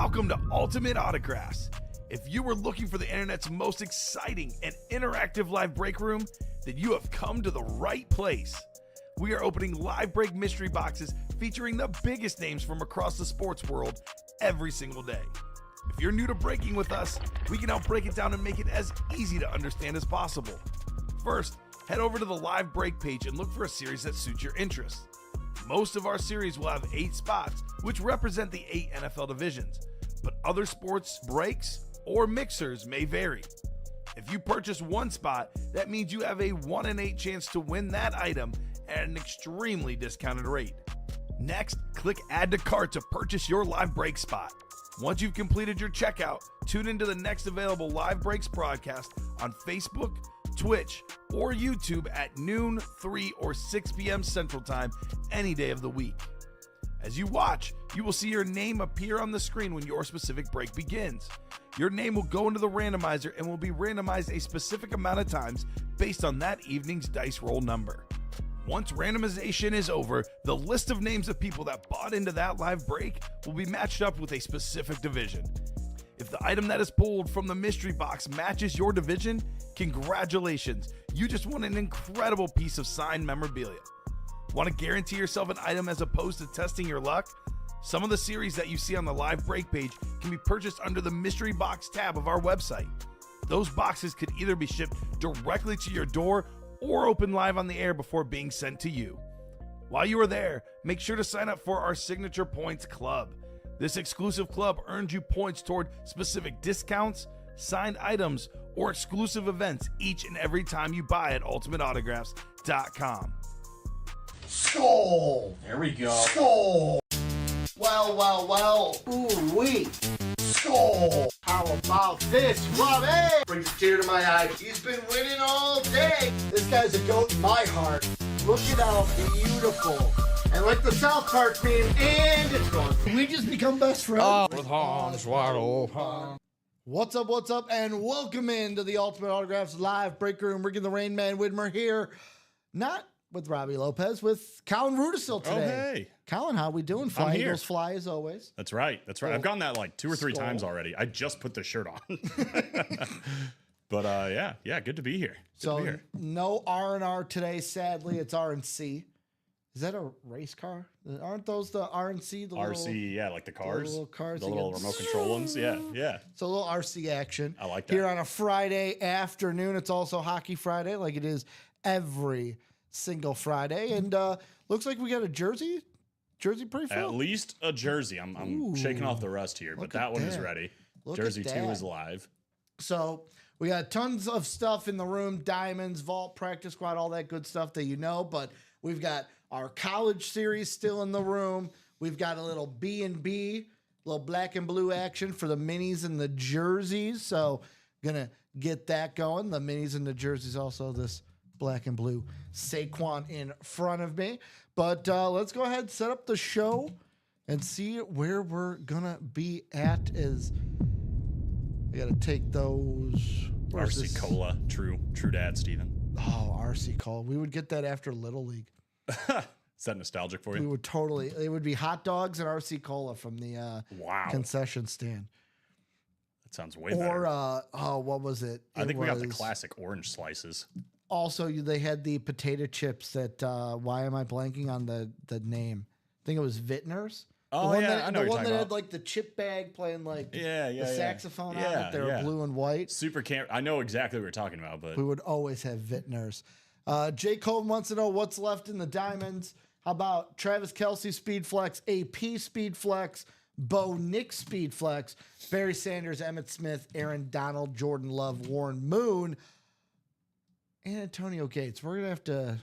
Welcome to Ultimate Autographs. If you were looking for the internet's most exciting and interactive live break room, then you have come to the right place. We are opening live break mystery boxes featuring the biggest names from across the sports world every single day. If you're new to breaking with us, we can help break it down and make it as easy to understand as possible. First, head over to the live break page and look for a series that suits your interests. Most of our series will have 8 spots, which represent the 8 NFL divisions, but other sports breaks or mixers may vary. If you purchase one spot, that means you have a 1 in 8 chance to win that item at an extremely discounted rate. Next, click Add to Cart to purchase your live break spot. Once you've completed your checkout, tune into the next available live breaks broadcast on Facebook, Twitch, or YouTube at noon, 3, or 6 p.m. Central Time any day of the week. As you watch, you will see your name appear on the screen when your specific break begins. Your name will go into the randomizer and will be randomized a specific amount of times based on that evening's dice roll number. Once randomization is over, the list of names of people that bought into that live break will be matched up with a specific division. If the item that is pulled from the mystery box matches your division, congratulations, you just won an incredible piece of signed memorabilia. Want to guarantee yourself an item as opposed to testing your luck? Some of the series that you see on the live break page can be purchased under the mystery box tab of our website. Those boxes could either be shipped directly to your door or open live on the air before being sent to you. While you are there, make sure to sign up for our Signature Points Club. This exclusive club earns you points toward specific discounts, signed items, or exclusive events each and every time you buy at ultimateautographs.com. Skull! There we go. Skull! Well. Ooh-wee. Skull! How about this, Robbie? Brings a tear to my eye. He's been winning all day. This guy's a goat in my heart. Look at how beautiful. And like the South Park meme, and it's gone. We just become best friends. With Hans wide open. What's up, and welcome into the Ultimate Autographs live break room. Rick and the Rain Man Widmer here. Not with Robbie Lopez, with Colin Rudisil today. Oh, hey. Colin, how we doing? Fly here. Eagles fly as always. That's right. I've gone that like 2 or 3 Skull. times already. I just put the shirt on. But yeah, good to be here. Good to be here. No R&R today, sadly. It's RNC. Is that a race car? Aren't those the RNC? The RC, yeah, like the cars. little cars The you little get- remote control ones. Yeah. So a little RC action. I like that. Here on a Friday afternoon. It's also Hockey Friday, like it is every single Friday. And looks like we got a jersey. Jersey pre-fill? At least a jersey. I'm shaking off the rust here, but Look that at one is that. ready. Look Jersey at 2 that. is live. So we got tons of stuff in the room, diamonds, vault, practice squad, all that good stuff that you know. But we've got our college series still in the room. We've got a little B&B, little black and blue action for the minis and the jerseys. So gonna get that going. The minis and the jerseys, also this black and blue Saquon in front of me. But let's go ahead and set up the show and see where we're gonna be at. As I gotta take those. Where's RC this? Cola. True dad, Steven. Oh, RC Cola. We would get that after Little League. Is that nostalgic for We you? would totally. It would be hot dogs and RC Cola from the Wow. concession stand. That sounds way better. Or what was it? I think we got the was- classic orange slices. Also, they had the potato chips that. Why am I blanking on the name? I think it was Vintners. Oh, yeah, I know what the you're one talking that had about. like the chip bag playing like Yeah. the saxophone on Yeah, it. They were yeah. blue and white. Super camp. I know exactly what you're talking about, but We would always have Vintners. Jay Colton wants to know what's left in the diamonds. How about Travis Kelce Speed Flex, AP Speed Flex, Bo Nix Speed Flex, Barry Sanders, Emmitt Smith, Aaron Donald, Jordan Love, Warren Moon, and Antonio Gates. We're going to have to.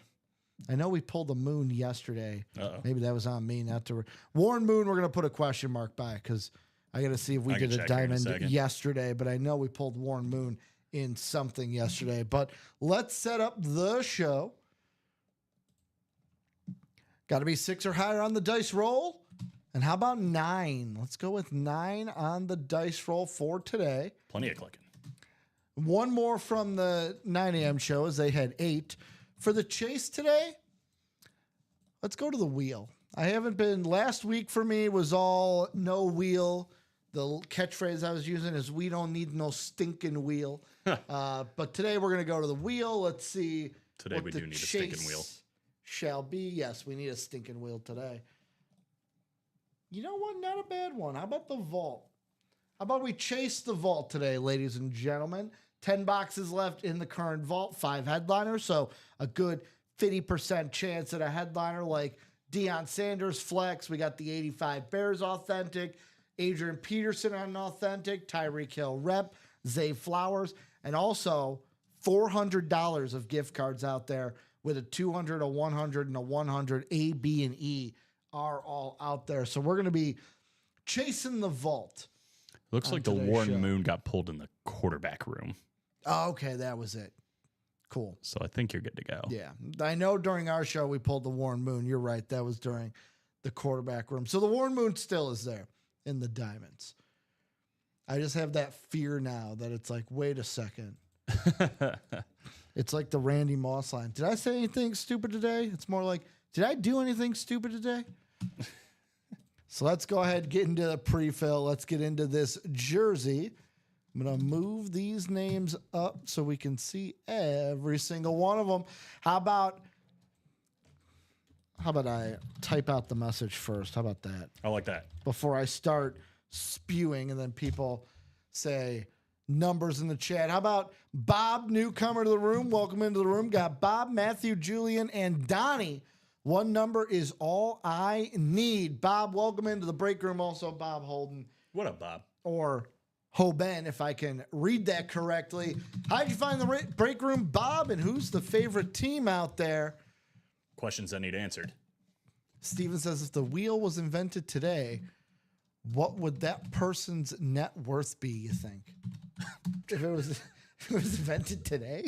I know we pulled the Moon yesterday. Uh-oh. Maybe that was on me not to. Warren Moon, we're going to put a question mark by because I got to see if we I can did a check here in a diamond second. yesterday, but I know we pulled Warren Moon in something yesterday. But let's set up the show. Got to be 6 or higher on the dice roll. And how about 9? Let's go with 9 on the dice roll for today. plenty of clicking. One more from the 9 a.m. show as they had 8. For the chase today, let's go to the wheel. I haven't been, last week for me was all no wheel. The catchphrase I was using is "We don't need no stinking wheel." But today we're gonna go to the wheel. Let's see. Today what we the do need a stinking wheel. chase Shall be. Yes, we need a stinking wheel today. You know what? Not a bad one. How about the vault? How about we chase the vault today, ladies and gentlemen? 10 boxes left in the current vault, 5 headliners, so a good 50% chance at a headliner like Deion Sanders flex. We got the 85 Bears authentic, Adrian Peterson on authentic, Tyreek Hill rep, Zay Flowers, and also $400 of gift cards out there with a 200, a 100, and a 100. A, B, and E are all out there. So we're going to be chasing the vault. Looks like the today's Warren show. Moon got pulled in the quarterback room. Oh, okay, that was it. Cool. So I think you're good to go. Yeah. I know during our show we pulled the Warren Moon. You're right. That was during the quarterback room. So the Warren Moon still is there in the diamonds. I just have that fear now that it's like, wait a second. It's like the Randy Moss line. Did I say anything stupid today? It's more like, did I do anything stupid today? So let's go ahead and get into the pre-fill. Let's get into this jersey. I'm going to move these names up so we can see every single one of them. How about I type out the message first? How about that? I like that. Before I start spewing and then people say numbers in the chat. How about Bob, newcomer to the room? Welcome into the room. Got Bob, Matthew, Julian, and Donnie. One number is all I need. Bob, welcome into the break room. Also, Bob Holden. What up, Bob? Or Hoben, if I can read that correctly. How'd you find the break room, Bob? And who's the favorite team out there? Questions that need answered. Steven says, if the wheel was invented today, what would that person's net worth be, you think? If it was invented today?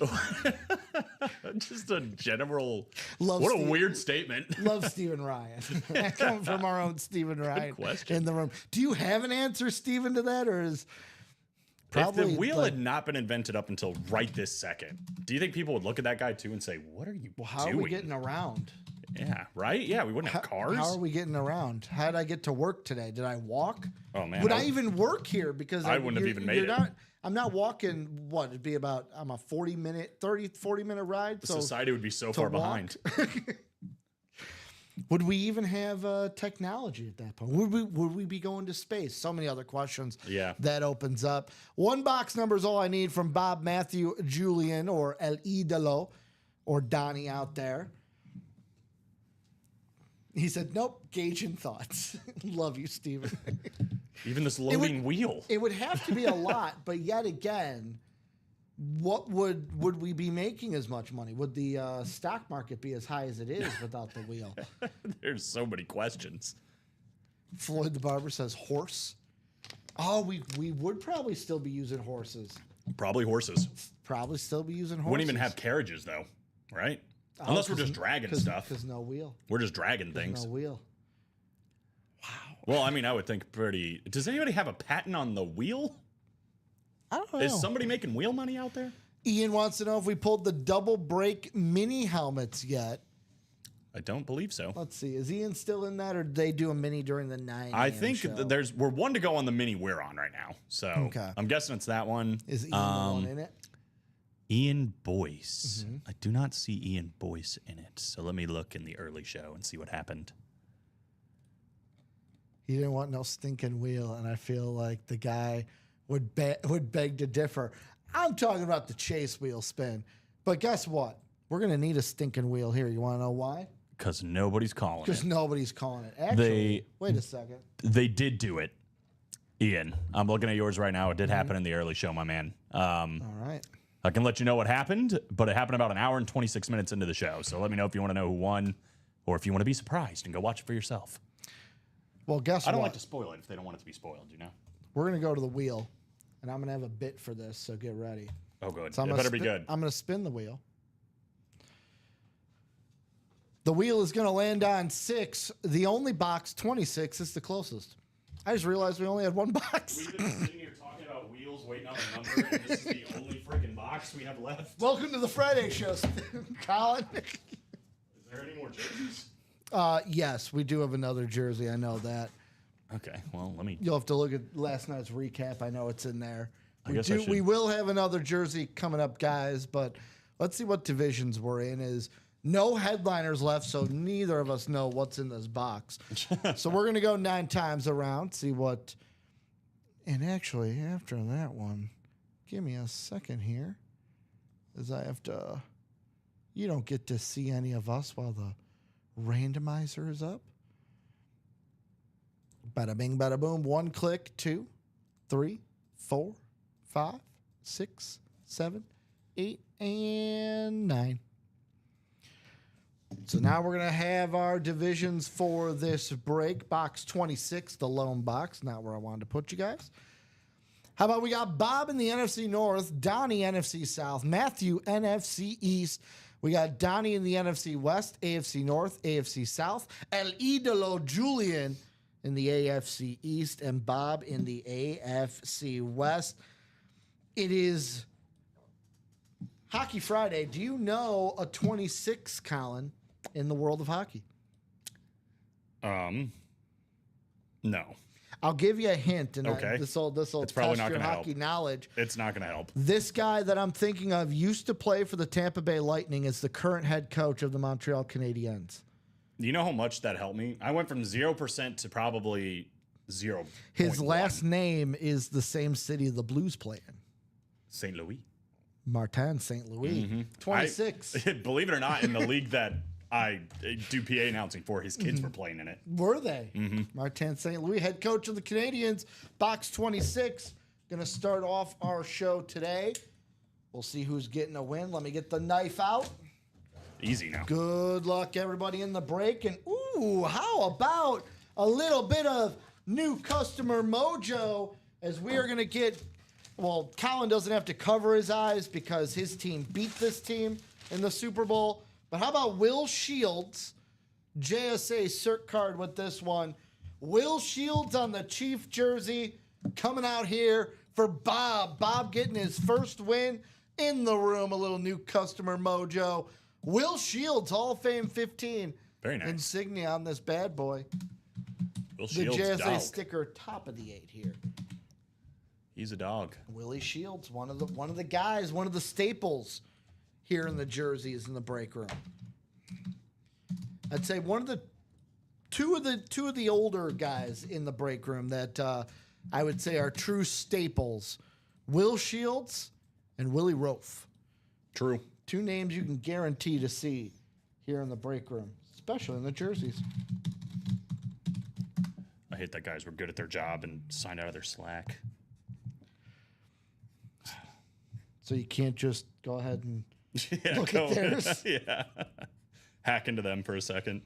Just a general. Love what Steve- a weird statement. Love Stephen Ryan. Coming from our own Stephen Ryan question. in the room. Do you have an answer, Stephen, to that? Or is probably if the wheel like, had not been invented up until right this second, do you think people would look at that guy too and say, "What are you how doing?" are we getting around? Yeah, right. Yeah, we wouldn't have cars. How are we getting around? How did I get to work today? Did I walk? Oh man, Would I even work here? Because I wouldn't have even made it. I'm not walking. What it'd be about? I'm a 40 minute ride. So Society would be so to far walk? behind. Would we even have technology at that point? Would we be going to space? So many other questions. Yeah. That opens up. One box number is all I need from Bob, Matthew, Julian, or El Idolo, or Donnie out there. He said, nope, gauging thoughts. Love you, Steven. Even this loading wheel. It would have to be a lot, but yet again, what would we be making as much money? Would the stock market be as high as it is without the wheel? There's so many questions. Floyd the Barber says horse. Oh, we would probably still be using horses. Probably horses. Probably still be using horses. Wouldn't even have carriages though, right? Unless we're just dragging stuff. Because no wheel. We're just dragging things. No wheel. Well, I mean, I would think pretty. Does anybody have a patent on the wheel? I don't know. Is somebody making wheel money out there? Ian wants to know if we pulled the double brake mini helmets yet. I don't believe so. Let's see. Is Ian still in that, or did they do a mini during the 9 I a.m. think show? we're one to go on the mini we're on right now. So Okay. I'm guessing it's that one. Is Ian the one in it? Ian Boyce. I do not see Ian Boyce in it. So let me look in the early show and see what happened. He didn't want no stinking wheel, and I feel like the guy would beg to differ. I'm talking about the chase wheel spin. But guess what? We're going to need a stinking wheel here. You want to know why? Because nobody's calling Because it. nobody's calling it. Actually, wait a second. They did do it. Ian, I'm looking at yours right now. It did happen in the early show, my man. All right. I can let you know what happened, but it happened about an hour and 26 minutes into the show. So let me know if you want to know who won or if you want to be surprised and go watch it for yourself. Well, guess I don't what? like to spoil it if they don't want it to be spoiled, you know? We're going to go to the wheel, and I'm going to have a bit for this, so get ready. Oh, good. So It better be good. I'm going to spin the wheel. The wheel is going to land on 6. The only box, 26, is the closest. I just realized we only had one box. We've been sitting here talking about wheels, waiting on a number, and this is the only freaking box we have left. Welcome to the Friday show, Colin. Is there any more jerseys? Yes, we do have another jersey. I know that. Okay, well, let me. You'll have to look at last night's recap. I know it's in there. guess I should- We will have another jersey coming up, guys, but let's see what divisions we're in. Is no headliners left, so neither of us know what's in this box. So we're going to go 9 times around, see what. And actually, after that one, give me a second here, as I have to. You don't get to see any of us while the randomizer is up. Bada bing, bada boom. 1 click, 2, 3, 4, 5, 6, 7, 8, and 9. So now we're going to have our divisions for this break. Box 26, the lone box, not where I wanted to put you guys. How about we got Bob in the NFC North, Donnie NFC South, Matthew NFC East. We got Donnie in the NFC West, AFC North, AFC South, El Idolo Julian in the AFC East, and Bob in the AFC West. It is Hockey Friday. Do you know a 26, Colin, in the world of hockey? No. I'll give you a hint, and Okay. this will It's test probably not your gonna hockey help. knowledge. It's not going to help. This guy that I'm thinking of used to play for the Tampa Bay Lightning as the current head coach of the Montreal Canadiens. You know how much that helped me? I went from 0% to probably 0. His last name is the same city the Blues play in. St. Louis. Martin St. Louis. 26. Believe it or not, in the league that I do PA announcing for, his kids were playing in it. Were they? Martin St. Louis, head coach of the Canadiens, box 26. Going to start off our show today. We'll see who's getting a win. Let me get the knife out. Easy now. Good luck, everybody, in the break. And, ooh, how about a little bit of new customer mojo as we are going to get, well, Colin doesn't have to cover his eyes because his team beat this team in the Super Bowl. But how about Will Shields, JSA cert card with this one. Will Shields on the Chief jersey coming out here for Bob. Bob getting his first win in the room. A little new customer mojo. Will Shields, Hall of Fame 15. Very nice. Insignia on this bad boy. Will The Shields, JSA dog. sticker, top of the 8 here. He's a dog. Willie Shields, one of the guys, one of the staples here in the jerseys in the break room. I'd say two of the older guys in the break room that I would say are true staples. Will Shields and Willie Rofe. True. 2 names you can guarantee to see here in the break room, especially in the jerseys. I hate that guys were good at their job and signed out of their Slack. So you can't just go ahead and Yeah, look at theirs. Yeah. Hack into them for a second.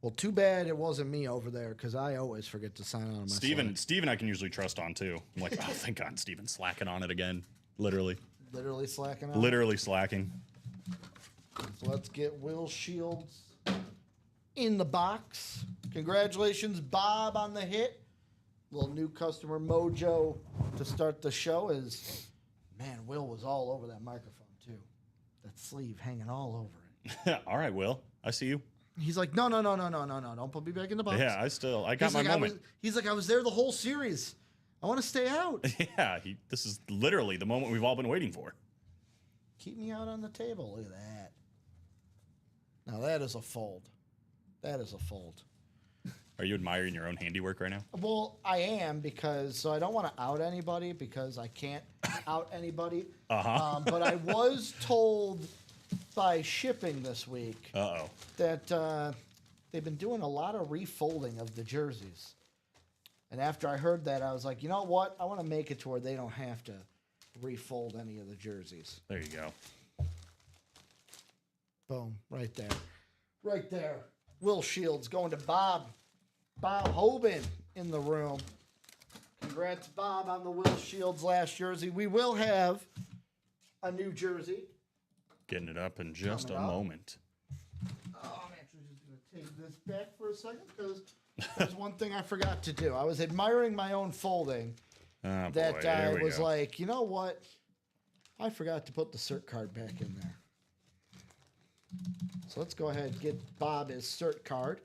Well, too bad it wasn't me over there because I always forget to sign on my Steven I can usually trust on too. I'm like, oh, thank God Steven's slacking on it again. Literally. Literally slacking on. Literally slacking. So let's get Will Shields in the box. Congratulations, Bob, on the hit. Little new customer mojo to start the show is, man, Will was all over that microphone too. That sleeve hanging all over it. All right, Will. I see you. He's like, no. Don't put me back in the box. Yeah, I got He's my like, moment. he's like, I was there the whole series. I want to stay out. Yeah, this is literally the moment we've all been waiting for. Keep me out on the table. Look at that. Now that is a fold. That is a fold. Are you admiring your own handiwork right now? Well, I am so I don't want to out anybody because I can't out anybody. But I was told by shipping this week Uh-oh. that they've been doing a lot of refolding of the jerseys. And after I heard that, I was like, you know what? I want to make it to where they don't have to refold any of the jerseys. There you go. Boom, right there. Right there. Will Shields going to Bob. Bob Hoban in the room. Congrats, Bob, on the Will Shields last jersey. We will have a new jersey. Getting it up in just a Coming up. moment. Oh, I'm actually just going to take this back for a second because there's one thing I forgot to do. I was admiring my own folding Oh, that boy. Here I we was go. like, you know what? I forgot to put the cert card back in there. So let's go ahead and get Bob his cert card.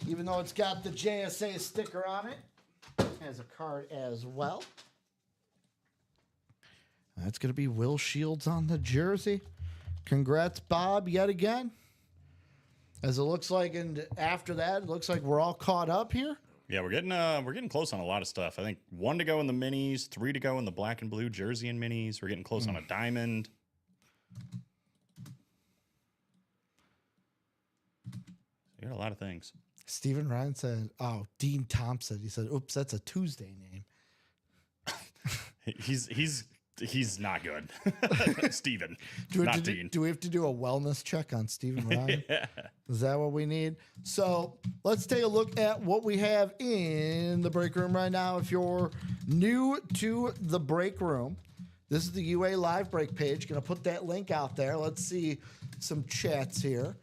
even though it's got the JSA sticker on it. Has a card as well. That's going to be Will Shields on the jersey. Congrats, Bob, yet again. As it looks like, and after that, it looks like we're all caught up here. Yeah, we're getting close on a lot of stuff. I think 1 to go in the minis, 3 to go in the black and blue jersey and minis. We're getting close on a diamond. We got a lot of things. Stephen Ryan said, "Oh, Dean Thompson." He said, "Oops, that's a Tuesday name." He's not good. Steven, not Dean. Do we have to do a wellness check on Stephen Ryan? Yeah. Is that what we need? So let's take a look at what we have in the break room right now. If you're new to the break room, this is the UA Live Break page. Going to put that link out there. Let's see some chats here.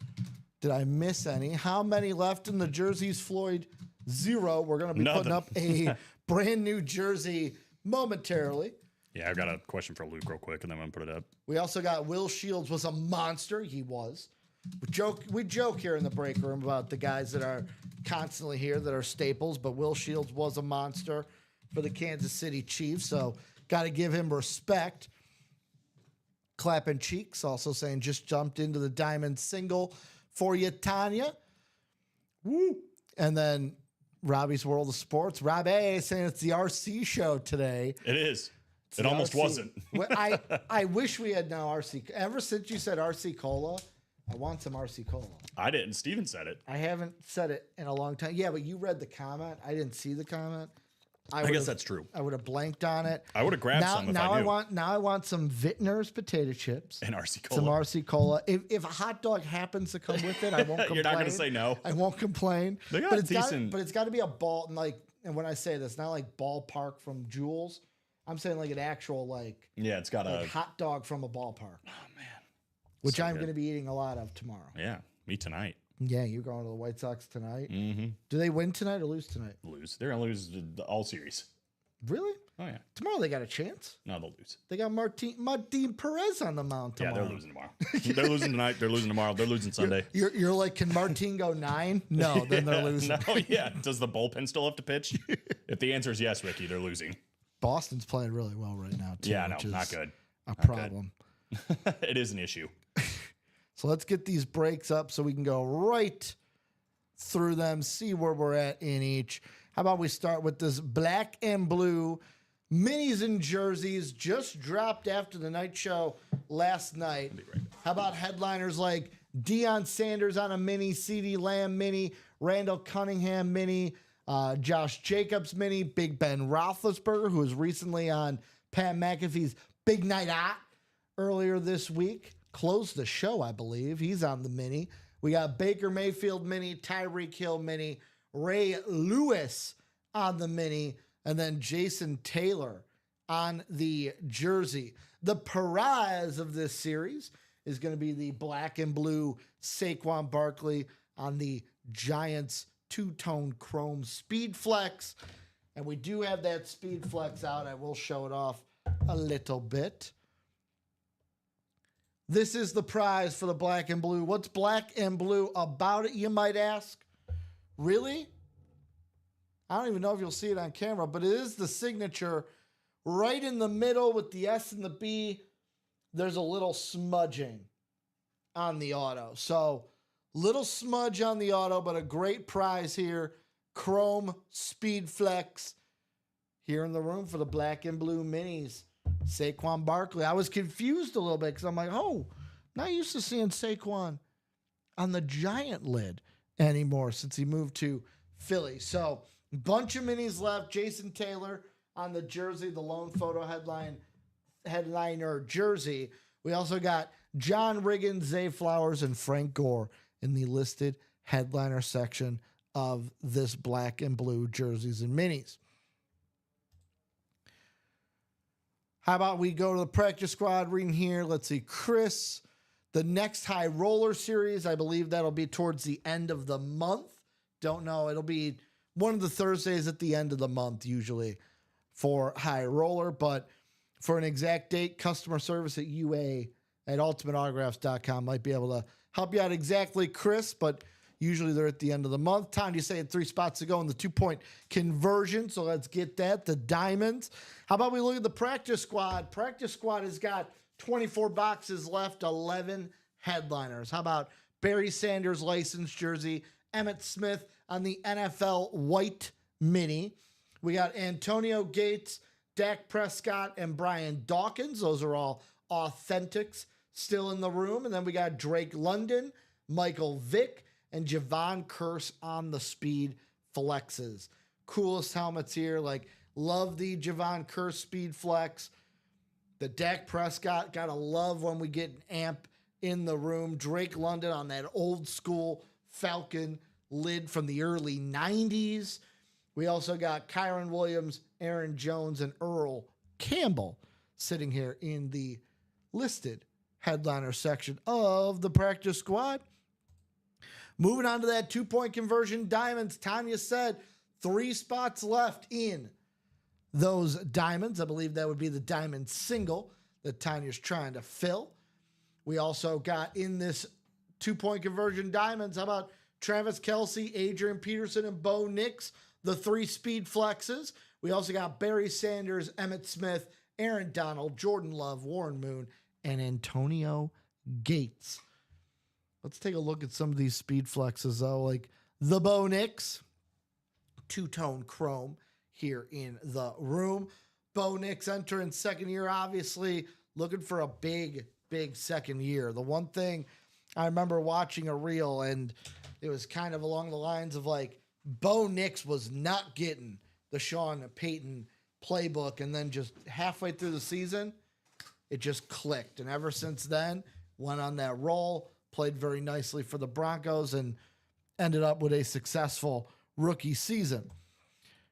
Did I miss any? How many left in the jerseys, Floyd? 0. We're going to be putting up a brand new jersey momentarily. Yeah, I've got a question for Luke real quick, and then I'm going to put it up. We also got Will Shields was a monster. He was. We joke here in the break room about the guys that are constantly here that are staples, but Will Shields was a monster for the Kansas City Chiefs, so got to give him respect. Clapping cheeks, also saying just jumped into the diamond single for you, Tanya. Woo! And then Robbie's World of Sports. Rob A saying it's the RC show today. It is. It's It the almost RC. wasn't. Well, I wish we had no RC. Ever since you said RC Cola, I want some RC Cola. I didn't. Steven said it. I haven't said it in a long time. Yeah, but you read the comment. I didn't see the comment. I guess that's true. I would have blanked on it. I would have grabbed some if I knew. I want some Vintner's potato chips. And RC Cola. Some RC Cola. If a hot dog happens to come with it, I won't complain. You're not going to say no. I won't complain. They got but it's decent. But it's got to be a ball. And when I say this, not like ballpark from Jules. I'm saying like an actual Yeah, it's got a hot dog from a ballpark. Oh man. Which So I'm good. going to be eating a lot of tomorrow. Yeah, me tonight. Yeah, you're going to the White Sox tonight. Mm-hmm. Do they win tonight or lose tonight? Lose. They're going to lose all series. Really? Oh yeah. Tomorrow they got a chance. No, they'll lose. They got Martin Perez on the mound tomorrow. Yeah, they're losing tomorrow. They're losing tonight. They're losing tomorrow. They're losing Sunday. You're like, can Martin go 9? No, then they're losing. No, yeah. Does the bullpen still have to pitch? If the answer is yes, Ricky, they're losing. Boston's playing really well right now, too. Yeah, no, which is not good. A problem. It is an issue. So let's get these breaks up so we can go right through them, see where we're at in each. How about we start with this black and blue minis and jerseys just dropped after the night show last night. How about headliners like Deion Sanders on a mini, CeeDee Lamb mini, Randall Cunningham mini, Josh Jacobs mini, Big Ben Roethlisberger, who was recently on Pat McAfee's Big Night Out earlier this week. Closed the show, I believe. He's on the mini. We got Baker Mayfield mini, Tyreek Hill mini, Ray Lewis on the mini, and then Jason Taylor on the jersey. The prize of this series is going to be the black and blue Saquon Barkley on the Giants two-tone chrome Speed Flex. And we do have that Speed Flex out. I will show it off a little bit. This is the prize for the black and blue. What's black and blue about it, you might ask? Really? I don't even know if you'll see it on camera, but it is the signature right in the middle with the S and the B. There's a little smudging on the auto. So, little smudge on the auto, but a great prize here. Chrome Speed Flex here in the room for the black and blue minis. Saquon Barkley. I was confused a little bit because I'm like, oh, not used to seeing Saquon on the Giant lid anymore since he moved to Philly. So, bunch of minis left. Jason Taylor on the jersey, the lone photo headliner jersey. We also got John Riggins, Zay Flowers, and Frank Gore in the listed headliner section of this black and blue jerseys and minis. How about we go to the practice squad reading here? Let's see. Chris, the next High Roller series, I believe that'll be towards the end of the month. Don't know. It'll be one of the Thursdays at the end of the month, usually, for High Roller. But for an exact date, customer service at UA at ultimateautographs.com might be able to help you out exactly, Chris. But Usually they're at the end of the month. Tanya saying 3 spots to go in the 2-point conversion. So let's get that. The Diamonds. How about we look at the practice squad? Practice squad has got 24 boxes left, 11 headliners. How about Barry Sanders licensed jersey, Emmitt Smith on the NFL white mini. We got Antonio Gates, Dak Prescott, and Brian Dawkins. Those are all authentics still in the room. And then we got Drake London, Michael Vick, and Javon Curse on the speed flexes. Coolest helmets here. Like, love the Javon Curse speed flex. The Dak Prescott, gotta love when we get an amp in the room. Drake London on that old school Falcon lid from the early 90s. We also got Kyron Williams, Aaron Jones, and Earl Campbell sitting here in the listed headliner section of the practice squad. Moving on to that 2-point conversion Diamonds. Tanya said 3 spots left in those Diamonds. I believe that would be the Diamond single that Tanya's trying to fill. We also got in this 2-point conversion Diamonds. How about Travis Kelce, Adrian Peterson, and Bo Nix, the 3 speed flexes. We also got Barry Sanders, Emmitt Smith, Aaron Donald, Jordan Love, Warren Moon, and Antonio Gates. Let's take a look at some of these speed flexes, though. Like the Bo Nix, 2-tone chrome here in the room. Bo Nix entering second year, obviously looking for a big second year. The one thing I remember watching a reel, and it was kind of along the lines of like, Bo Nix was not getting the Sean Payton playbook, and then just halfway through the season, it just clicked. And ever since then, went on that roll, played very nicely for the Broncos, and ended up with a successful rookie season.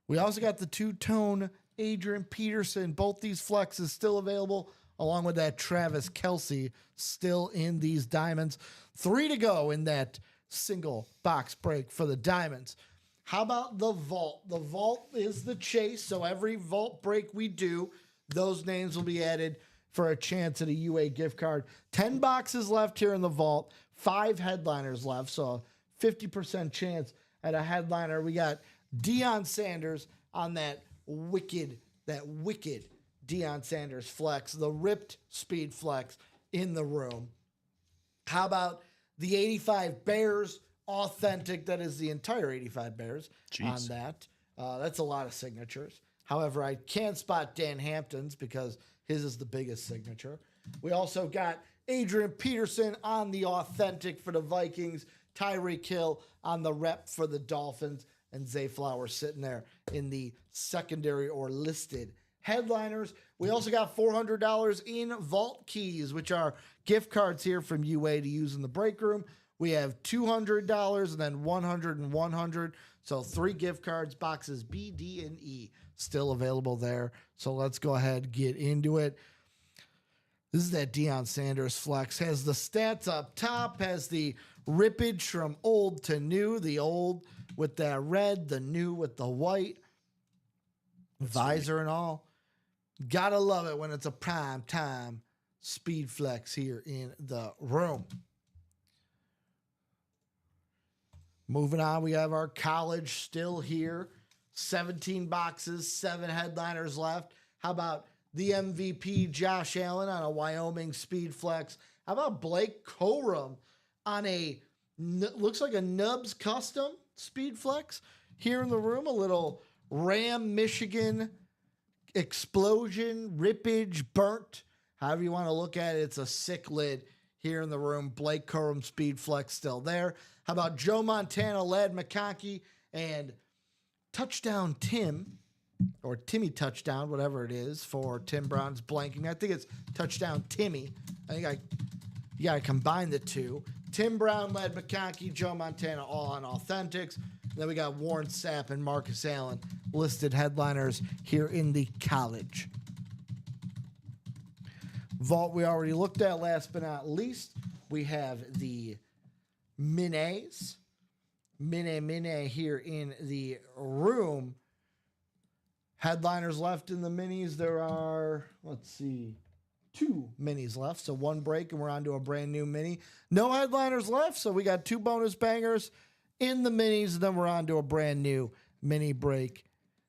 We also got the 2-tone Adrian Peterson. Both these flexes still available, along with that Travis Kelce still in these Diamonds. 3 to go in that single box break for the Diamonds. How about the vault? The vault is the chase. So every vault break we do, those names will be added for a chance at a UA gift card. 10 boxes left here in the vault, 5 headliners left. So a 50% chance at a headliner. We got Deion Sanders on that wicked Deion Sanders flex, the ripped speed flex in the room. How about the 85 Bears authentic? That is the entire 85 Bears. Jeez. On that. That's a lot of signatures. However, I can spot Dan Hampton's because his is the biggest signature. We also got Adrian Peterson on the authentic for the Vikings, Tyreek Hill on the rep for the Dolphins, and Zay Flowers sitting there in the secondary or listed headliners. We also got $400 in vault keys, which are gift cards here from UA to use in the break room. We have $200 and then $100 and $100. So 3 gift cards, boxes B, D, and E still available there. So let's go ahead and get into it. This is that Deion Sanders flex. Has the stats up top, has the rippage from old to new, the old with that red, the new with the white, visor and all. Gotta love it when it's a prime time speed flex here in the room. Moving on, we have our college still here. 17 boxes, 7 headliners left. How about the MVP Josh Allen on a Wyoming speed flex? How about Blake Corum on a, looks like a Nubs custom speed flex here in the room? A little Ram Michigan explosion, rippage, burnt, however you want to look at it. It's a sick lid here in the room. Blake Corum speed flex still there. How about Joe Montana, Ladd McConkey, and Touchdown Tim, or Timmy Touchdown, whatever it is, for Tim Brown's blanking. I think it's Touchdown Timmy. I think you got to combine the two. Tim Brown, Ladd McConkey, Joe Montana, all on authentics. Then we got Warren Sapp and Marcus Allen listed headliners here in the college vault. We already looked at. Last but not least, we have the Minis. Mini here in the room. Headliners left in the minis. There are, let's see, 2 minis left. So 1 break and we're on to a brand new mini. No headliners left. So we got 2 bonus bangers in the minis. Then we're on to a brand new mini break.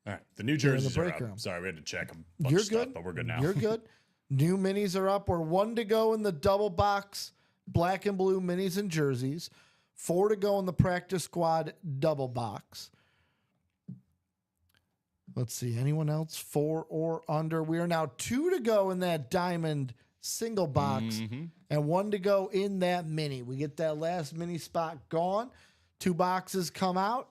All right. The New in the Jerseys are break up. room. Sorry, we had to check a bunch You're of stuff, good. but we're good now. You're good. New minis are up. We're 1 to go in the double box black and blue minis and jerseys. 4 to go in the practice squad double box. Let's see. Anyone else? 4 or under. We are now 2 to go in that diamond single box and 1 to go in that mini. We get that last mini spot gone. 2 boxes come out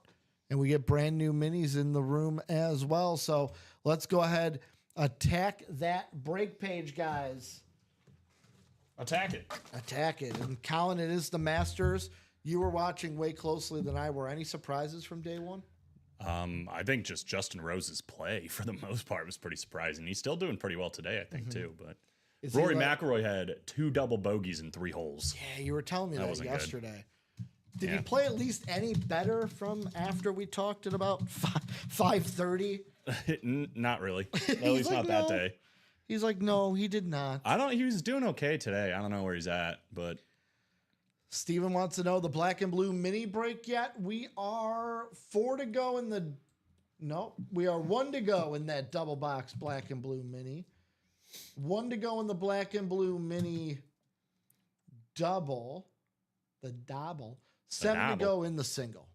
and we get brand new minis in the room as well. So let's go ahead, attack that break page, guys. Attack it. Attack it. And Colin, it is the Masters. You were watching way closely than I were. Any surprises from day one? I think just Justin Rose's play for the most part was pretty surprising. He's still doing pretty well today, I think, too. But Is he Rory like- McIlroy had 2 double bogeys in 3 holes. Yeah, you were telling me that wasn't good. yesterday. Did Yeah. he play at least any better from after we talked at about 5:30? Not really. At least like, not that "No." day. He's like, no, he did not. He was doing okay today. I don't know where he's at, but Steven wants to know the black and blue mini break yet. We are 4 to go in the... No, we are 1 to go in that double box black and blue mini. 1 to go in the black and blue mini double. The double. 7 to double. go in the single.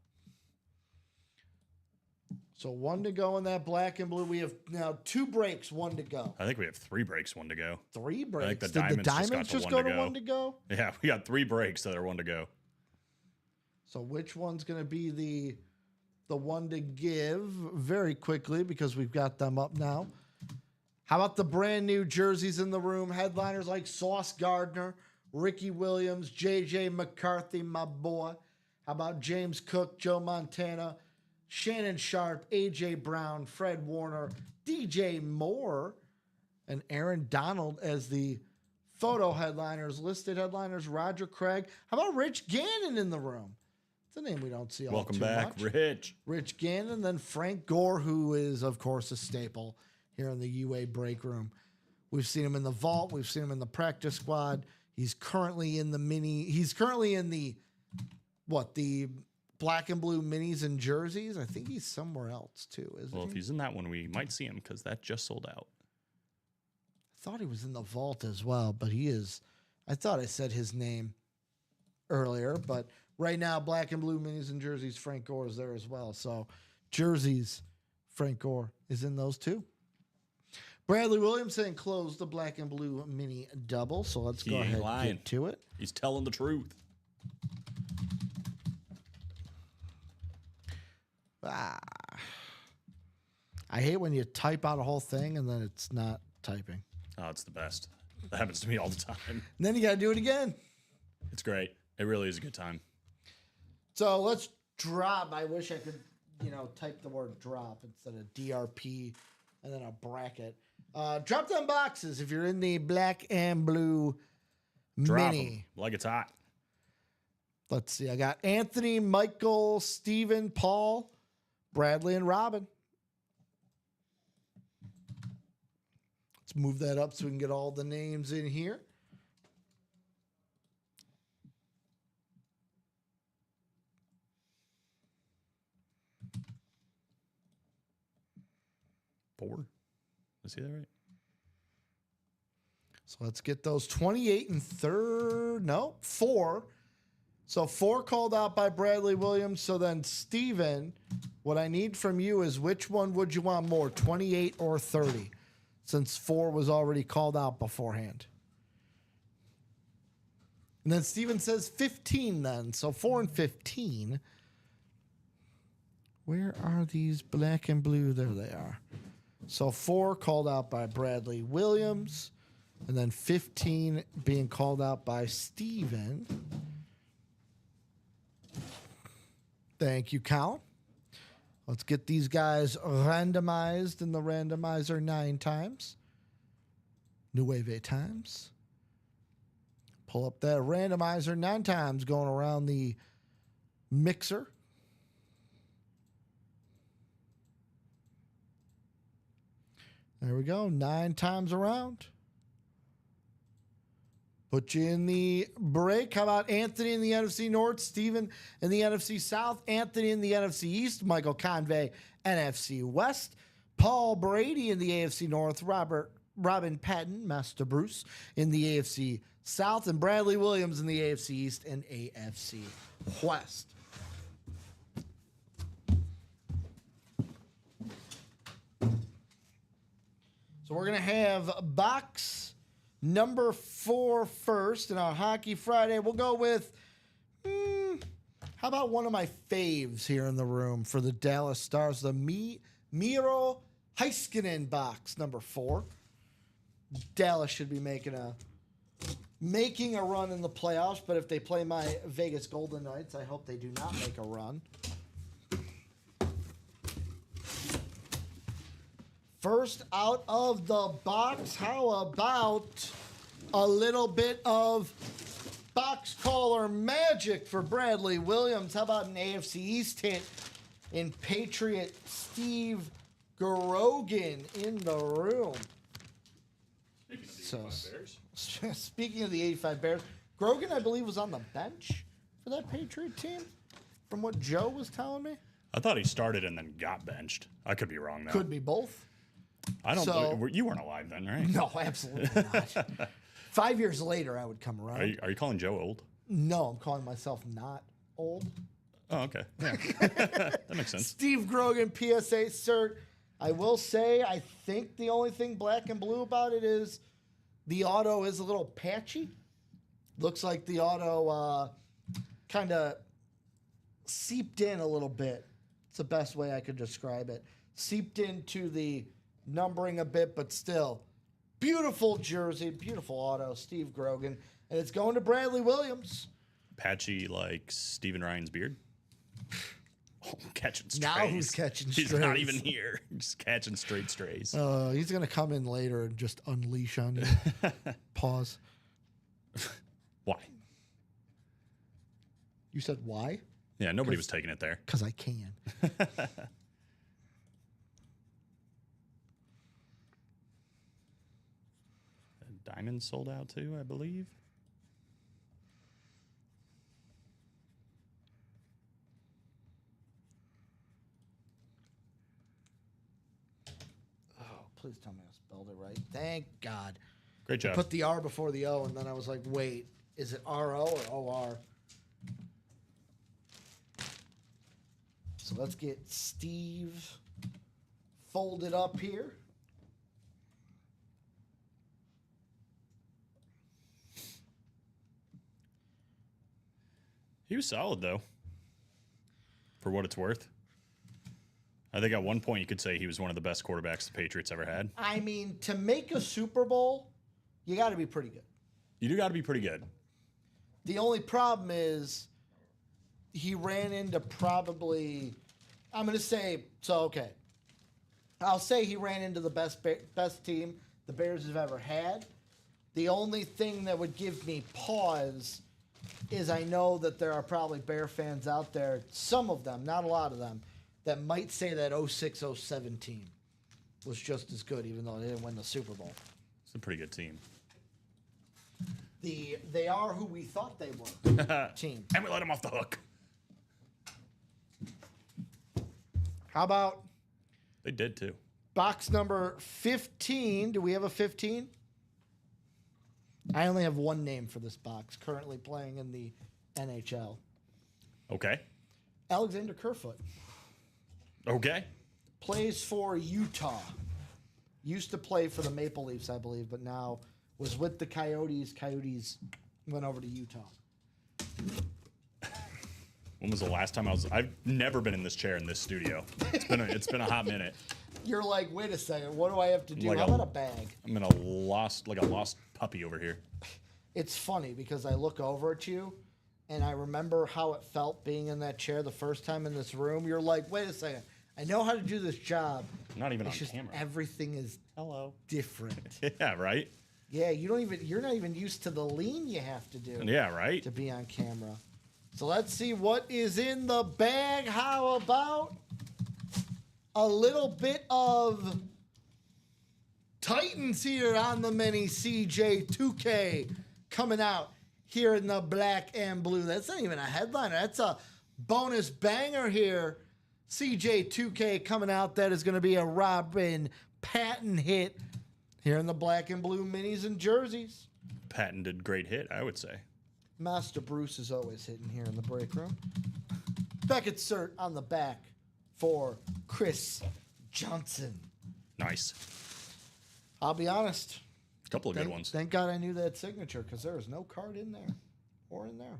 So 1 to go in that black and blue. We have now 2 breaks, 1 to go. I think we have 3 breaks, 1 to go. 3 breaks. the Did the diamonds just got diamonds to just one go to to go. 1 to go? Yeah, we got 3 breaks that are 1 to go. So which one's going to be the one to give very quickly because we've got them up now. How about the brand new jerseys in the room? Headliners like Sauce Gardner, Ricky Williams, JJ McCarthy, my boy. How about James Cook, Joe Montana, Shannon Sharp, AJ Brown, Fred Warner, DJ Moore, and Aaron Donald as the photo headliners. Listed headliners, Roger Craig. How about Rich Gannon in the room? It's a name we don't see all Welcome too back, much. Rich. Rich Gannon, then Frank Gore, who is, of course, a staple here in the UA break room. We've seen him in the vault. We've seen him in the practice squad. He's currently in the mini. He's currently in the black and blue minis and jerseys. I think he's somewhere else too, isn't Well, he? if he's in that one, we might see him because that just sold out. I thought he was in the vault as well, but he is. I thought I said his name earlier, but right now, black and blue minis and jerseys, Frank Gore is there as well. So jerseys, Frank Gore is in those too. Bradley Williamson closed the black and blue mini double. So let's He go ain't ahead and lying. get to it. He's telling the truth. I hate when you type out a whole thing and then it's not typing. Oh, it's the best. That happens to me all the time. And then you got to do it again. It's great. It really is a good time. So let's drop. I wish I could, type the word drop instead of DRP and then a bracket. Drop them boxes if you're in the black and blue Drop mini. 'em like it's hot. Let's see. I got Anthony, Michael, Steven, Paul, Bradley, and Robin. Let's move that up so we can get all the names in here. Four. Is he that right? So let's get those 28 and third. No, 4. So 4 called out by Bradley Williams. So then, Steven, what I need from you is which one would you want more, 28 or 30? Since 4 was already called out beforehand. And then Steven says 15 then. So 4 and 15. Where are these black and blue? There they are. So 4 called out by Bradley Williams. And then 15 being called out by Steven. Thank you, Colin. Let's get these guys randomized in the randomizer 9 times. Nueve times. Pull up that randomizer 9 times going around the mixer. There we go. 9 times around. Put you in the break. How about Anthony in the NFC North, Steven in the NFC South, Anthony in the NFC East, Michael Convey, NFC West, Paul Brady in the AFC North, Robin Patton, Master Bruce in the AFC South, and Bradley Williams in the AFC East and AFC West. So we're going to have box number 4 first in our Hockey Friday. We'll go with, how about one of my faves here in the room for the Dallas Stars, the Miro Heiskanen box number 4. Dallas should be making a run in the playoffs, but if they play my Vegas Golden Knights, I hope they do not make a run. First out of the box, how about a little bit of box caller magic for Bradley Williams? How about an AFC East hit in Patriot Steve Grogan in the room? Speaking of the 85 Bears, Grogan, I believe, was on the bench for that Patriot team, from what Joe was telling me. I thought he started and then got benched. I could be wrong, though. Could be both. I don't. You weren't alive then, right? No, absolutely not. 5 years later, I would come around. Are you calling Joe old? No, I'm calling myself not old. Oh, okay. Yeah. That makes sense. Steve Grogan, PSA cert. I will say, I think the only thing black and blue about it is the auto is a little patchy. Looks like the auto kind of seeped in a little bit. It's the best way I could describe it. Seeped into the numbering a bit, but still. Beautiful jersey, beautiful auto, Steve Grogan. And it's going to Bradley Williams. Patchy like Steven Ryan's beard. Oh, catching strays. Now who's catching strays? He's not even here. Just catching straight strays. He's going to come in later and just unleash on you. Pause. Why? You said why? Yeah, nobody was taking it there. Because I can. Diamond sold out too, I believe. Oh, please tell me I spelled it right. Thank God. Great job. Put the R before the O, and then I was like, wait, is it R-O or O-R? So let's get Steve folded up here. He was solid, though, for what it's worth. I think at one point you could say he was one of the best quarterbacks the Patriots ever had. I mean, to make a Super Bowl, you got to be pretty good. You do got to be pretty good. The only problem is he ran into probably, I'm going to say, so okay. I'll say he ran into the best team the Bears have ever had. The only thing that would give me pause is I know that there are probably Bear fans out there, some of them, not a lot of them, that might say that 06-07 team was just as good, even though they didn't win the Super Bowl. It's a pretty good team. They are who we thought they were, team. And we let him off the hook. How about They did, too. box number 15? Do we have a 15? I only have one name for this box, currently playing in the NHL. Okay. Alexander Kerfoot. Okay. Plays for Utah. Used to play for the Maple Leafs, I believe, but now was with the Coyotes. Coyotes went over to Utah. When was the last time I've never been in this chair in this studio. It's been a hot minute. You're like, wait a second, what do I have to do? Like How about a bag? I'm in a lost puppy over here. It's funny because I look over at you and I remember how it felt being in that chair the first time in this room. You're like, wait a second, I know how to do this job. I'm not even It's on just camera. everything is different. Yeah, right? Yeah, you're not even used to the lean you have to do Yeah, right? to be on camera. So let's see what is in the bag. How about a little bit of Titans here on the mini CJ 2K coming out here in the black and blue. That's not even a headliner. That's a bonus banger here. CJ2K coming out. That is going to be a Robin Patton hit here in the black and blue minis and jerseys. Patented great hit, I would say. Master Bruce is always hitting here in the break room. Beckett cert on the back for Chris Johnson. Nice. I'll be honest. A couple of good ones. Thank God I knew that signature because there was no card in there or in there.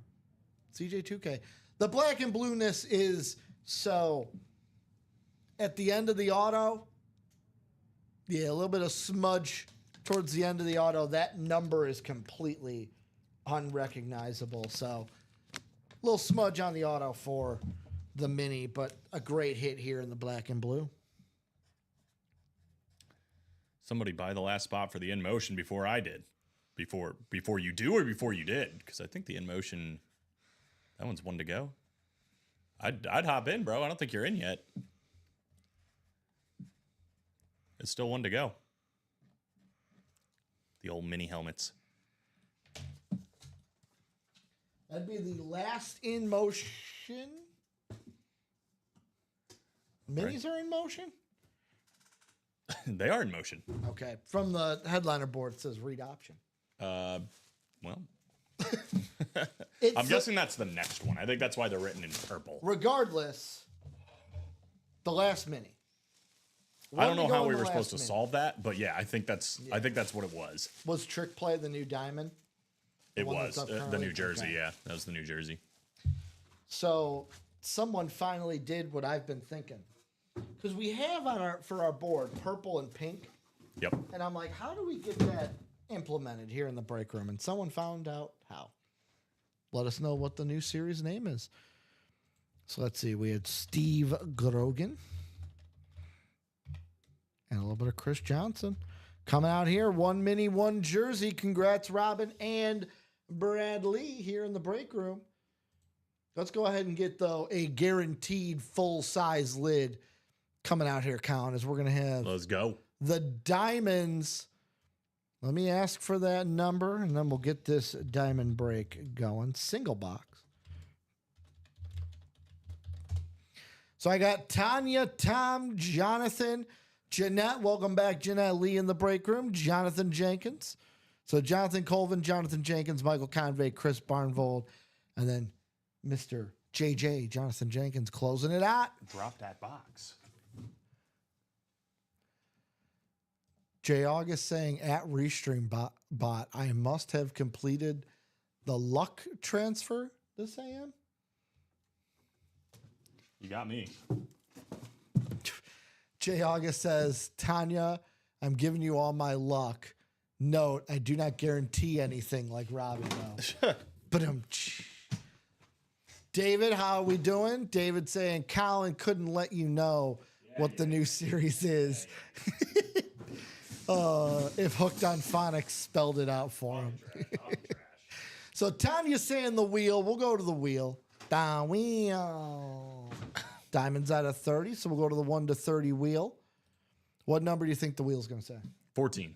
CJ2K. The black and blueness is so at the end of the auto. Yeah, a little bit of smudge towards the end of the auto. That number is completely unrecognizable. So a little smudge on the auto for the mini, but a great hit here in the black and blue. Somebody buy the last spot for the in motion before I did. Before you do or before you did? Because I think the in motion, that one's one to go. I'd hop in, bro. I don't think you're in yet. It's still one to go. The old mini helmets. That'd be the last in motion. Minis are in motion? They are in motion. Okay. From the headliner board, it says read option. Well, It's I'm guessing that's the next one. I think that's why they're written in purple. Regardless, the last mini. I don't know One to go how in we the were last supposed to mini. solve that, but yeah, I think that's what it was. Was Trick Play the new diamond? It one was that's up the currently? New Jersey. Okay. Yeah, that was the New Jersey. So someone finally did what I've been thinking. Because we have for our board purple and pink. Yep. And I'm like, how do we get that implemented here in the break room? And someone found out how. Let us know what the new series name is. So let's see. We had Steve Grogan and a little bit of Chris Johnson coming out here. One mini, one jersey. Congrats, Robin and Bradley here in the break room. Let's go ahead and get, though, a guaranteed full-size lid coming out here, Colin, as we're going to have Let's go. the diamonds. Let me ask for that number, and then we'll get this diamond break going. Single box. So I got Tanya, Tom, Jonathan, Jeanette. Welcome back, Jeanette Lee in the break room. Jonathan Jenkins. So Jonathan Colvin, Jonathan Jenkins, Michael Convey, Chris Barnvold, and then Mr. JJ, Jonathan Jenkins, closing it out. Drop that box. Jay August saying at Restream bot, I must have completed the luck transfer this AM. You got me. Jay August says, Tanya, I'm giving you all my luck. Note, I do not guarantee anything like Robbie, though. But David, how are we doing? David saying, Colin couldn't let you know what the new series is. If Hooked on Phonics spelled it out for him. So Tanya's saying the wheel. We'll go to the wheel. The wheel. Diamonds out of 30, so we'll go to the 1 to 30 wheel. What number do you think the wheel's going to say? 14.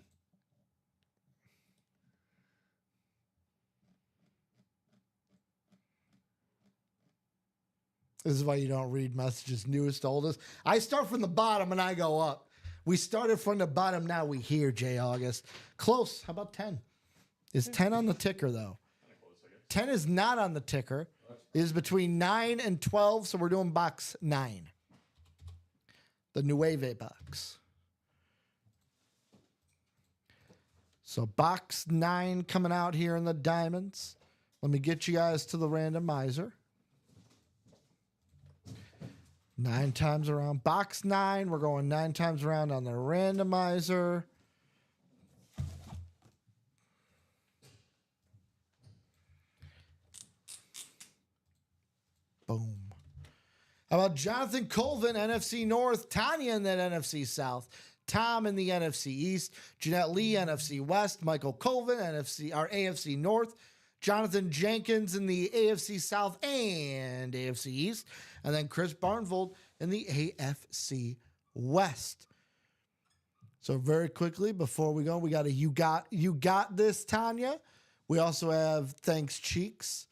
This is why you don't read messages newest to oldest. I start from the bottom and I go up. We started from the bottom, now we hear Jay August. Close. How about 10? Is 10 on the ticker, though? 10 is not on the ticker. It is between 9 and 12, so we're doing box 9. The Nueve box. So box 9 coming out here in the diamonds. Let me get you guys to the randomizer. 9 times around. Box 9. We're going 9 times around on the randomizer. Boom. How about Jonathan Colvin, NFC North, Tanya in that NFC South, Tom in the NFC East, Jeanette Lee, NFC West, Michael Colvin, AFC North, Jonathan Jenkins in the AFC South and AFC East, and then Chris Barnvold in the AFC West. So very quickly before we go, we got a you got this, Tanya. We also have thanks Cheeks.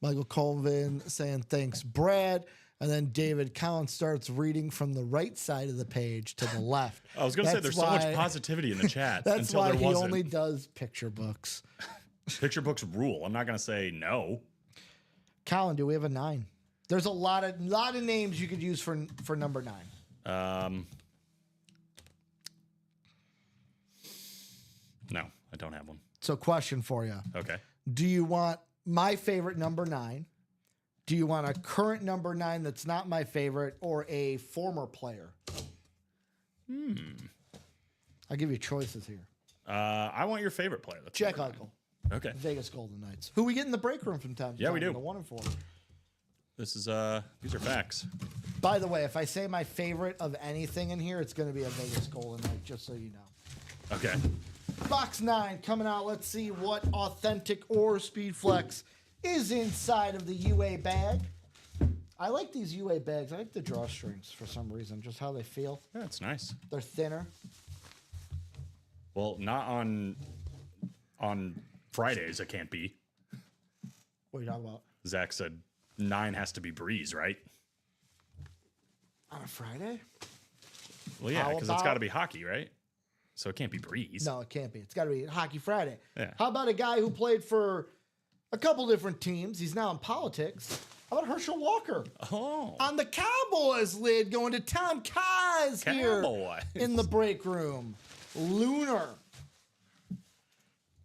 Michael Colvin saying thanks Brad. And then David Collins starts reading from the right side of the page to the left. I was going to say there's so much positivity in the chat. That's until why there he wasn't. only does picture books. Picture books rule. I'm not going to say no. Colin, do we have a 9? There's a lot of names you could use for number 9. No, I don't have one. So question for you. Okay. Do you want my favorite number 9? Do you want a current number 9 that's not my favorite or a former player? I'll give you choices here. I want your favorite player. That's Jack number Eichel, 9. Okay. Vegas Golden Knights. Who we get in the break room from time to Yeah, time. we do. The 1 and 4. This is these are facts. By the way, if I say my favorite of anything in here, it's going to be a Vegas Golden Knight, just so you know. Okay. Box 9 coming out. Let's see what authentic or Speed Flex is inside of the UA bag. I like these UA bags. I like the drawstrings for some reason, just how they feel. Yeah, it's nice. They're thinner. Well, not on Fridays. It can't be. What are you talking about? Zach said 9 has to be Breeze, right? On a Friday? Well, yeah, How because it's about- got to be hockey, right? So it can't be Breeze. No, it can't be. It's got to be Hockey Friday. Yeah. How about a guy who played for a couple different teams? He's now in politics. How about Herschel Walker? Oh, On the Cowboys lid, going to Tom Kaz here Cowboys. in the break room. Lunar.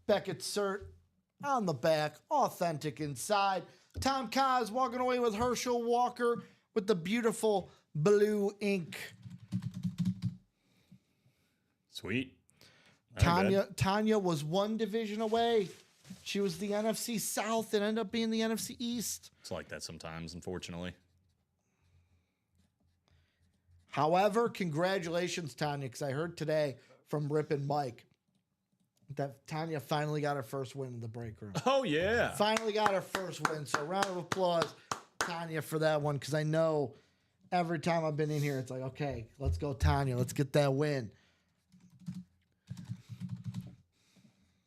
Beckett Cert on the back, authentic inside. Tom Kaz walking away with Herschel Walker with the beautiful blue ink. Sweet. All right, bud. Tanya was one division away. She was the NFC South and ended up being the NFC East. It's like that sometimes, unfortunately. However, congratulations, Tanya, because I heard today from Rip and Mike that Tanya finally got her first win in the break room. Oh, yeah. Finally got her first win. So round of applause, Tanya, for that one, because I know every time I've been in here, it's like, okay, let's go, Tanya. Let's get that win.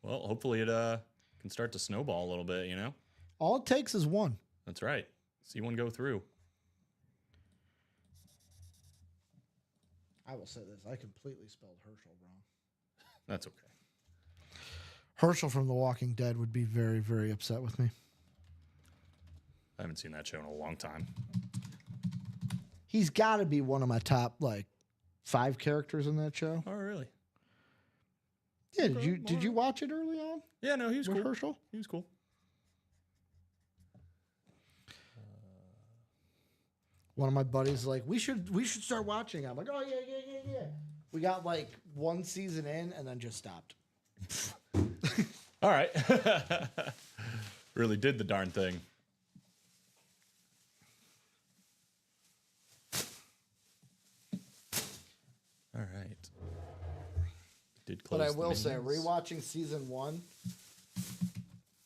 Well, hopefully it can start to snowball a little bit, you know? All it takes is one. That's right. See one go through. I will say this. I completely spelled Herschel wrong. That's okay. Herschel from The Walking Dead would be very, very upset with me. I haven't seen that show in a long time. He's got to be one of my top, 5 characters in that show. Oh, really? Yeah, did you watch it early on Yeah, no, he was with cool. Herschel? He was cool. One of my buddies is like, we should start watching. I'm like, oh yeah. We got one season in and then just stopped. All right. Really did the darn thing. All right. Did close But I the will say, menus. rewatching season 1,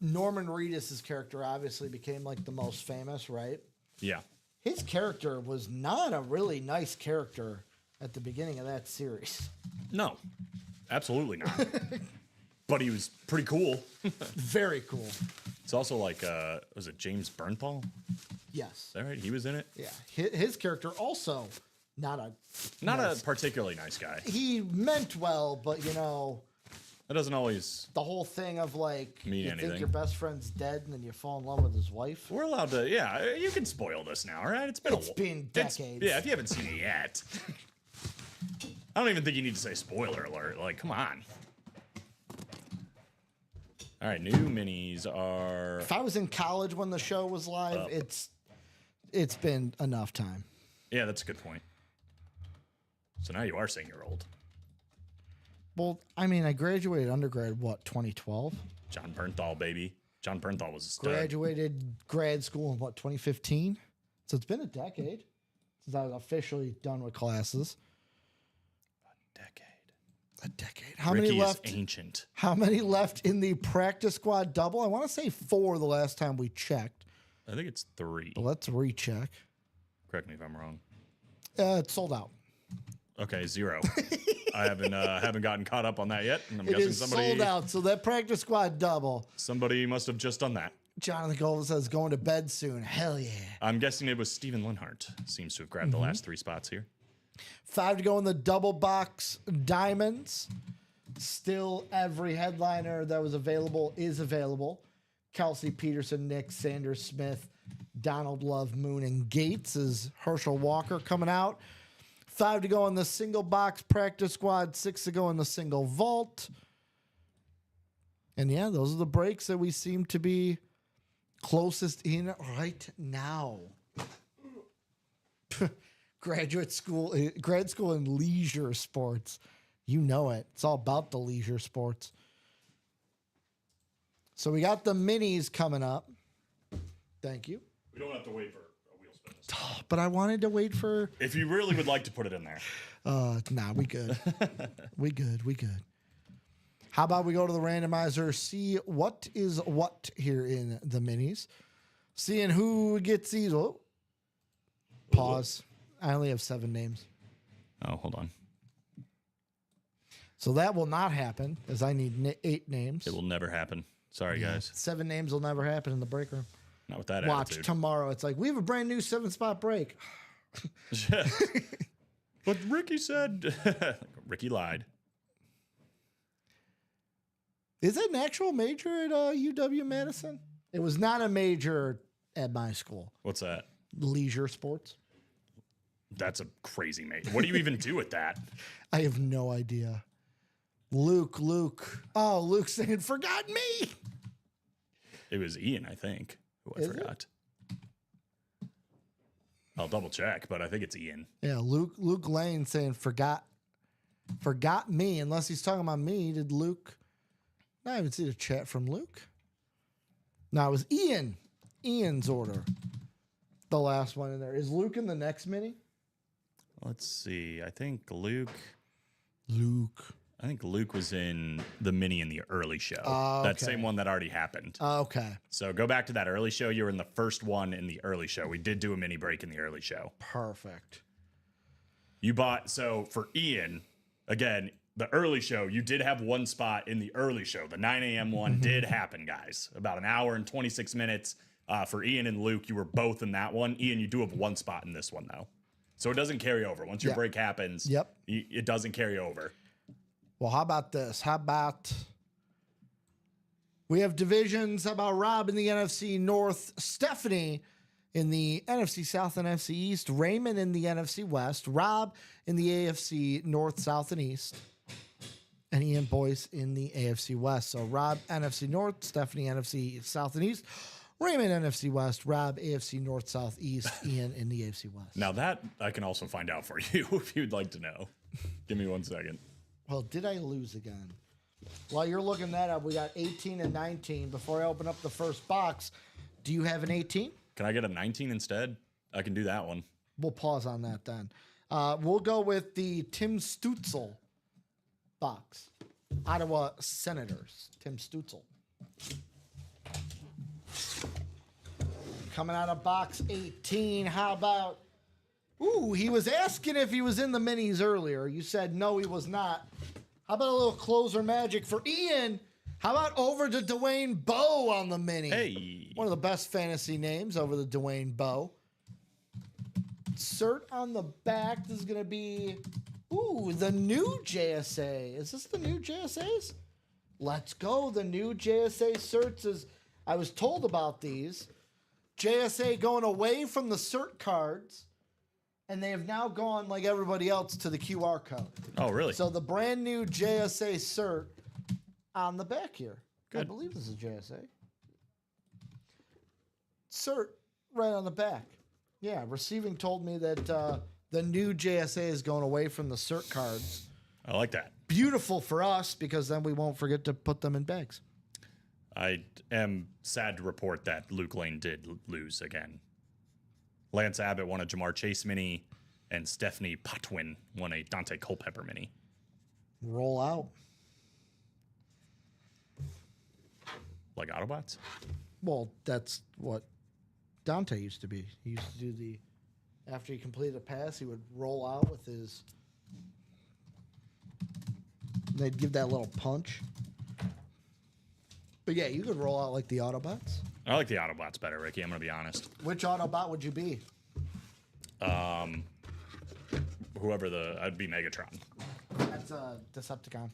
Norman Reedus' character obviously became the most famous, right? Yeah. His character was not a really nice character at the beginning of that series. No, absolutely not. But he was pretty cool. Very cool. It's also was it James Bernthal? Yes. Is that right? He was in it? Yeah. His character also not a Not a particularly nice guy. he meant well, but That doesn't always. the whole thing of Mean you anything. think your best friend's dead and then you fall in love with his wife. We're allowed to. Yeah, you can spoil this now, all right? It's been Been decades. Yeah, if you haven't seen it yet. I don't even think you need to say spoiler alert. Come on. All right, new minis are. If I was in college when the show was live, it's been enough time. Yeah, that's a good point. So now you are saying you're old. Well, I mean, I graduated undergrad, 2012? John Bernthal, baby. John Bernthal was a stud. Graduated grad school in 2015? So it's been a decade since I was officially done with classes. Decade. A decade. How Ricky many is left? ancient. How many left in the practice squad double? I want to say 4 the last time we checked. I think it's 3. But let's recheck. Correct me if I'm wrong. It's sold out. Okay, 0. I haven't gotten caught up on that yet. And I'm It guessing is somebody sold out, so that practice squad double. somebody must have just done that. Jonathan Gold says going to bed soon. Hell yeah. I'm guessing it was Steven Linhart. Seems to have grabbed the last 3 spots here. 5 to go in the double box diamonds. Still every headliner that was available is available. Kelsey Peterson, Nick, Sanders Smith, Donald Love, Moon, and Gates is Herschel Walker coming out. 5 to go in the single box practice squad. 6 to go in the single vault. And yeah, those are the breaks that we seem to be closest in right now. Grad school in leisure sports. You know it. It's all about the leisure sports. So we got the minis coming up. Thank you. We don't have to wait for a wheel spin. But I wanted to wait for... If you really would like to put it in there. Nah, we good. We good. How about we go to the randomizer, see what is what here in the minis. Seeing who gets these. Oh, pause. I only have 7 names. Oh, hold on. So that will not happen, as I need 8 names. It will never happen. Sorry, guys. 7 names will never happen in the break room. Not with that Watch attitude. tomorrow. It's like, we have a brand new 7-spot break. But Ricky said... Ricky lied. Is it an actual major at UW-Madison? It was not a major at my school. What's that? Leisure sports. That's a crazy mate. What do you even do with that? I have no idea. Luke. Oh, Luke saying, forgot me. It was Ian, I think, who I Is it? forgot. I'll double check, but I think it's Ian. Yeah, Luke Lane saying, forgot me. Unless he's talking about me. Did Luke? No, I haven't seen a chat from Luke. No, it was Ian. Ian's order. The last one in there. Is Luke in the next mini? Let's see. I think Luke was in the mini in the early show. That okay. same one that already happened. Okay. So go back to that early show. You were in the first one in the early show. We did do a mini break in the early show. Perfect. You bought, so for Ian, again, the early show, you did have 1 spot in the early show. The 9 a.m. one did happen, guys. About an hour and 26 minutes. For Ian and Luke, you were both in that one. Ian, you do have 1 spot in this one, though. So it doesn't carry over. Once your break happens, it doesn't carry over. Well, how about this? We have divisions. How about Rob in the NFC North, Stephanie in the NFC South and NFC East, Raymond in the NFC West, Rob in the AFC North, South, and East, and Ian Boyce in the AFC West. So Rob, NFC North, Stephanie, NFC South and East, Raymond, NFC West, Rob, AFC North, South, East, Ian in the AFC West. Now that I can also find out for you if you'd like to know. Give me 1 second. Well, did I lose again? While you're looking that up, we got 18 and 19. Before I open up the first box, do you have an 18? Can I get a 19 instead? I can do that one. We'll pause on that then. We'll go with the Tim Stutzel box. Ottawa Senators, Tim Stutzel. Coming out of box 18, how about... Ooh, he was asking if he was in the minis earlier. You said no, he was not. How about a little closer magic for Ian? How about over to Dwayne Bowe on the mini? Hey. One of the best fantasy names, over the Dwayne Bowe. Cert on the back. This is going to be, ooh, the new JSA. Is this the new JSAs? Let's go. The new JSA certs is, I was told about these. JSA going away from the cert cards. And they have now gone, like everybody else, to the QR code. Oh, really? So the brand new JSA cert on the back here. Good. I believe this is JSA. Cert right on the back. Yeah, receiving told me that the new JSA is going away from the cert cards. I like that. Beautiful for us, because then we won't forget to put them in bags. I am sad to report that Luke Lane did lose again. Lance Abbott won a Jamar Chase mini, and Stephanie Potwin won a Dante Culpepper mini. Roll out. Like Autobots? Well, that's what Dante used to be. He used to do the, after he completed a pass, he would roll out with his They'd give that little punch. But yeah, you could roll out like the Autobots. I like the Autobots better, Ricky. I'm gonna be honest. Which Autobot would you be? I'd be Megatron. That's a Decepticon.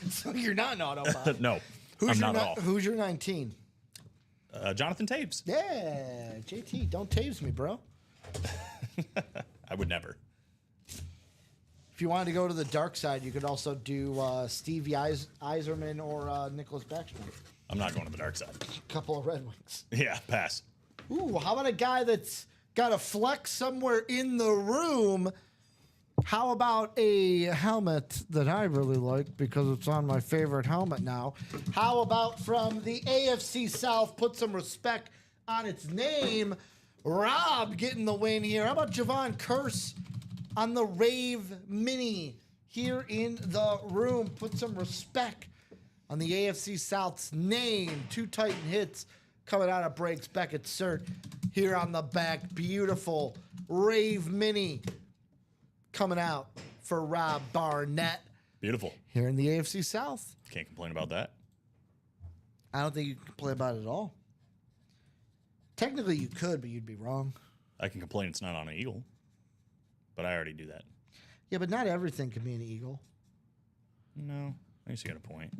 So you're not an Autobot. No, I'm not at all. Who's your 19? Jonathan Taves. Yeah, JT, don't Taves me, bro. I would never. If you wanted to go to the dark side, you could also do Stevie Eiserman or Nicholas Backstrom. I'm not going to the dark side. Couple of Red Wings. Yeah, pass. Ooh, how about a guy that's got a flex somewhere in the room? How about a helmet that I really like because it's on my favorite helmet now? How about from the AFC South, put some respect on its name, Rob getting the win here. How about Javon Curse on the Rave Mini here in the room? Put some respect on the AFC South's name. 2 Titan hits coming out of breaks. Beckett Cert here on the back. Beautiful Rave Mini coming out for Rob Barnett Beautiful. here in the AFC South. Can't complain about that. I don't think you can complain about it at all. Technically, you could, but you'd be wrong. I can complain it's not on an eagle, but I already do that. Yeah, but not everything can be an eagle. No, I guess you got a point.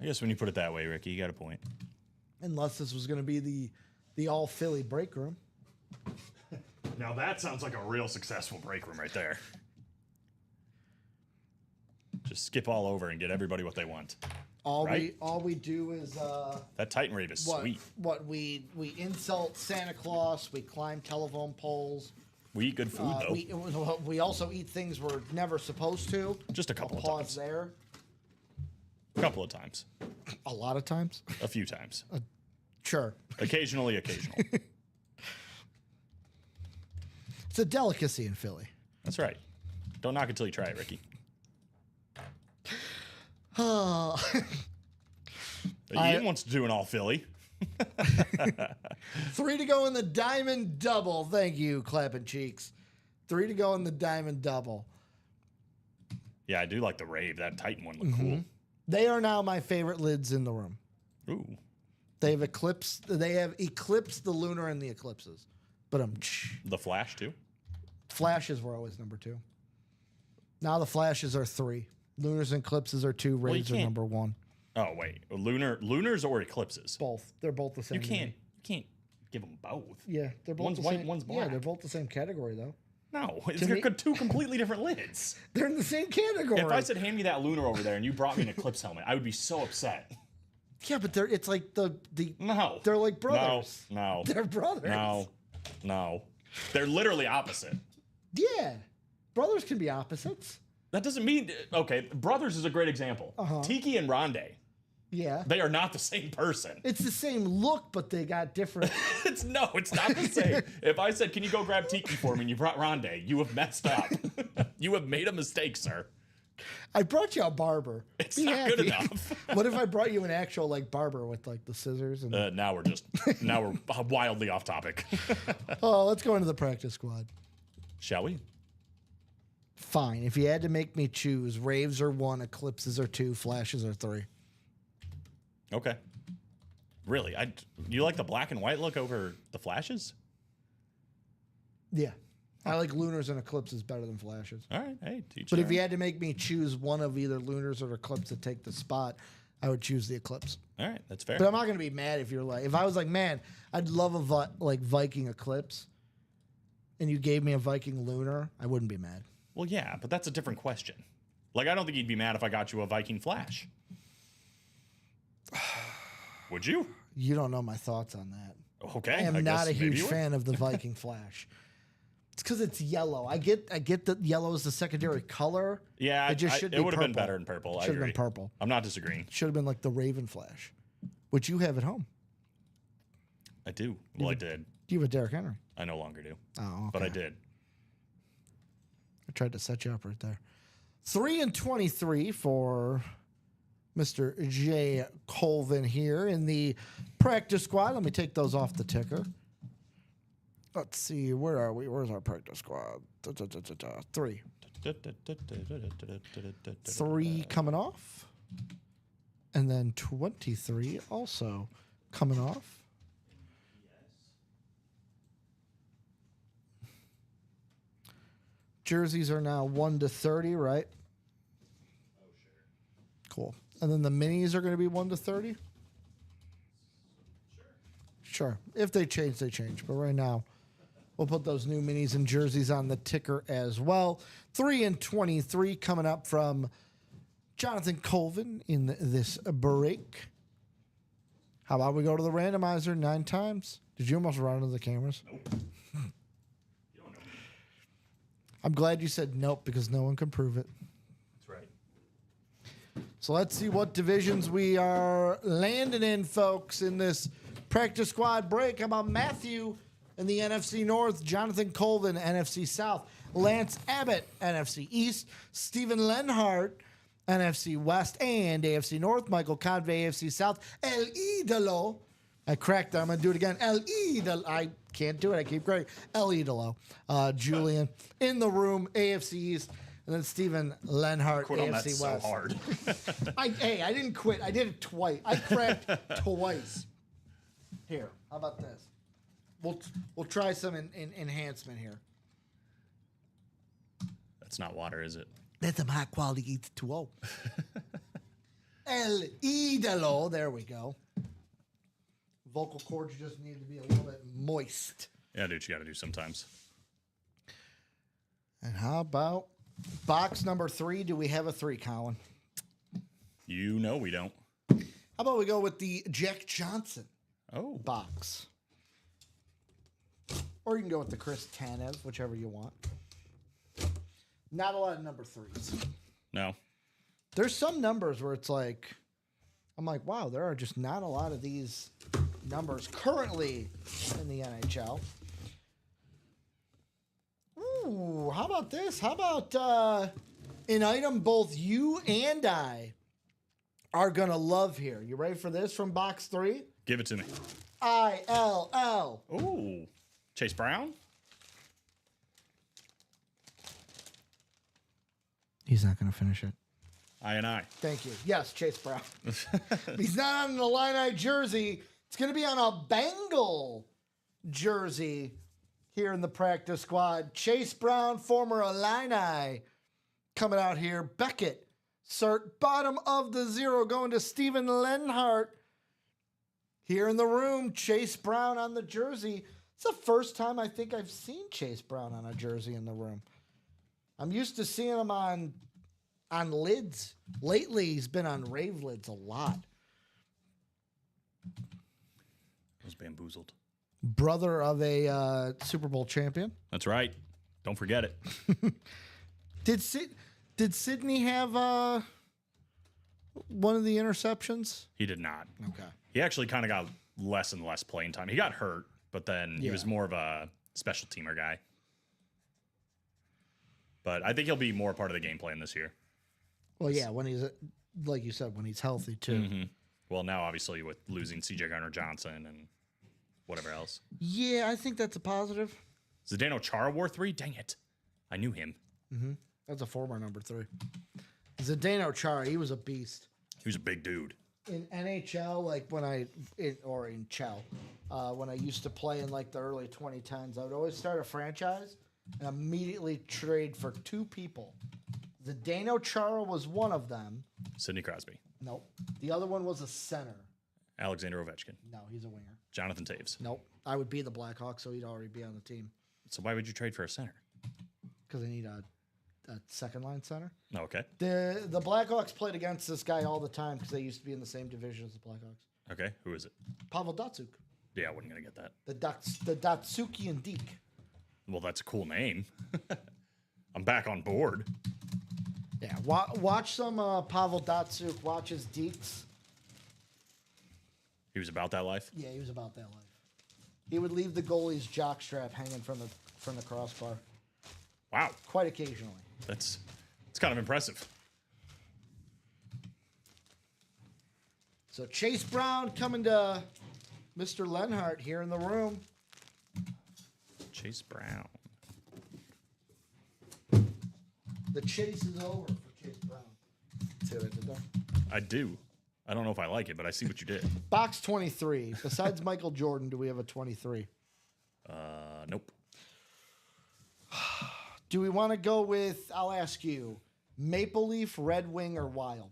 I guess when you put it that way, Ricky, you got a point. Unless this was going to be the all Philly break room. Now that sounds like a real successful break room right there. Just skip all over and get everybody what they want. All Right? we do is That Titan Rave is sweet. we insult Santa Claus. We climb telephone poles. We eat good food though. We also eat things we're never supposed to. Just a couple of Pause times. there. A couple of times. A lot of times. A few times. Sure. Occasionally. It's a delicacy in Philly. That's right. Don't knock it till you try it, Ricky. Ian wants to do an all Philly. 3 to go in the diamond double. Thank you, clapping cheeks. 3 to go in the diamond double. Yeah, I do like the Rave. That Titan one looked cool. They are now my favorite lids in the room. Ooh. They have eclipsed the lunar and the eclipses. But The Flash too? Flashes were always number 2. Now the flashes are 3. Lunars and eclipses are 2. Rays are number 1. Oh wait, lunars or eclipses? Both. They're both the same. You can't give them both. Yeah, they're both One's the white, same. one's Yeah, black. they're both the same category though. No, me- they're two completely different lids. They're in the same category. If I said hand me that lunar over there and you brought me an eclipse helmet, I would be so upset. yeah, but it's like the No, they're like brothers. No, They're brothers. no, they're literally opposite. Yeah, brothers can be opposites. That doesn't mean okay. Brothers is a great example. Tiki and Rondé, Yeah, they are not the same person. it's the same look, but they got different. It's not the same. If I said, "Can you go grab Tiki for me?" and you brought Rondé, you have messed up. You have made a mistake, sir. I brought you a barber. It's Be not good happy. enough. What if I brought you an actual like barber with like the scissors and? Now we're wildly off topic. Oh, let's go into the practice squad. Shall we? Fine. If you had to make me choose, raves are 1, eclipses are 2, flashes are 3. Okay. Really? You like the black and white look over the flashes? Yeah. I like lunars and eclipses better than flashes. All right. Hey, teach But their if you had to make me choose one of either lunars or eclipse to take the spot, I would choose the eclipse. own. All right, that's fair. But I'm not going to be mad if you're like, if I was like, man, I'd love a Viking eclipse, and you gave me a Viking lunar, I wouldn't be mad. Well, yeah, but that's a different question. Like, I don't think you'd be mad if I got you a Viking Flash. Would you? You don't know my thoughts on that. Okay. I am not guess a maybe huge you would. fan of the Viking Flash. It's because it's yellow. I get that yellow is the secondary color. Yeah, it just should be it would have been purple. better in purple. I Should have agree. been purple. I'm not disagreeing. Should have been like the Raven Flash, which you have at home. I do. Well, I did. You have a Derrick Henry. I no longer do. Oh, okay. But I did. I tried to set you up right there. 3-23 for Mr. Jay Colvin here in the practice squad. Let me take those off the ticker. Let's see. Where are we? Where's our practice squad? 3. 3 coming off. And then 23 also coming off. Jerseys are now 1 to 30, right? Oh, sure. Cool. And then the minis are going to be 1 to 30? Sure. If they change, they change. But right now, we'll put those new minis and jerseys on the ticker as well. 3 and 23 coming up from Jonathan Colvin in this break. How about we go to the randomizer 9 times? Did you almost run into the cameras? Nope. You don't know me. I'm glad you said nope because no one can prove it. That's right. So let's see what divisions we are landing in, folks, in this practice squad break. How about Matthew in the NFC North, Jonathan Colvin, NFC South, Lance Abbott, NFC East, Stephen Lenhart, NFC West and AFC North, Michael Convey, AFC South, El Idolo. I cracked that. I'm going to do it again. El Idolo. I can't do it. I keep great. El Idolo. Julian in the room, AFC East. And then Stephen Lenhart, Quit on that AFC so West. hard. I didn't quit. I did it twice. I cracked twice. Here, how about this? We'll try some enhancement here. That's not water, is it? That's some high quality H2O. El Idolo. There we go. Vocal cords just need to be a little bit moist. Yeah, dude, you got to do sometimes. And how about box number 3? Do we have a 3, Colin? You know we don't. How about we go with the Jack Johnson Oh. box? Or you can go with the Chris Tanev, whichever you want. Not a lot of number 3s. No. There's some numbers where it's like, I'm like, wow, there are just not a lot of these numbers currently in the NHL. Ooh, how about this? How about an item both you and I are going to love here? You ready for this from box 3? Give it to me. ILL. Ooh. Chase Brown? He's not going to finish it. I. Thank you. Yes, Chase Brown. He's not on the Illini jersey. It's going to be on a Bengal jersey here in the practice squad. Chase Brown, former Illini, coming out here. Beckett, cert, bottom of the 0, going to Stephen Lenhart. Here in the room, Chase Brown on the jersey. It's the first time I think I've seen Chase Brown on a jersey in the room. I'm used to seeing him on lids. Lately, he's been on rave lids a lot. I was bamboozled. Brother of a Super Bowl champion. That's right. Don't forget it. Did Sidney have one of the interceptions? He did not. Okay. He actually kind of got less and less playing time. He got hurt, but then he Yeah. was more of a special teamer guy. But I think he'll be more a part of the game plan this year. Well, yeah, when he's, like you said, when he's healthy, too. Mm-hmm. Well, now, obviously, with losing C.J. Gardner-Johnson and whatever else. Yeah, I think that's a positive. Zdeno Chara wore 3? Dang it. I knew him. That's a former number 3. Zdeno Chara, he was a beast. He was a big dude. In NHL, like when in Chell, when I used to play in like the early 2010s, I would always start a franchise and immediately trade for 2 people. Zdeno Chara was one of them. Sidney Crosby. Nope. The other one was a center. Alexander Ovechkin. No, he's a winger. Jonathan Taves. Nope. I would be the Blackhawks, so he'd already be on the team. So why would you trade for a center? Because they need a second line center. Oh, okay. The Blackhawks played against this guy all the time because they used to be in the same division as the Blackhawks. Okay. Who is it? Pavel Datsuk. Yeah, I wasn't going to get that. The Datsukian Deke. Well, that's a cool name. I'm back on board. Yeah, watch some Pavel Datsuk. Watch his deets. He was about that life. Yeah, he was about that life. He would leave the goalie's jockstrap hanging from the crossbar Wow. quite occasionally. It's kind of impressive. So Chase Brown coming to Mr. Lenhart here in the room. Chase Brown. The chase is over for Chase Brown. See what I did there? I do. I don't know if I like it, but I see what you did. Box 23. Besides Michael Jordan, do we have a 23? Nope. Do we want to go with, I'll ask you, Maple Leaf, Red Wing, or Wild?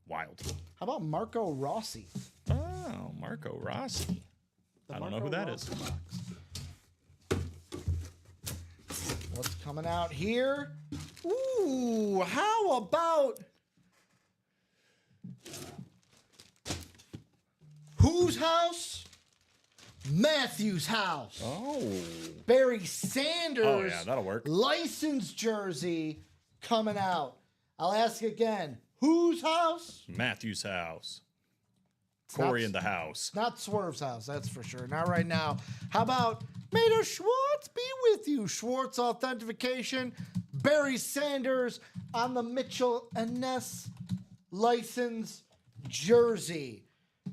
Wild. How about Marco Rossi? Oh, Marco Rossi. I don't know who that is. What's coming out here? Ooh, how about whose house? Matthew's house. Oh. Barry Sanders. Oh, yeah, that'll work. Licensed jersey coming out. I'll ask again. Whose house? Matthew's house. Corey in the house. Not Swerve's house, that's for sure. Not right now. How about may the Schwartz be with you? Schwartz authentication. Barry Sanders on the Mitchell and Ness license jersey.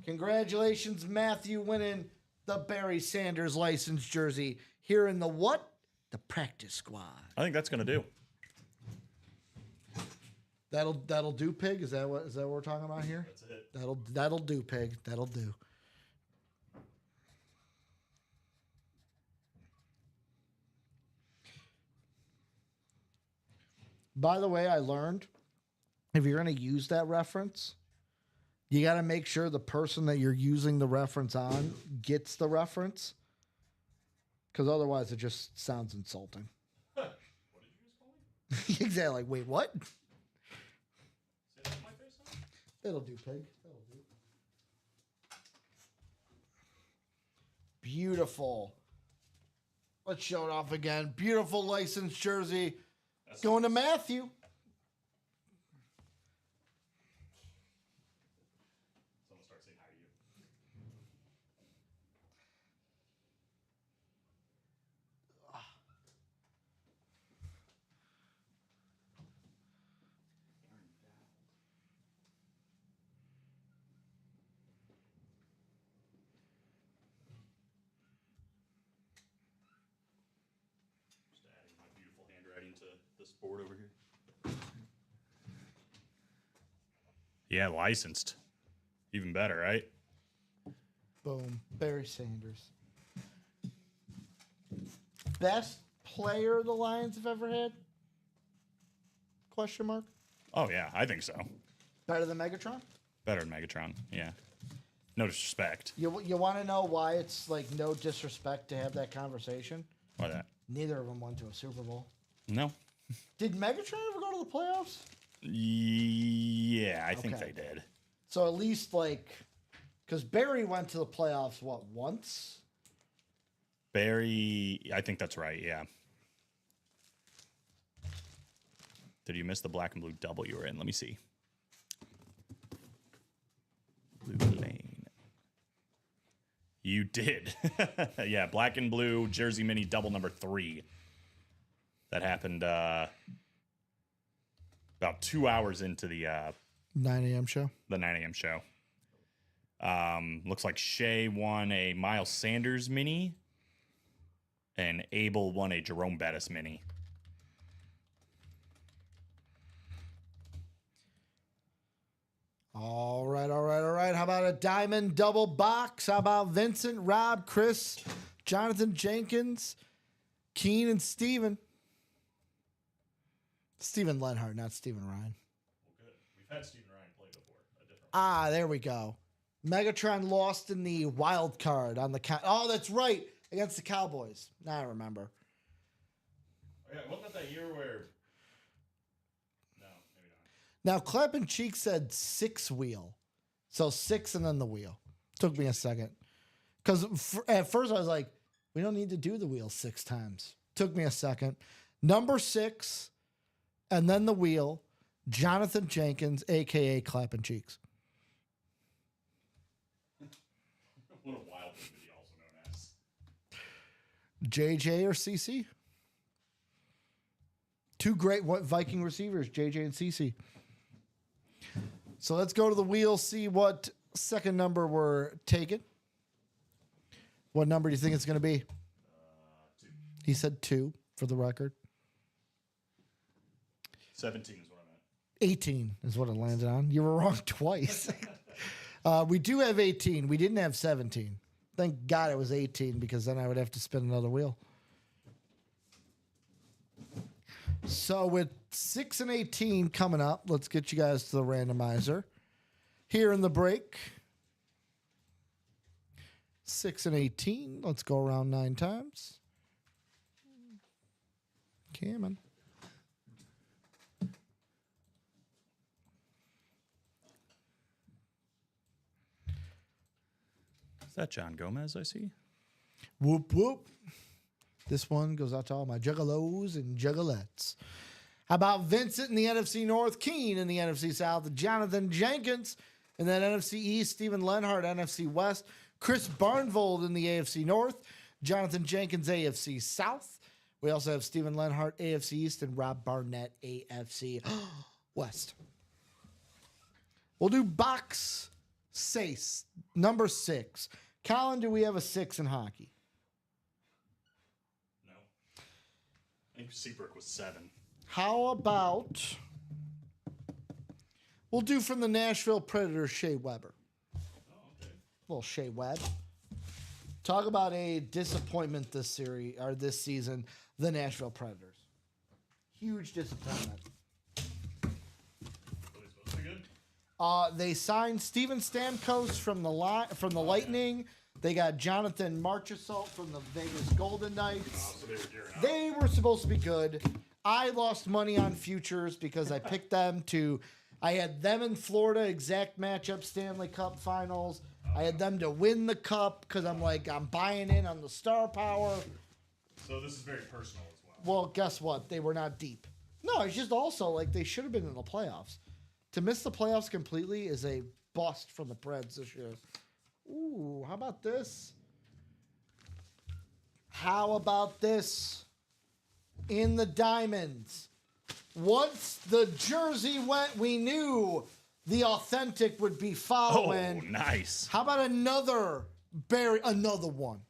Congratulations, Matthew, winning the Barry Sanders license jersey here in the what? The practice squad. I think that's going to do. That'll do, Pig. Is that what we're talking about here? That's it. That'll do, Pig. That'll do. By the way, I learned if you're going to use that reference, you got to make sure the person that you're using the reference on gets the reference, because otherwise it just sounds insulting. What did you just call me? Exactly. Like, wait, what? Say that to my face now? That'll do, Pig. That'll do. Beautiful. Let's show it off again. Beautiful licensed jersey. Going to Matthew. Someone start saying hi to you. Just adding my beautiful handwriting to this board over here. Yeah, licensed. Even better, right? Boom. Barry Sanders. Best player the Lions have ever had? Question mark. Oh, yeah, I think so. Better than Megatron? Better than Megatron, yeah. No disrespect. You want to know why it's like no disrespect to have that conversation? Why that? Neither of them went to a Super Bowl. No. Did Megatron ever go to the playoffs? Yeah, I think Okay. they did. So at least like, because Barry went to the playoffs, what, once? Barry, I think that's right, yeah. Did you miss the black and blue double you were in? Let me see. Blue lane. You did. Yeah, black and blue jersey mini double number 3. That happened about 2 hours into the 9 a.m. show. 9 a.m. show. Looks like Shea won a Miles Sanders mini, and Abel won a Jerome Bettis mini. All right. How about a diamond double box? How about Vincent, Rob, Chris, Jonathan Jenkins, Keen, and Steven? Steven Lenhart, not Steven Ryan. Well, good. We've had Steven Ryan play before. There we go. Megatron lost in the wild card on the oh, that's right, against the Cowboys. Now I remember. Oh, yeah, wasn't that year where? No, maybe not. Now Clapping Cheek said 6 wheel, so 6 and then the wheel. Took me a second, because at first I was like, we don't need to do the wheel 6 times. Took me a second. Number 6, and then the wheel. Jonathan Jenkins, aka Clapping Cheeks. What a wild thing to be also known as. JJ or CC? 2 great Viking receivers, JJ and CC. So let's go to the wheel, see what second number we're taking. What number do you think it's going to be? He said 2 for the record. 17 is what I meant. 18 is what it landed on. You were wrong twice. We do have 18. We didn't have 17. Thank God it was 18 because then I would have to spin another wheel. So with 6 and 18 coming up, let's get you guys to the randomizer. Here in the break. 6 and 18. Let's go around 9 times. Coming. Is that John Gomez I see? Whoop, whoop. This one goes out to all my juggalos and juggalettes. How about Vincent in the NFC North, Keen in the NFC South, Jonathan Jenkins in that NFC East, Stephen Lenhart, NFC West, Chris Barnvold in the AFC North, Jonathan Jenkins, AFC South. We also have Stephen Lenhart, AFC East, and Rob Barnett, AFC West. We'll do box Sace, number 6. Colin, do we have a 6 in hockey? No. I think Seabrook was 7. How about we'll do from the Nashville Predators, Shea Weber. Oh, okay. Little Shea Webb. Talk about a disappointment this series or this season, the Nashville Predators. Huge disappointment. Really supposed to be good? They signed Steven Stamkos from the Lightning. They got Jonathan Marchessault from the Vegas Golden Knights. So they were gearing up. They were supposed to be good. I lost money on futures because I picked them to. I had them in Florida, exact matchup, Stanley Cup Finals. I had them to win the cup because I'm buying in on the star power. So this is very personal as well. Well, guess what? They were not deep. No, it's just also like they should have been in the playoffs. To miss the playoffs completely is a bust from the Preds this year. Ooh, how about this? How about this? In the diamonds. Once the jersey went, we knew the authentic would be following. Oh, nice. How about another one?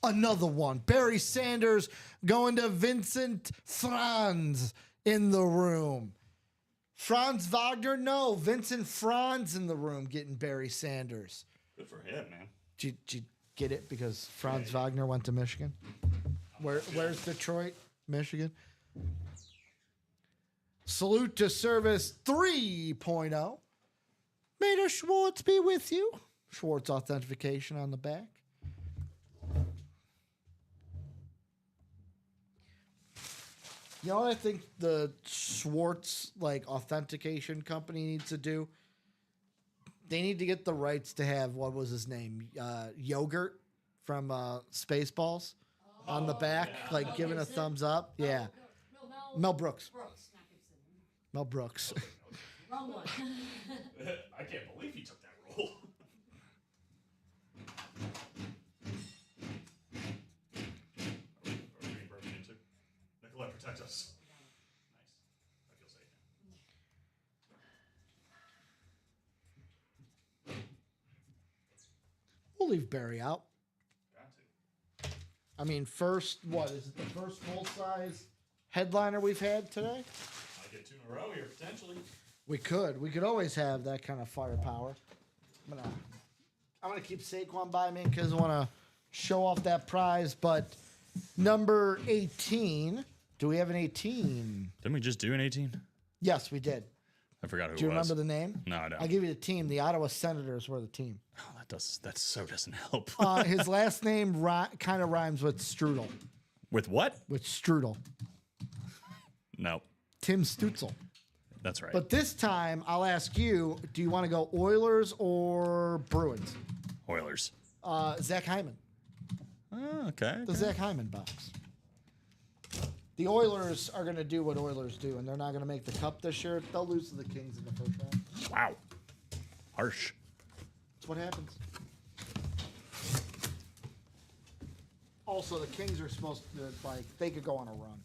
Another one. Barry Sanders going to Vincent Franz in the room. Franz Wagner? No. Vincent Franz in the room getting Barry Sanders. Good for him, man. Did you get it? Because Franz Wagner went to Michigan. Where's Detroit? Michigan. Salute to Service 3.0. May the Schwartz be with you. Schwartz authentication on the back. You know what I think the Schwartz authentication company needs to do? They need to get the rights to have, what was his name? Yogurt from Spaceballs on the back, giving a thumbs up. Yeah. Mel Brooks. Mel Brooks. Wrong one. I can't believe he took that role. Are we being broken into? Nicolette, protect us. Nice. I feel safe now. We'll leave Barry out. Got to. I mean, is it the first full-size headliner we've had today? Might get 2 in a row here, potentially. We could always have that kind of firepower. I'm gonna keep Saquon by me because I want to show off that prize. But number 18, do we have an 18? Didn't we just do an 18? Yes, we did. I forgot who Do you it was. remember the name? No, I don't. I'll give you the team. The Ottawa Senators were the team. Oh, that so doesn't help. His last name kind of rhymes with Strudel. With what? With Strudel. No, Tim Stutzel. that's right. But this time, I'll ask you, do you want to go Oilers or Bruins? Oilers. Zach Hyman. Oh, okay. The Zach Hyman box. The Oilers are going to do what Oilers do, and they're not going to make the cup this year. They'll lose to the Kings in the first round. Wow. Harsh. That's what happens. Also, the Kings are supposed to, they could go on a run.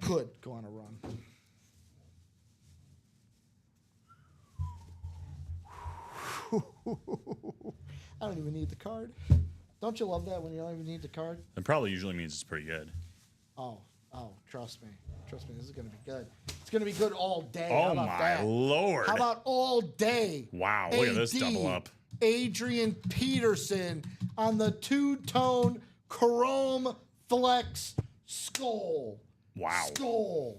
Could go on a run. I don't even need the card. Don't you love that when you don't even need the card? It probably usually means it's pretty good. Oh, trust me. Trust me, this is going to be good. It's going to be good all day. How Oh about my that? lord! How about all day? Wow, look at this AD, double up. Adrian Peterson on the two-tone Chrome Flex Skull. Wow.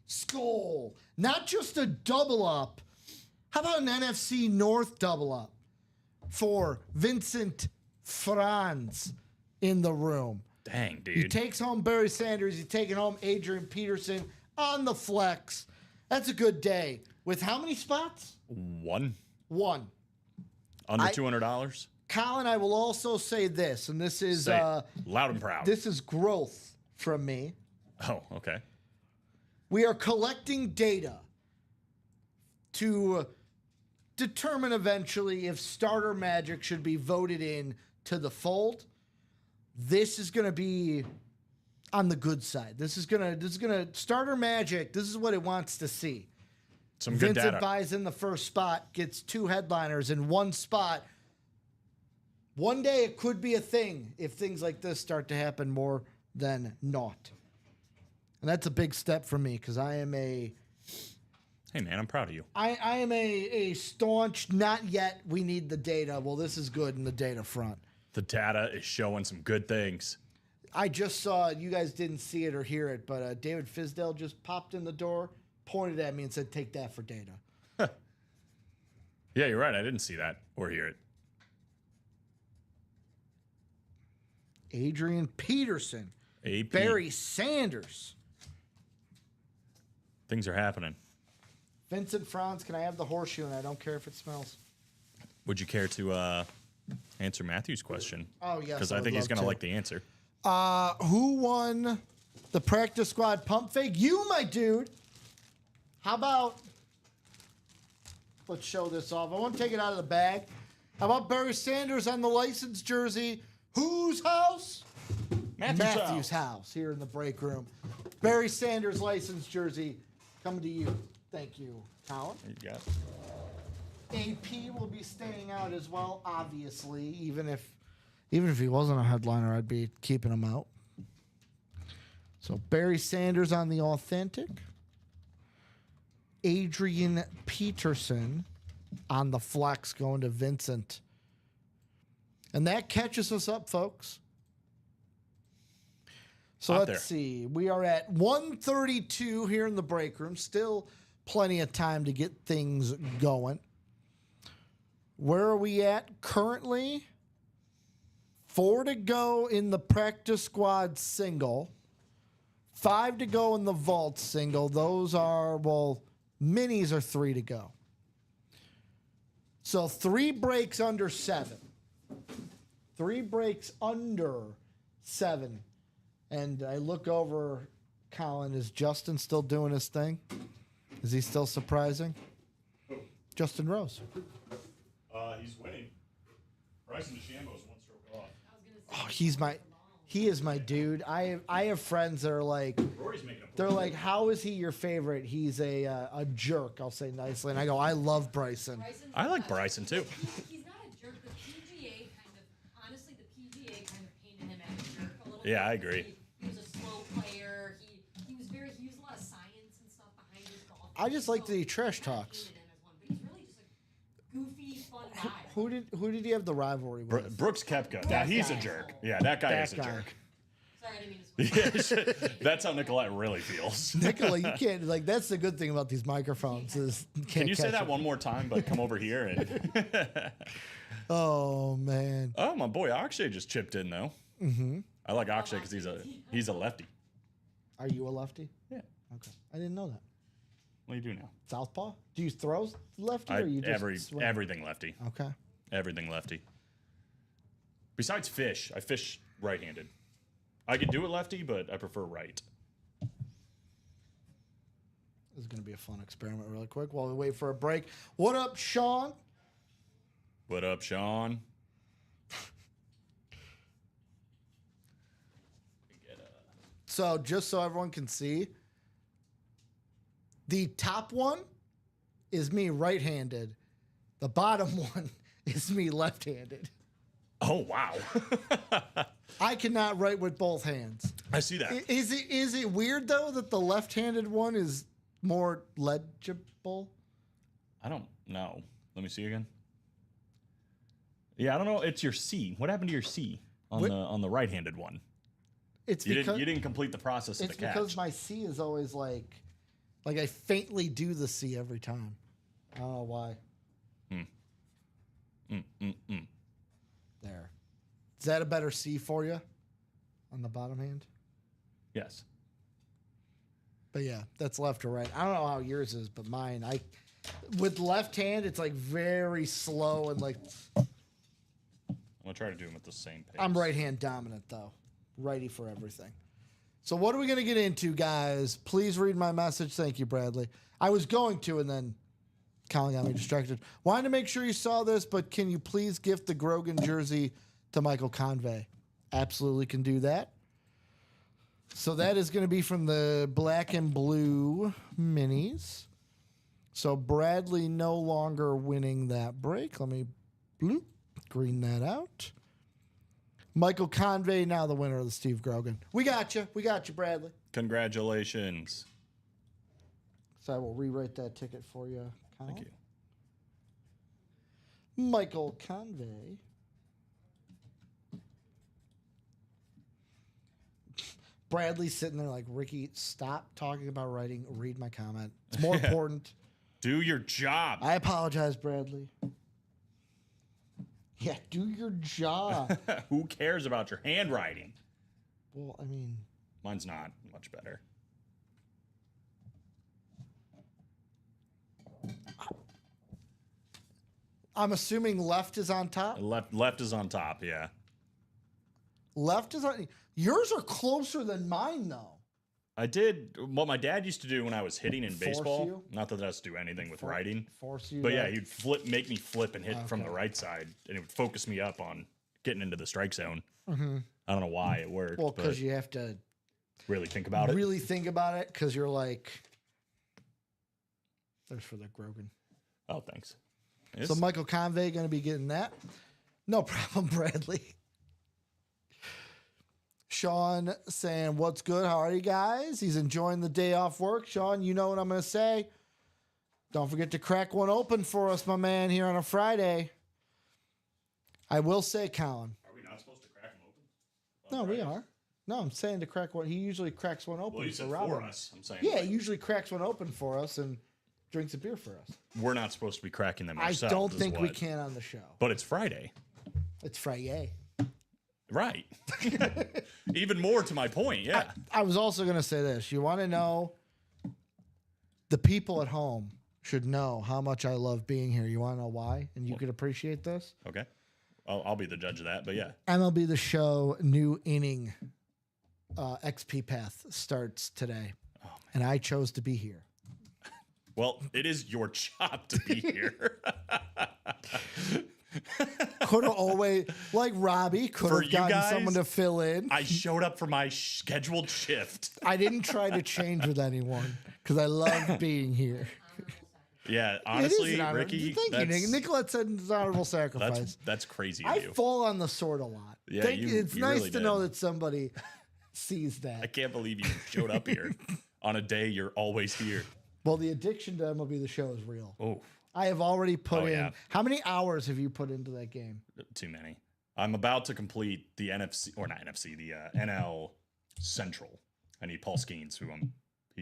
Skull. Not just a double up. How about an NFC North double up for Vincent Franz in the room? Dang, dude. He takes home Barry Sanders. He's taking home Adrian Peterson on the flex. That's a good day. With how many spots? One. I- Under $200. Colin, I will also say this, and this is Say it. Loud and proud. this is growth from me. Oh, okay. We are collecting data to determine eventually if starter magic should be voted in to the fold. This is going to be on the good side. This is going to starter magic. This is what it wants to see. Some good Vincent data. buys in the first spot, gets 2 headliners in one spot. One day it could be a thing if things like this start to happen more than not. And that's a big step for me because I am a Hey, man, I'm proud of you. I am a staunch, not yet, we need the data. Well, this is good in the data front. The data is showing some good things. I just saw, you guys didn't see it or hear it, but David Fisdale just popped in the door, pointed at me and said, take that for data. Yeah, you're right. I didn't see that or hear it. Adrian Peterson, AP. Barry Sanders, Things are happening. Vincent Franz, can I have the horseshoe? And I don't care if it smells. Would you care to answer Matthew's question? Oh, yes. Because I I would think he's love going to to. like the answer. Who won the practice squad pump fake? You, my dude. How about, let's show this off. I want to take it out of the bag. How about Barry Sanders on the license jersey? Whose house? Matthew's house here in the break room. Barry Sanders license jersey coming to you. Thank you, Colin. You got it. AP will be staying out as well, obviously. Even if he wasn't a headliner, I'd be keeping him out. So Barry Sanders on the authentic. Adrian Peterson on the flex going to Vincent. And that catches us up, folks. So Hot let's there. see. We are at 132 here in the break room. Still plenty of time to get things going. Where are we at currently? 4 to go in the practice squad single. 5 to go in the vault single. Those are, well, minis are 3 to go. So 3 breaks under 7. 3 breaks under 7. And I look over, Colin, is Justin still doing his thing? Is he still surprising? Justin Rose. He's winning. Bryson DeChambeau's 1 stroke off. Oh, he is my dude. I have friends that are like, Rory's making a they're like, how is he your favorite? He's a jerk, I'll say nicely. And I go, I love Bryson. I like Bryson too. He's not a jerk. The PGA honestly, the PGA kind of painted him as a jerk a little bit. Yeah, I agree. He was a slow player. He used a lot of science and stuff behind his golf. I just like that he trash kinda talks. painted him as one, but he's really just a goofy, fun guy. Who did he have the rivalry with? Brooks Koepka. Now he's a guy. jerk. Yeah, that guy That is a guy. jerk. Sorry, I didn't mean to switch. Yeah, that's how Nicolette really feels. Nicola, you can't, like, that's the good thing about these microphones is you can't Can you say catch that it. one more time, but come over here? And Oh, man. oh, my boy Akshay just chipped in though. Mm-hmm. I like Akshay because he's a lefty. Are you a lefty? Yeah. Okay. I didn't know that. What do you do now? Southpaw? Do you throw lefty or you just swing? Everything lefty. Okay. Everything lefty. Besides fish, I fish right-handed. I could do it lefty, but I prefer right. This is going to be a fun experiment really quick while we wait for a break. What up, Sean? What up, Sean? So just so everyone can see, the top one is me right-handed. The bottom one is me left-handed. Oh, wow. I cannot write with both hands. I see that. Is it weird though that the left-handed one is more legible? I don't know. Let me see again. Yeah, I don't know. It's your C. What happened to your C on the right-handed one? It's You because didn't complete the process of it's the catch. because my C is always like I faintly do the C every time. I don't know why. There. Is that a better C for you on the bottom hand? Yes. But yeah, that's left or right. I don't know how yours is, but mine, with left hand, it's like very slow and like I'm gonna try to do them at the same pace. I'm right hand dominant though. Righty for everything. So what are we gonna get into, guys? Please read my message. Thank you, Bradley. I was going to, and then Colin got me distracted. Wanted to make sure you saw this, but can you please gift the Grogan jersey to Michael Convey? Absolutely can do that. So that is going to be from the black and blue minis. So Bradley no longer winning that break. Let me bloop, green that out. Michael Convey now the winner of the Steve Grogan. We got you. We got you, Bradley. Congratulations. So I will rewrite that ticket for you, Colin. Thank you. Michael Convey. Bradley's sitting there like, Ricky, stop talking about writing. Read my comment. It's more important. Do your job. I apologize, Bradley. Yeah, do your job. Who cares about your handwriting? Well, I mean, Mine's not much better. I'm assuming left is on top. Left is on top, yeah. Left is on. Yours are closer than mine, though. I did what my dad used to do when I was hitting in Force baseball. you? Not that that's do anything with writing. Force you. But to- yeah, he'd make me flip and hit from the right side, and it would focus me up on getting into the strike zone. Mm-hmm. I don't know why it worked, Well, but because you have to really think about it. really think about it, because you're like, there's for the Grogan. Oh, thanks. So Michael Convey going to be getting that. No problem, Bradley. Sean saying, what's good? How are you guys? He's enjoying the day off work. Sean, you know what I'm going to say. Don't forget to crack one open for us, my man, here on a Friday. I will say, Colin. Are we not supposed to crack them open? No, we are. No, I'm saying to crack one. He usually cracks one open Well, you for said Robin. for us. I'm saying. Yeah, like, he usually cracks one open for us and drinks a beer for us. we're not supposed to be cracking them I ourselves. don't is think we what. can on the show. But it's Friday. It's Friday. Right. Even more to my point, yeah. I was also going to say this. You want to know, the people at home should know how much I love being here. You want to know why? And you could appreciate this? Okay. I'll be the judge of that, but yeah. MLB The Show new inning XP Path starts today. Oh, and I chose to be here. Well, it is your job to be here. Could have always, like Robbie, could For have you gotten guys, someone to fill in. I showed up for my scheduled shift. I didn't try to change with anyone because I love being here. Yeah, It honestly, is an honor. Ricky, Thank you, Nick. Nicolette said it's an honorable sacrifice. that's crazy of I you. fall on the sword a lot. Yeah, It's you nice really to know did. that somebody sees I that. can't believe you showed up here on a day you're always here. Well, the addiction to MLB The Show is real. Oh, I have already put Oh, in. yeah. How many hours have you put into that game? too many. I'm about to complete the NFC, or not NFC, the NL Central. I need Paul Skeens, who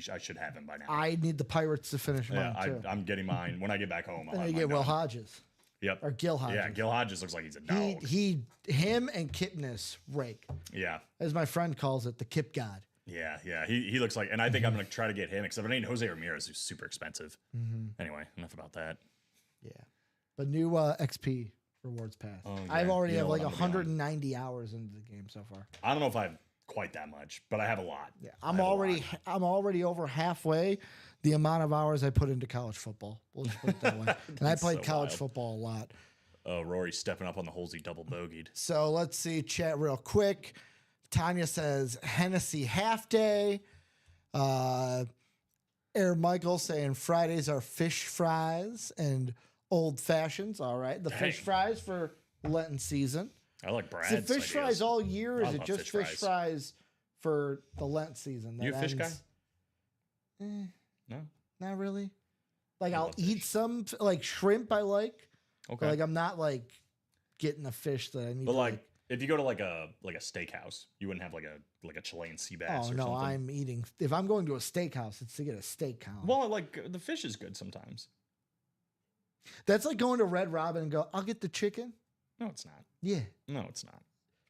I should have him by now. I need the Pirates to finish Yeah, mine too. I'm getting mine when I get back home. I'll And have you mine get Will done. Hodges Yep. or Gil Hodges. Yeah, Gil Hodges looks like he's a dog. Him and Kipnis rake, Yeah. as my friend calls it, the Kip God. Yeah, yeah. He looks like, and I think I'm going to try to get him, except for ain't Jose Ramirez, who's super expensive. Anyway, enough about that. Yeah, but new XP rewards pass. Oh, yeah. I've already You have know like what I'm gonna be on. 190 hours into the game so far. I don't know if I have quite that much, but I have a lot. Yeah, I I'm have a already lot. over halfway the amount of hours I put into college football. We'll just put it that way. And I That's played so college wild. football a lot. Rory stepping up on the holes he double bogeyed. So let's see chat real quick. Tanya says Hennessy half day. Air Michael saying Fridays are fish fries and old fashions. All right, the fish Dang. fries for Lenten season. I like Brad's Is it fish fries ideas. all year, or I is it love just fish fries for the Lent season? You a fish guy? No. Not really. Like I I'll love eat fish. some like shrimp. I like. Okay. But like I'm not like getting a fish that I need. But to, like, if you go to like a steakhouse, you wouldn't have like a Chilean sea bass oh or no, something. I'm eating. If I'm going to a steakhouse, it's to get a steak count. Well, like the fish is good sometimes. That's like going to Red Robin and go, I'll get the chicken. No, it's not. Yeah. No, it's not.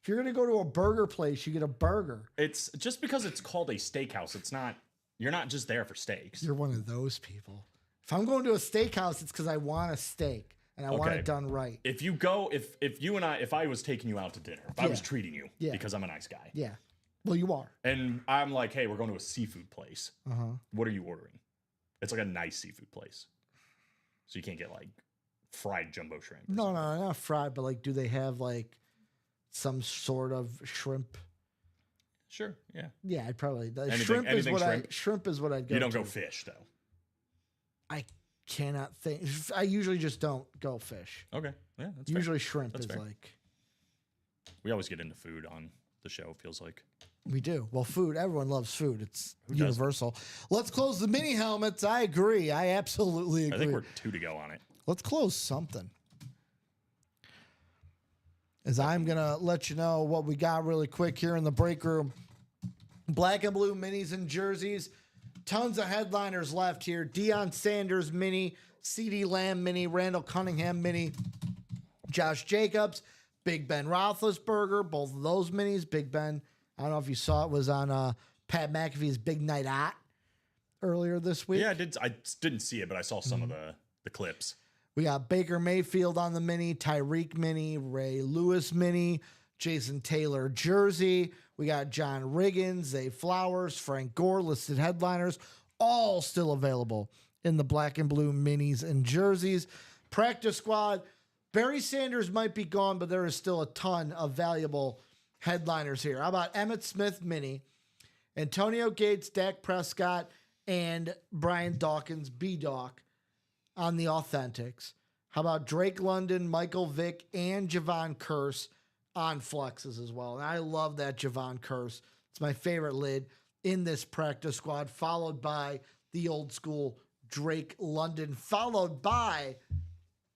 If you're gonna go to a burger place, you get a burger. It's just because it's called a steakhouse. It's not. You're not just there for steaks. You're one of those people. If I'm going to a steakhouse, it's because I want a steak and I want Okay. it done right. If you go, if you and if I was taking you out to dinner, if I was Yeah. treating you Yeah. because I'm a nice guy, Yeah. Well, you are. and I'm like, hey, we're going to a seafood place. Uh-huh. What are you ordering? It's like a nice seafood place, so you can't get like fried jumbo shrimp. or No, something. no, not fried, but like, do they have like some sort of shrimp? Sure, yeah. Yeah, I'd probably. Anything- Shrimp is anything what shrimp? shrimp is what I'd go. You don't to. go fish though. I cannot think. I usually just don't go fish. Okay, yeah, that's fair. Usually shrimp That's is fair. like We always get into food on the show. Feels like. we do. Well, food. Everyone loves food. It's Who doesn't? universal. Let's close the mini helmets. I agree. I absolutely agree. I think we're 2 to go on it. Let's close something. As I'm going to let you know what we got really quick here in the break room. Black and blue minis and jerseys. Tons of headliners left here. Deion Sanders mini, CeeDee Lamb mini, Randall Cunningham mini, Josh Jacobs, Big Ben Roethlisberger, both of those minis. Big Ben, I don't know if you saw it, was on Pat McAfee's Big Night Out earlier this week. Yeah, I didn't see it, but I saw some of the clips. We got Baker Mayfield on the mini, Tyreek mini, Ray Lewis mini, Jason Taylor jersey. We got John Riggins, Zay Flowers, Frank Gore listed headliners, all still available in the black and blue minis and jerseys. Practice squad. Barry Sanders might be gone, but there is still a ton of valuable headliners here. How about Emmitt Smith mini, Antonio Gates, Dak Prescott, and Brian Dawkins, B-Doc, on the Authentics. How about Drake London, Michael Vick, and Javon Curse on flexes as well? And I love that Javon Curse. It's my favorite lid in this practice squad, followed by the old school Drake London, followed by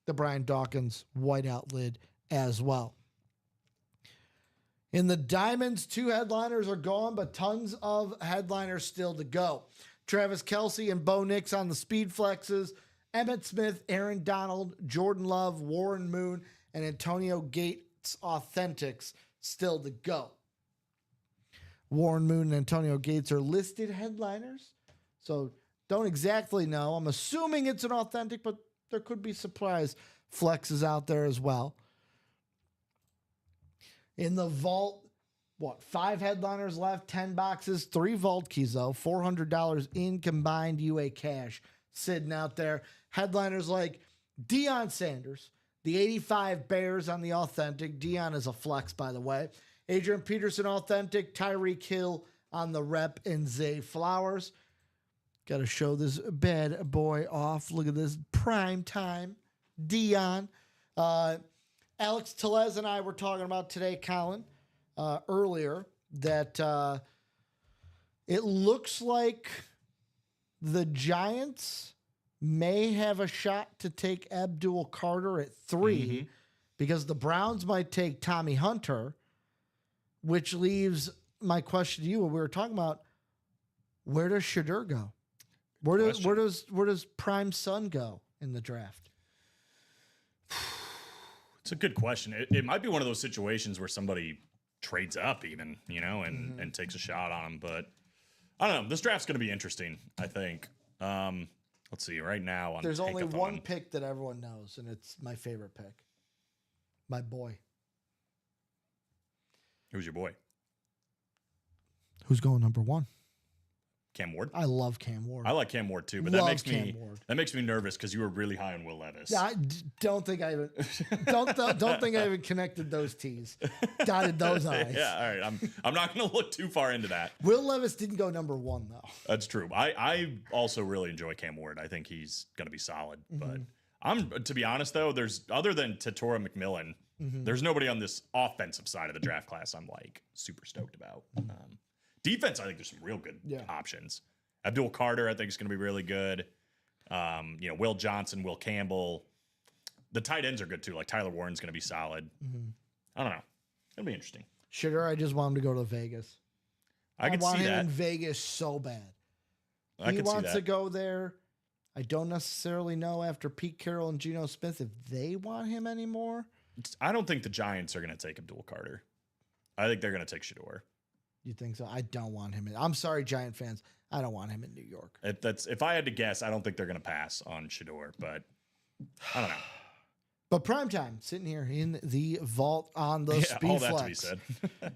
the Brian Dawkins whiteout lid as well. In the Diamonds, 2 headliners are gone, but tons of headliners still to go. Travis Kelce and Bo Nix on the speed flexes. Emmitt Smith, Aaron Donald, Jordan Love, Warren Moon, and Antonio Gates Authentics still to go. Warren Moon and Antonio Gates are listed headliners, so don't exactly know. I'm assuming it's an authentic, but there could be surprise flexes out there as well. In the vault, 5 headliners left, 10 boxes, 3 vault keys though, $400 in combined UA cash sitting out there. Headliners like Deion Sanders, the 85 Bears on the authentic. Deion is a flex, by the way. Adrian Peterson authentic, Tyreek Hill on the rep, and Zay Flowers. Got to show this bad boy off. Look at this prime time Deion. Alex Tellez and I were talking about today, Colin, earlier, that it looks like the Giants may have a shot to take Abdul Carter at 3 because the Browns might take Tommy Hunter, which leaves my question to you. When we were talking about, where does Shadur go? Where does Prime Son go in the draft? It's a good question. It might be one of those situations where somebody trades up even, and takes a shot on him. But I don't know. This draft's going to be interesting, I think. Let's see. Right now, on There's only Take-a-thon. one pick that everyone knows, and it's my favorite pick. My boy. Who's your boy? Who's going number 1? Cam Ward. I love Cam Ward. I like Cam Ward too, but Love that Cam Ward. makes me nervous because you were really high on Will Levis. Yeah, don't think I even don't think I even connected those T's, dotted those I's. Yeah, all right. I'm not going to look too far into that. Will Levis didn't go number 1 though. That's true. I also really enjoy Cam Ward. I think he's going to be solid. But to be honest though, there's other than Tatora McMillan, There's nobody on this offensive side of the draft class I'm like super stoked about. Defense, I think there's some real good options. Abdul Carter, I think is going to be really good. Will Johnson, Will Campbell. The tight ends are good too. Like Tyler Warren's going to be solid. I don't know. It'll be interesting. Shitter, I just want him to go to Vegas. I could want see him that. in Vegas so bad. I He could see wants that. to go there. I don't necessarily know after Pete Carroll and Geno Smith if they want him anymore. I don't think the Giants are going to take Abdul Carter. I think they're going to take Shador. You think so? I don't want him in. I'm sorry, Giant fans. I don't want him in New York. If I had to guess, I don't think they're going to pass on Shador, but I don't know. But primetime, sitting here in the vault on the Speed all that Flex. to be said.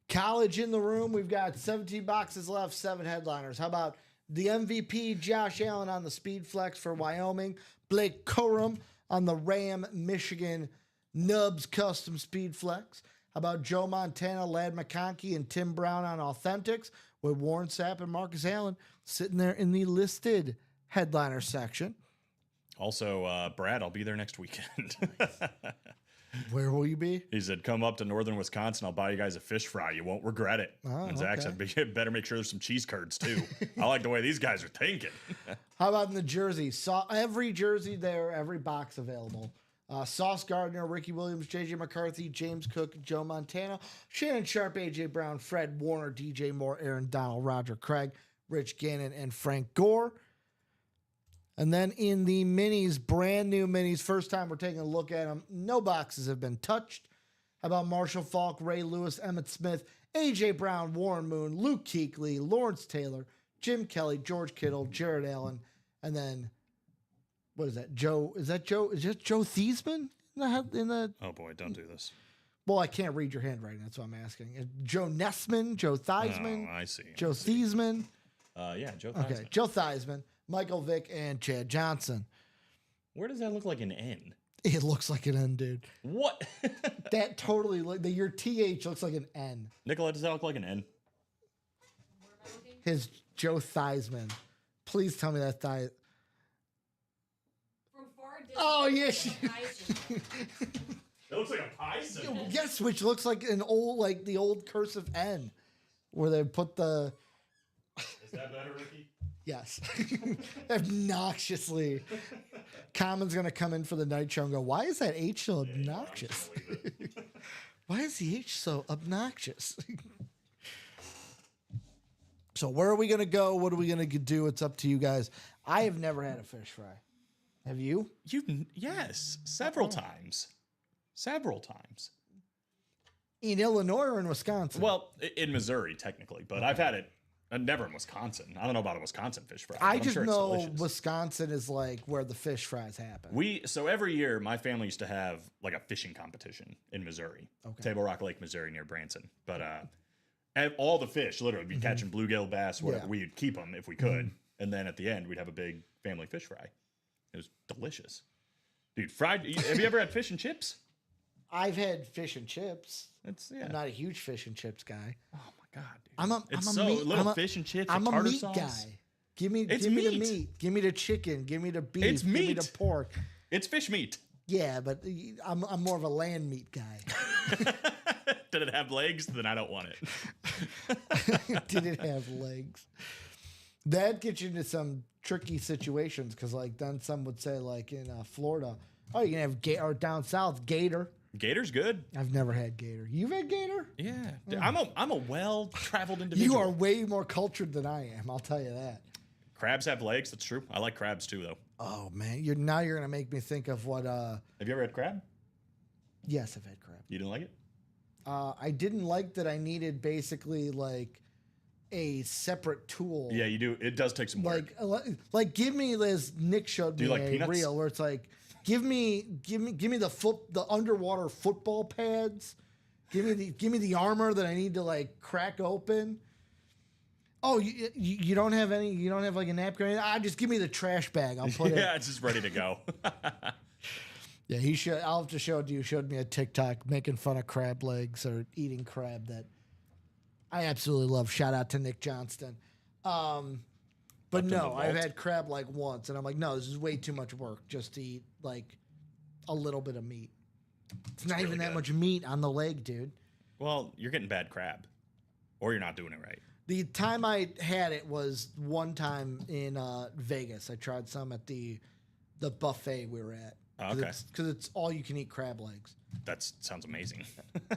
College in the room. We've got 17 boxes left, 7 headliners. How about the MVP, Josh Allen on the Speed Flex for Wyoming, Blake Corum on the Ram Michigan Nubs Custom Speed Flex. How about Joe Montana, Ladd McConkey, and Tim Brown on Authentics with Warren Sapp and Marcus Allen sitting there in the listed headliner section. Also, Brad, I'll be there next weekend. Where will you be? He said, come up to northern Wisconsin. I'll buy you guys a fish fry. You won't regret it. Oh, And Zach okay. said, better make sure there's some cheese curds, too. I like the way these guys are thinking. How about in the jersey? Saw every jersey there, every box available. Sauce Gardner, Ricky Williams, JJ McCarthy, James Cook, Joe Montana, Shannon Sharp, AJ Brown, Fred Warner, DJ Moore, Aaron Donald, Roger Craig, Rich Gannon, and Frank Gore. And then in the minis, brand new minis, first time we're taking a look at them. No boxes have been touched. How about Marshall Falk, Ray Lewis, Emmett Smith, AJ Brown, Warren Moon, Luke Kuechly, Lawrence Taylor, Jim Kelly, George Kittle, Jared Allen, and then what is that? Joe? Is that Joe? Is that Joe Theismann in the? Oh, boy, don't do this. Well, I can't read your handwriting. That's what I'm asking. Joe Nessman, Joe Theismann, Oh, I see. Joe Theismann. Yeah, Joe Okay, Theismann. Joe Theismann, Michael Vick, and Chad Johnson. Where does that look like an N? It looks like an N, dude. What? That totally your TH looks like an N. Nicola, does that look like an N? Where am I looking? His Joe Theismann. Please tell me that thigh. From far distance. Oh, yes. It looks like a pie symbol. Yes, which looks like an old, like the old cursive N, where they put the. Is that better, Ricky? Yes. Obnoxiously. Common's going to come in for the night show and go, why is that H so obnoxious? Why is the H so obnoxious? So where are we going to go? What are we going to do? It's up to you guys. I have never had a fish fry. Have you? Yes, several times. Several times. In Illinois or in Wisconsin? Well, in Missouri, technically, but I've had it never in Wisconsin. I don't know about a Wisconsin fish fry. I but I'm just sure it's know delicious. Wisconsin is like where the fish fries happen. So every year, my family used to have like a fishing competition in Missouri, Table Rock Lake, Missouri, near Branson. But all the fish, literally, we'd be catching bluegill, bass, whatever. Yeah. We'd keep them if we could, and then at the end, we'd have a big family fish fry. It was delicious, dude. Fried. Have you ever had fish and chips? I've had fish and chips. It's I'm not a huge fish and chips guy. Oh my god, dude. I'm a little fish and chips. I'm and a tartar meat sauce. guy. Give me It's the meat. meat. Give me the chicken. Give me the beef. It's Give me meat. the pork. It's fish meat. Yeah, but I'm more of a land meat guy. Did it have legs? Then I don't want it. Did it have legs? That gets you into some tricky situations because, like, then some would say, like in Florida, oh, you can have or down south gator. Gator's good. I've never had gator. You've had gator? Yeah, I'm a well-traveled individual. You are way more cultured than I am. I'll tell you that. Crabs have legs. That's true. I like crabs too, though. Oh man, you're gonna make me think of what. Have you ever had crab? Yes, I've had crab. You didn't like it? I didn't like that I needed basically like a separate tool. Yeah, you do. It does take some work. Like give me as Nick showed Do me you like a peanuts? reel where it's like give me the underwater football pads. Give me the armor that I need to like crack open. Oh, you don't have any? You don't have like a napkin? Just give me the trash bag. I'll put it. Yeah, it's just ready to go. Yeah, I'll have to show it to you. Showed me a TikTok making fun of crab legs or eating crab that I absolutely love. Shout out to Nick Johnston. But in no, the I've vault. had crab like once, and I'm like, no, this is way too much work just to eat like a little bit of meat. It's not really even that good. much meat on the leg, dude. Well, you're getting bad crab, or you're not doing it right. The time I had it was one time in Vegas. I tried some at the buffet we were at. Oh, okay. Because it's all you can eat crab legs. That sounds amazing.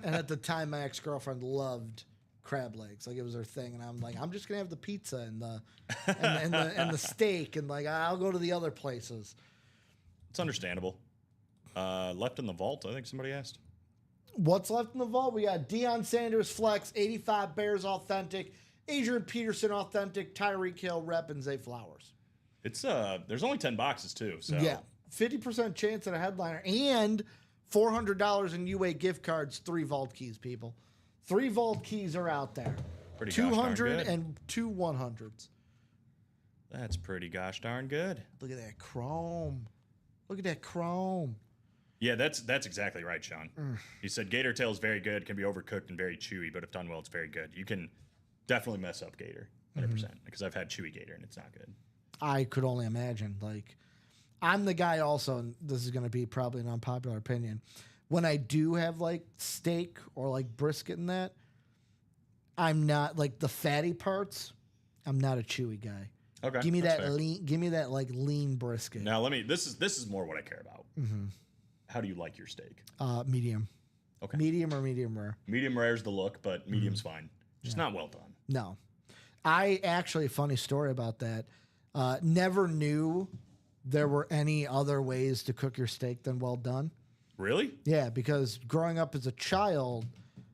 And at the time, my ex-girlfriend loved crab legs. Like, it was her thing. And I'm like, I'm just going to have the pizza and the steak. And, like, I'll go to the other places. It's understandable. Left in the vault, I think somebody asked. What's left in the vault? We got Deion Sanders Flex, 85 Bears Authentic, Adrian Peterson Authentic, Tyreek Hill Rep, and Zay Flowers. It's there's only 10 boxes too, so Yeah. 50% chance at a headliner and $400 in UA gift cards, 3 vault keys, people. 3 vault keys are out there. pretty gosh darn 200 good. and 2 100s. That's pretty gosh darn good. Look at that chrome. Look at that chrome. Yeah, that's exactly right, Sean. He said gator tail is very good, can be overcooked and very chewy, but if done well, it's very good. You can definitely mess up gator, 100%, because I've had chewy gator and it's not good. I could only imagine. Like, I'm the guy also, and this is going to be probably an unpopular opinion. When I do have like steak or like brisket and that, I'm not like the fatty parts. I'm not a chewy guy. Okay, Give me that's that fair. lean. Give me that like lean brisket. Now let me. This is more what I care about. How do you like your steak? Medium. Okay. Medium or medium rare. Medium rare's the look, but medium's fine. Just not well done. No. I actually, funny story about that. Never knew there were any other ways to cook your steak than well done. Really? Yeah, because growing up as a child,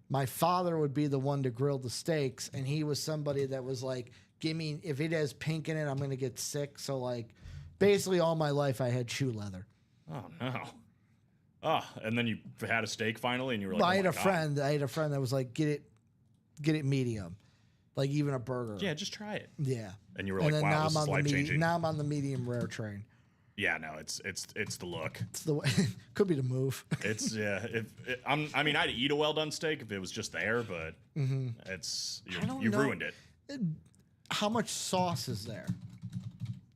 my father would be the one to grill the steaks, and he was somebody that was like, give me, if it has pink in it, I'm going to get sick. So, like, basically all my life I had shoe leather. Oh no. Oh, and then you had a steak finally, and you were like, I oh had my a God. friend. I had a friend that was like, get it medium, like even a burger. Yeah, just try it. Yeah. And you were like, wow, this is life changing. Now I'm on the medium rare train. Yeah, no, it's the look. It's the way. Could be the move. It's yeah. I mean, I'd eat a well done steak if it was just there, but it's don't you've know. ruined it. How much sauce is there?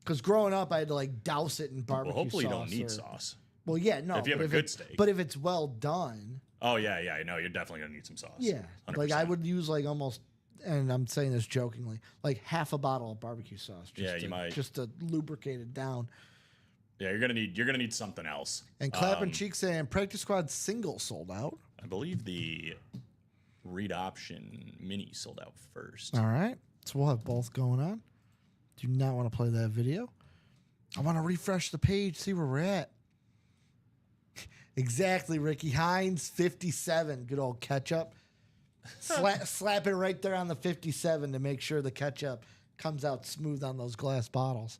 Because growing up, I had to like douse it in barbecue Well, hopefully you sauce. don't need or- sauce. Well, yeah, no. If you have but a good it's- steak. But if it's well done, Oh yeah, I know you're definitely gonna need some sauce. yeah. 100%. Like I would use like almost, and I'm saying this jokingly, like half a bottle of barbecue sauce. Just Yeah, you to, might. just to lubricate it down. Yeah, you're gonna need something else. And Clapping Cheeks saying Practice Squad single sold out. I believe the Read Option Mini sold out first. All right, so we'll have both going on. Do not want to play that video. I want to refresh the page, see where we're at. Exactly, Ricky Hines, 57. Good old ketchup. Slap it right there on the 57 to make sure the ketchup comes out smooth on those glass bottles.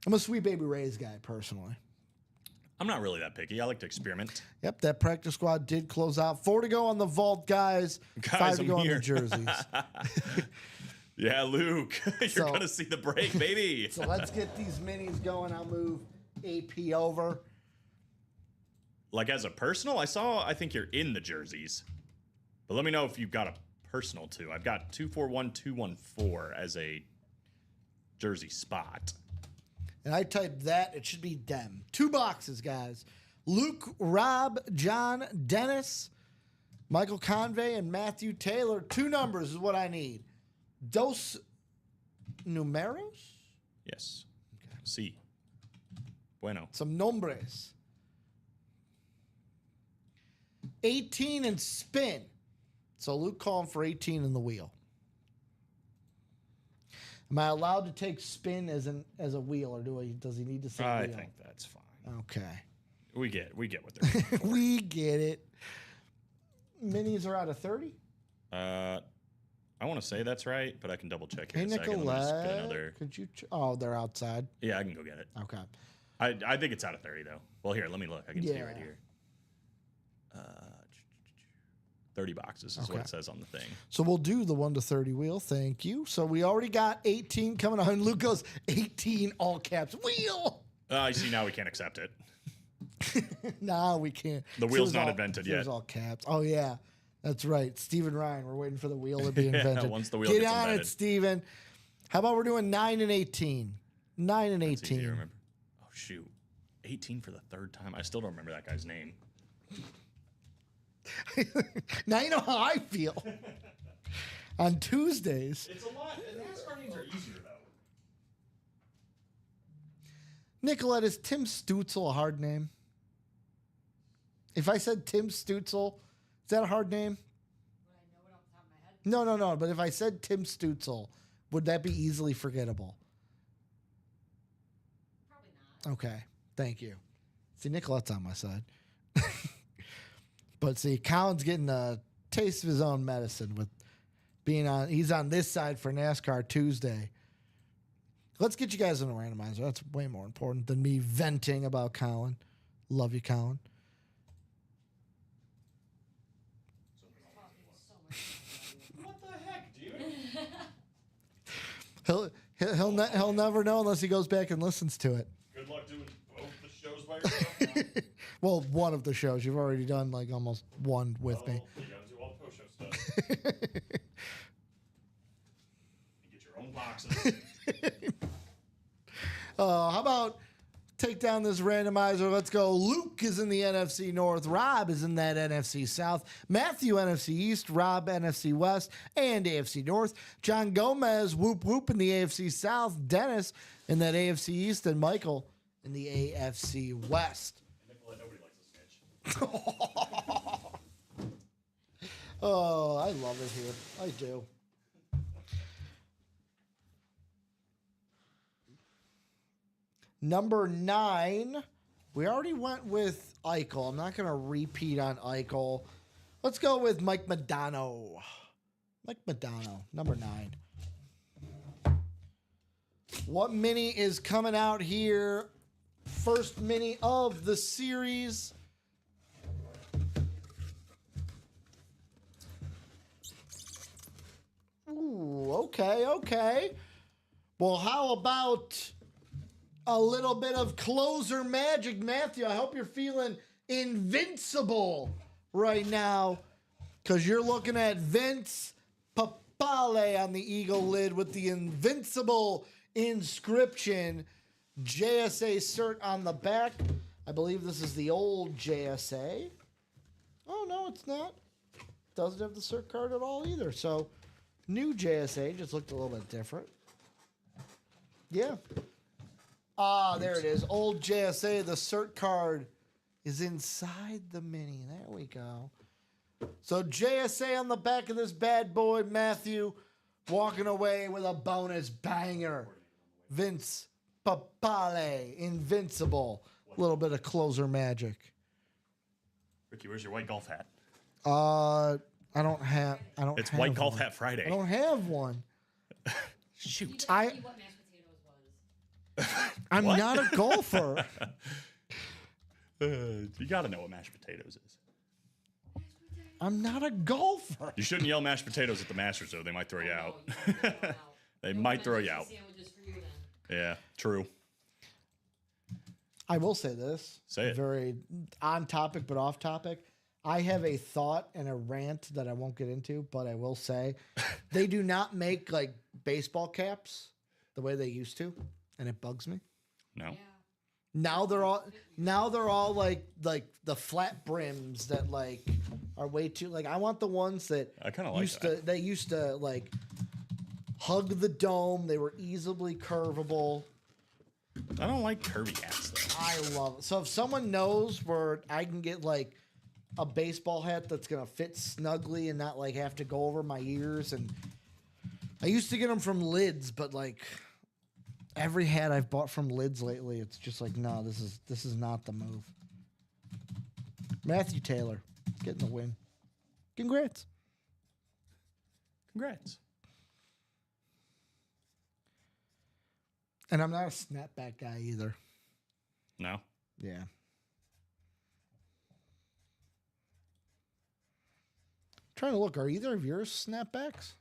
I'm a Sweet Baby Ray's guy, personally. I'm not really that picky. I like to experiment. Yep, that Practice Squad did close out. 4 to go on the vault, guys. Guys, 5 to I'm go on here. the jerseys. Yeah, Luke, you're So- gonna see the break, baby. So let's get these minis going. I'll move AP over. Like as a personal, I think you're in the jerseys. But let me know if you've got a personal too. I've got 241214 as a jersey spot. And I typed that, it should be them. 2 boxes, guys. Luke, Rob, John, Dennis, Michael Convey, and Matthew Taylor. 2 numbers is what I need. Dos numeros? Yes. Sí. Bueno. Some nombres. 18 and spin. So Luke calling for 18 in the wheel. Am I allowed to take spin as a wheel, or does he need to say I wheel? think that's fine. Okay. We get what they're doing. We get it. Minis are out of 30. I want to say that's right, but I can double check here Hey, in a second. Let me just get Nicolette. another. Could you? Oh, they're outside. Yeah, I can go get it. Okay. I think it's out of 30 though. Well, here, let me look. I can see it right Yeah. here. 30 boxes is what Okay. it says on the thing. So we'll do the 1 to 30 wheel. Thank you. So we already got 18 coming on. Luke goes 18 all caps wheel. I see now we can't accept it. No, we can't. The wheel's It was not all- invented it was yet. all caps. Oh yeah, that's right. Steven Ryan. We're waiting for the wheel to be invented. once the wheel Get gets on invented. it, Steven. How about we're doing 9 and 18? 9 and It's easy to 18. remember. Oh shoot, 18 for the 3rd time. I still don't remember that guy's name. Now you know how I feel. On Tuesdays, It's a lot. NASCAR names are easier though. Nicolette, is Tim Stutzel a hard name? If I said Tim Stutzel, is that a hard name? Would I know it off the top of my head? No. But if I said Tim Stutzel, would that be easily forgettable? Probably not. Okay. Thank you. See, Nicolette's on my side. But see, Colin's getting a taste of his own medicine with being on. He's on this side for NASCAR Tuesday. Let's get you guys in a randomizer. That's way more important than me venting about Colin. Love you, Colin. What the heck, dude? He'll never know unless he goes back and listens to it. Good luck doing both the shows by yourself. Now. Well, one of the shows. You've already done like almost one with me. You gotta do all the post show stuff. You get your own boxes. How about take down this randomizer? Let's go. Luke is in the NFC North. Rob is in that NFC South. Matthew, NFC East. Rob, NFC West and AFC North. John Gomez, whoop whoop in the AFC South. Dennis in that AFC East. And Michael in the AFC West. Nicolette, nobody likes a snitch. Oh, I love it here. I do. Number 9. We already went with Eichel. I'm not going to repeat on Eichel. Let's go with Mike Modano. Mike Modano, number 9. What mini is coming out here? First mini of the series. Ooh, okay. Well, how about a little bit of closer magic, Matthew? I hope you're feeling invincible right now because you're looking at Vince Papale on the Eagle lid with the invincible inscription, JSA cert on the back. I believe this is the old JSA. Oh, no, it's not. Doesn't have the cert card at all either. So, new JSA just looked a little bit different. Yeah. Ah, there it is. Old JSA. The cert card is inside the mini. There we go. So JSA on the back of this bad boy, Matthew, walking away with a bonus banger. Vince Papale, invincible. A little bit of closer magic. Ricky, where's your white golf hat? I don't It's have White Golf one. Hat Friday. I don't have one. Shoot. You I- didn't see what mashed potatoes was. I'm What? not a golfer. You got to know what mashed potatoes is. I'm not a golfer. You shouldn't yell mashed potatoes at the Masters, though. They might throw you out. No, you don't throw 'em out. They No might throw you emergency out. Sandwiches for you then. Yeah, true. I will say this. Say it. Very on topic, but off topic. I have a thought and a rant that I won't get into, but I will say they do not make like baseball caps the way they used to, and it bugs me. No. Yeah. Now they're all like the flat brims that like are way too like I want the ones that I kinda like used that. to they used to like hug the dome. They were easily curvable. I don't like curvy hats, though. I love it. So if someone knows where I can get like a baseball hat that's gonna fit snugly and not like have to go over my ears, and I used to get them from Lids, but like every hat I've bought from Lids lately, it's just like no, this is not the move. Matthew Taylor getting the win. Congrats. Congrats. And I'm not a snapback guy either. No. Yeah. Trying to look, are either of yours snapbacks?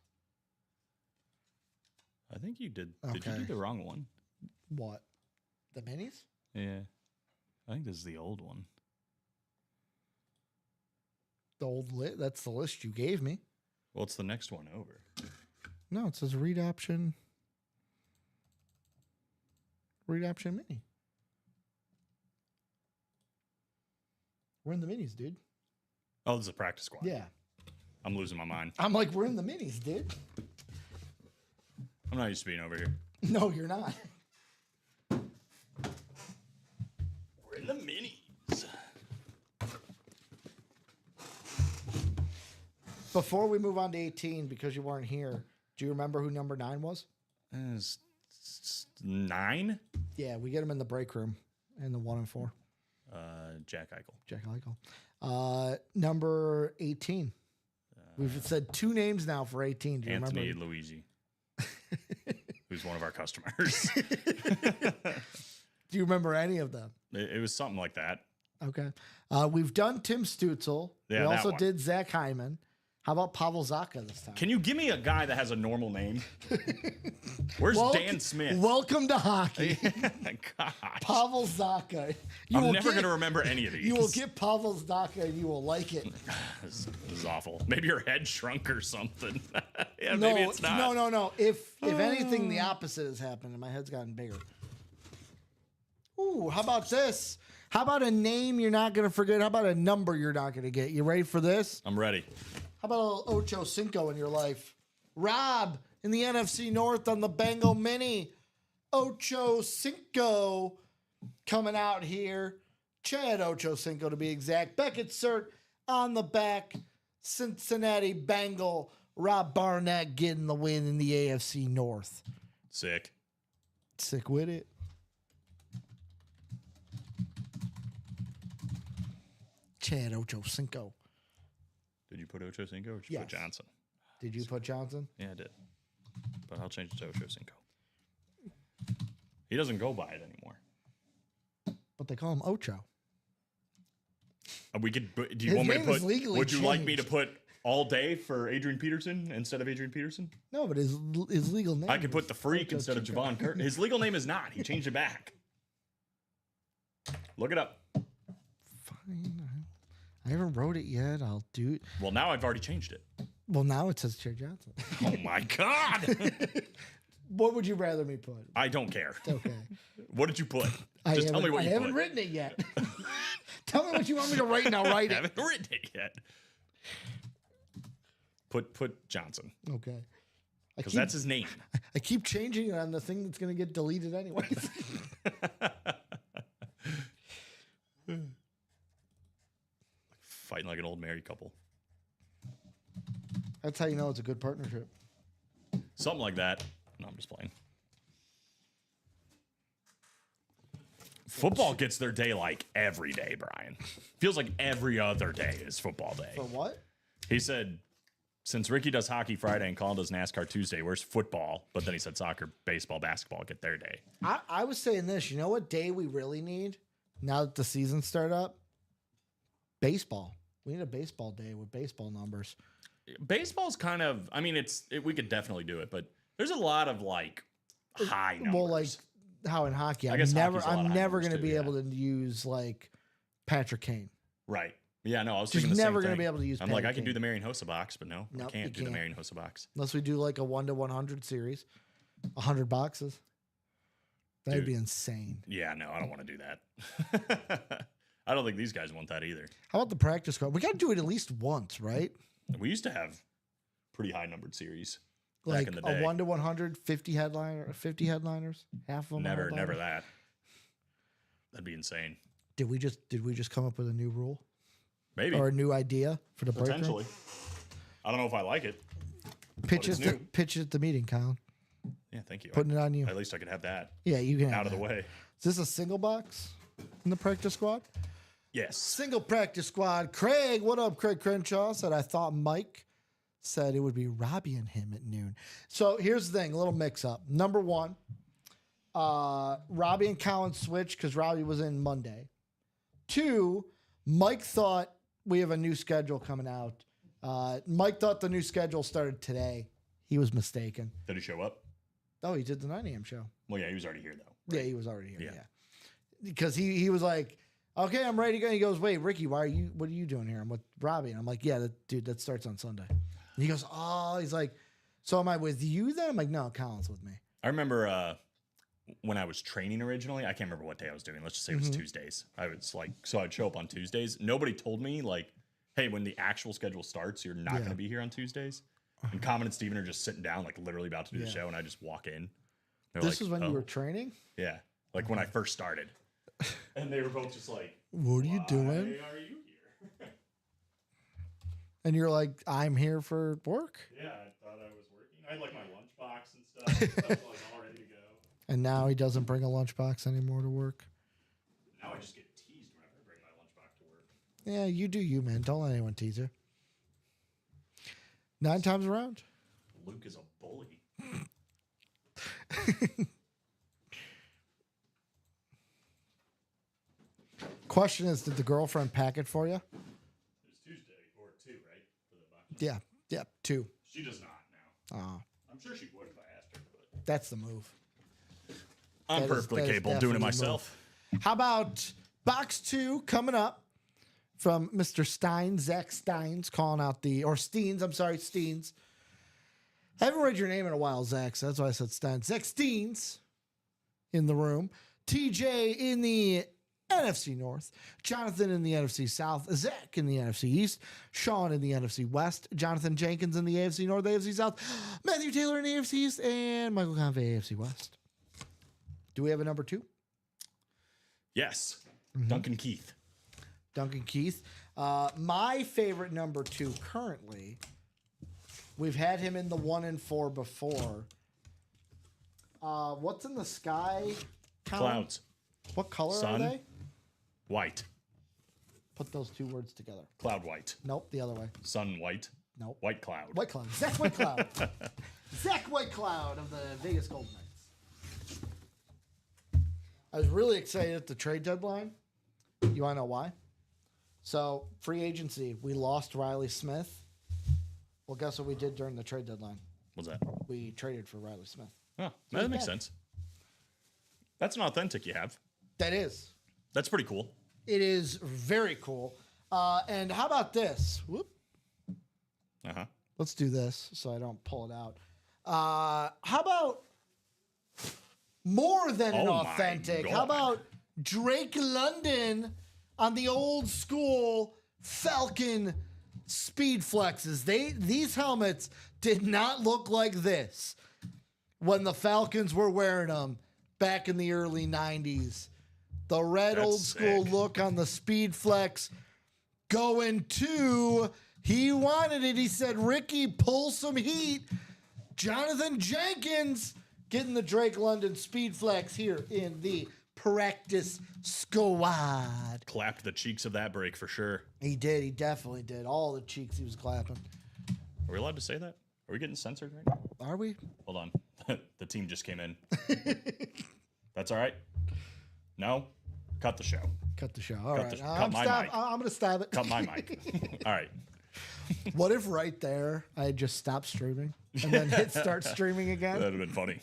I think you did. Did you Okay. do the wrong one? What? The minis? Yeah. I think this is the old one. The old lit? That's the list you gave me. Well, it's the next one over. No, it says read option. Read option mini. We're in the minis, dude. Oh, this is a practice squad. Yeah. I'm losing my mind. I'm like, we're in the minis, dude. I'm not used to being over here. No, you're not. We're in the minis. Before we move on to 18, because you weren't here, do you remember who number 9 was? It's 9? Yeah, we get him in the break room in the 1 and 4. Jack Eichel. Jack Eichel. Number 18. We've said 2 names now for 18. Do you Anthony remember? Luigi. Who's one of our customers. Do you remember any of them? It was something like that. Okay. We've done Tim Stutzel. Yeah, we that also one. did Zach Hyman. How about Pavel Zacha this time? Can you give me a guy that has a normal name? Where's Dan Smith? Welcome to hockey. Gosh. Pavel Zacha. You I'm will never get- going to remember any of these. You will get Pavel Zacha and you will like it. This is awful. Maybe your head shrunk or something. Yeah, maybe it's not. No. If anything, the opposite has happened and my head's gotten bigger. Ooh, how about this? How about a name you're not going to forget? How about a number you're not going to get? You ready for this? I'm ready. How about a little Ocho Cinco in your life? Rob in the NFC North on the Bengal Mini. Ocho Cinco coming out here. Chad Ocho Cinco to be exact. Beckett Cert on the back. Cincinnati Bengal. Rob Barnett getting the win in the AFC North. Sick. Sick with it. Chad Ocho Cinco. Did you put Ocho Cinco or did you Yes. put Johnson? Did you put Johnson? Yeah, I did. But I'll change it to Ocho Cinco. He doesn't go by it anymore. But they call him Ocho. We could. Do you His want me to name is put? legally Would you like me to changed. put all day for Adrian Peterson instead of Adrian Peterson? No, but his legal name. I could put is the freak Ocho instead of Cinco. Javon Curtin. His legal name is not. He changed it back. Look it up. Fine. I haven't wrote it yet. I'll do it. Well, now I've already changed it. Well, now it says Chad Johnson. Oh my God! What would you rather me put? I don't care. Okay. What did you put? I Just tell me haven't- what I you haven't put. written it yet. Tell me what you want me to write and I'll I write it. haven't written it yet. Put Johnson Okay. because that's his name. I keep changing it on the thing that's going to get deleted anyways. Fighting like an old married couple. That's how you know it's a good partnership. Something like that. No, I'm just playing. Football gets their day like every day, Brian. Feels like every other day is football day. For what? He said, since Ricky does hockey Friday and Colin does NASCAR Tuesday, where's football? But then he said soccer, baseball, basketball get their day. I was saying this. You know what day we really need now that the season started up? Baseball. We need a baseball day with baseball numbers. Baseball's kind of, I mean, we could definitely do it, but there's a lot of like high numbers. Well, like how in hockey, I I'm guess never, hockey's a lot of I'm high never numbers going to too, be yeah. able to use like Patrick Kane. Right. Yeah, no, I was Just thinking the never same gonna thing. be able to use I'm like, Patty I can do Kane. the Marion Hossa box, but no, Nope, I can't you do the can't. Marion Hossa box. Unless we do like a 1-100 series, 100 boxes. That'd Dude. be insane. Yeah, no, I don't want to do that. I don't think these guys want that either. How about the practice squad? We got to do it at least once, right? We used to have pretty high numbered series Like back in the a day. 1-100, 50 headliners, half of them. are Never headliners? that. That'd be insane. Did we just come up with a new rule Maybe. or a new idea for the break room? Potentially. I don't know if I like it. Pitch it's it, new. pitch it at the meeting, Colin. Yeah, thank you. Putting it on you. At least I could have that Yeah, you can have out of the that. way. Is this a single box in the practice squad? Yes. Single practice squad. Craig, what up? Craig Crenshaw said, I thought Mike said it would be Robbie and him at noon. So here's the thing, a little mix up. Number one, Robbie and Colin switched because Robbie was in Monday. Two, Mike thought we have a new schedule coming out. Mike thought the new schedule started today. He was mistaken. Did he show up? Oh, he did the 9 a.m. show. Well, yeah, he was already here though. Yeah, he was already here. Yeah. Yeah. Because he was like, okay, I'm ready to go. He goes, wait, Ricky, what are you doing here? I'm with Robbie. And I'm like, yeah, dude, that starts on Sunday. And he goes, oh, he's like, so am I with you then? I'm like, no, Colin's with me. I remember when I was training originally, I can't remember what day I was doing. Let's just say it was Mm-hmm. Tuesdays. I was like, so I'd show up on Tuesdays. Nobody told me like hey, when the actual schedule starts, you're not going to be here on Tuesdays. And Common and Steven are just sitting down, like literally about to do the show, and I just walk in. They're This like, is when you "Oh." were training? Yeah, like when I first started. And they were both just like, What are you doing? "Why are you here?" And you're like, I'm here for work. Yeah, I thought I was working. I had like my lunchbox and stuff. Stuff was like all ready to go. And now he doesn't bring a lunchbox anymore to work. Now I just get teased whenever I bring my lunchbox to work. Yeah, you do you, man. Don't let anyone tease you. 9 times around. Luke is a bully. Question is, did the girlfriend pack it for you? It was Tuesday or 2, right? For the box. Yeah, 2. She does not now. Oh, I'm sure she would if I asked her, but that's the move. I'm That is- perfectly that is capable of doing it definitely the myself. How about box 2 coming up from Mr. Stein, Zach Steins, calling out or Steens, I'm sorry, Steens. I haven't read your name in a while, Zach, so that's why I said Stein. Zach Steens in the room. TJ in the NFC North. Jonathan in the NFC South. Zach in the NFC East. Sean in the NFC West. Jonathan Jenkins in the AFC North, AFC South. Matthew Taylor in the AFC East. And Michael Convey, AFC West. Do we have a number 2? Yes. Mm-hmm. Duncan Keith. Duncan Keith. My favorite number 2 currently, we've had him in the 1 and 4 before. What's in the sky? Colin? Clouds. What color Sun. are they? White. Put those 2 words together. Cloud white. Nope, the other way. Sun white. Nope. White cloud. White Cloud. Zach White Cloud. Zach White Cloud of the Vegas Golden Knights. I was really excited at the trade deadline. You want to know why? So, free agency, we lost Riley Smith. Well, guess what we did during the trade deadline? What's that? We traded for Riley Smith. Oh, that makes back. sense. That's an authentic you have. That is. That's pretty cool. It is very cool. And how about this? Whoop. Uh-huh. Let's do this so I don't pull it out. How about more than an Oh my authentic? God. How about Drake London on the old school Falcon speed flexes? These helmets did not look like this when the Falcons were wearing them back in the early 90s. The red That's old school sick. look on the speed flex going to, he wanted it. He said, Ricky, pull some heat. Jonathan Jenkins getting the Drake London speed flex here in the practice squad. Clapped the cheeks of that break for sure. He did. He definitely did. All the cheeks he was clapping. Are we allowed to say that? Are we getting censored right now? Are we? Hold on. The team just came in. That's all right? No? Cut the show. Cut the show. All Cut right. the- cut my mic. I'm going to stab it. Cut my mic. All right. What if right there I had just stopped streaming and then hit start streaming again? That would have been funny.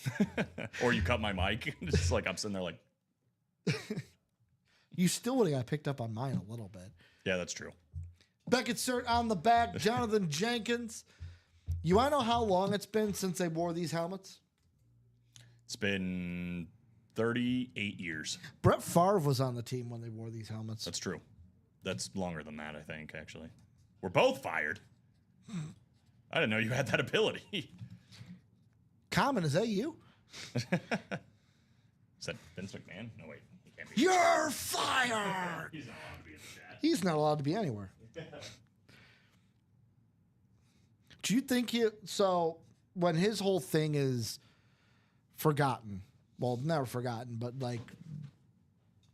Or you cut my mic. Just like I'm sitting there like, You still would have got picked up on mine a little bit. yeah, that's true. Beckett Cert on the back. Jonathan Jenkins. You want to know how long it's been since they wore these helmets? It's been 38 years. Brett Favre was on the team when they wore these helmets. That's true. That's longer than that, I think, actually. We're both fired. I didn't know you had that ability. Common, is that you? Is that Vince McMahon? No, wait. He can't be. You're fired. He's not allowed to be in the chat. He's not allowed to be anywhere. Do you think so when his whole thing is forgotten, well, never forgotten, but like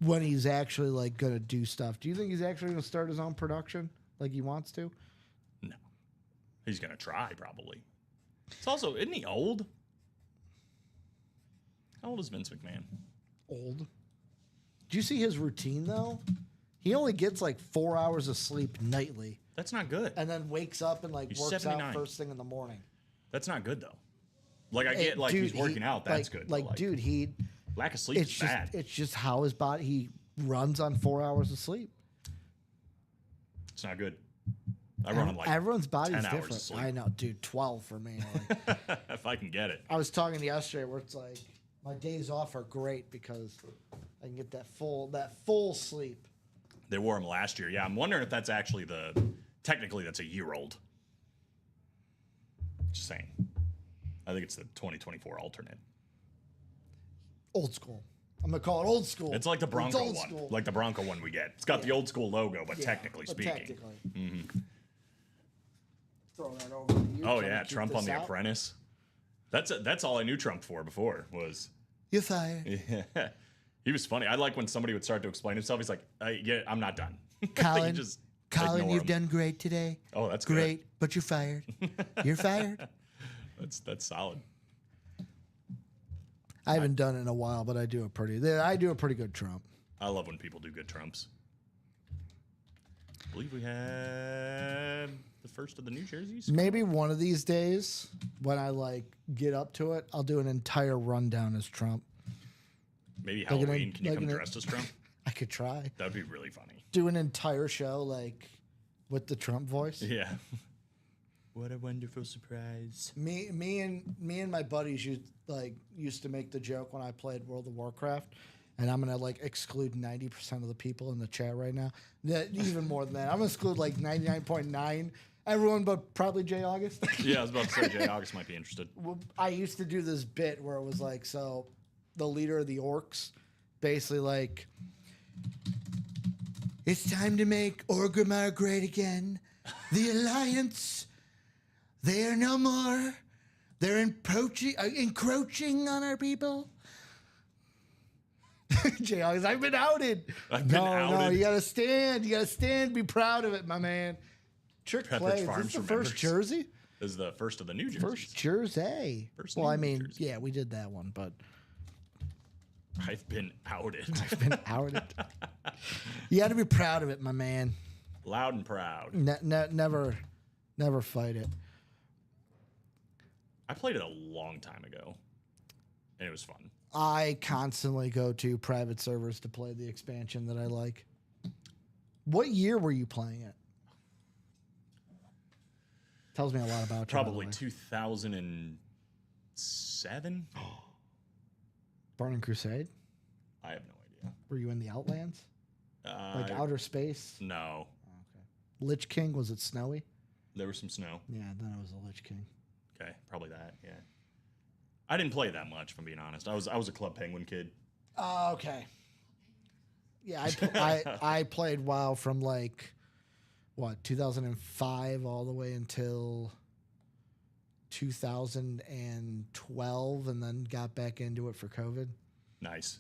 when he's actually like going to do stuff, do you think he's actually going to start his own production like he wants to? No. He's going to try, probably. It's also, isn't he old? How old is Vince McMahon? Old. Do you see his routine though? He only gets like 4 hours of sleep nightly That's not good. and then wakes up and like He's works 79. out first thing in the morning. That's not good, though. Like, I get, like, Dude, he's working out. That's good. but, Like, dude, he lack of sleep it's is just bad. it's just how his body he runs on 4 hours of sleep. It's not good. I run on, like, Everyone's body's 10 hours of different. sleep. I know, dude. 12 for me. Like, if I can get it. I was talking to yesterday where it's like my days off are great because I can get that full sleep. They wore him last year. Yeah, I'm wondering if that's actually the Technically, that's a year old. Just saying. I think it's the 2024 alternate. Old school. I'm gonna call it old school. It's like the Bronco old one, school. like the Bronco one we get. It's got the old school logo, but Yeah, technically but speaking. technically. Throw that over to you. Oh Trying to yeah, keep Trump this on The out. Apprentice. That's all I knew Trump for before was. You're fired. Yeah. He was funny. I like when somebody would start to explain himself. He's like, yeah, I'm not done. Colin, You just Colin, ignore you've him. done great today. Oh, that's good. Great, but you're fired. You're fired. That's solid. I haven't done it in a while, but I do a pretty good Trump. I love when people do good Trumps. I believe we had the first of the New Jerseys. Maybe one of these days, when I like get up to it, I'll do an entire rundown as Trump. Maybe Like an- Halloween. Can you like come an- dressed as Trump? I could try. That'd be really funny. Do an entire show like with the Trump voice. Yeah. What a wonderful surprise. Me and my buddies used to make the joke when I played World of Warcraft, and I'm gonna like exclude 90% of the people in the chat right now. Even more than that, I'm gonna exclude like 99.9 everyone, but probably Jay August. Yeah, I was about to say Jay August might be interested. I used to do this bit where it was like, so the leader of the orcs, basically like, it's time to make Orgrimmar great again. The Alliance, they are no more. They're encroaching on our people. Jay August, I've been outed. I've been No, outed. you gotta stand. You gotta stand. Be proud of it, my man. Trick Pepperidge play. Is Farms this the remembers. first jersey? This is the first of the New Jerseys. First jersey. First Well, I New mean, jersey. yeah, we did that one, but I've been outed. been outed. You got to be proud of it, my man. Loud and proud. Never fight it. I played it a long time ago, and it was fun. I constantly go to private servers to play the expansion that I like. What year were you playing it? Tells me a lot about you. Probably by the way. 2007. Burning Crusade. I have no idea. Were you in the Outlands? Like outer space? No, Lich King, was it snowy? there was some snow. Yeah, then it was a Lich King. Okay, probably that. Yeah, I didn't play that much, if I'm being honest. I was a Club Penguin kid. Oh, okay. Yeah, I played WoW from like what 2005 all the way until 2012, and then got back into it for COVID. Nice.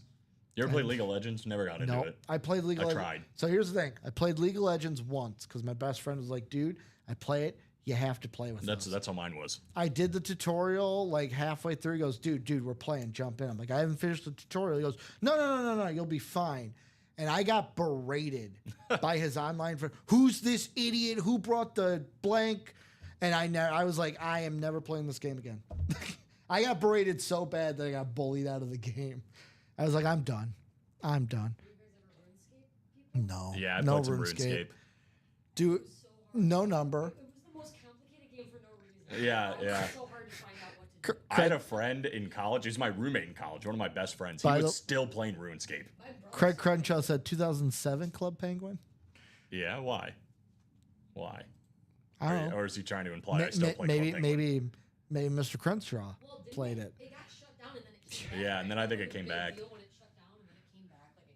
You ever play League of Legends? Never got into No, it. I played League of I Legends. tried. So here's the thing: I played League of Legends once because my best friend was like, "Dude, I play it. You have to play with us." That's how mine was. I did the tutorial like halfway through. He goes, dude, we're playing. Jump in. I'm like, I haven't finished the tutorial. He goes, no, you'll be fine. And I got berated by his online friend. Who's this idiot? Who brought the blank? And I was like, I am never playing this game again. I got berated so bad that I got bullied out of the game. I was like, I'm done. I'm done. No. Yeah, I no played some RuneScape. Dude, no number. It was the most complicated game for no reason. Yeah, It yeah. was so hard to find out what to do. I had a friend in college. He was my roommate in college. One of my best friends. He By the- was still playing RuneScape. My brother Craig Crenshaw said 2007 Club Penguin. Yeah, why? Why? I don't know. Or is he trying to imply I still play maybe Club Penguin? maybe Mr. Crenshaw well, didn't played it. It got shut down and then it came back. Yeah, and then I think it was a came big back. deal when it shut down and then it came back. Like,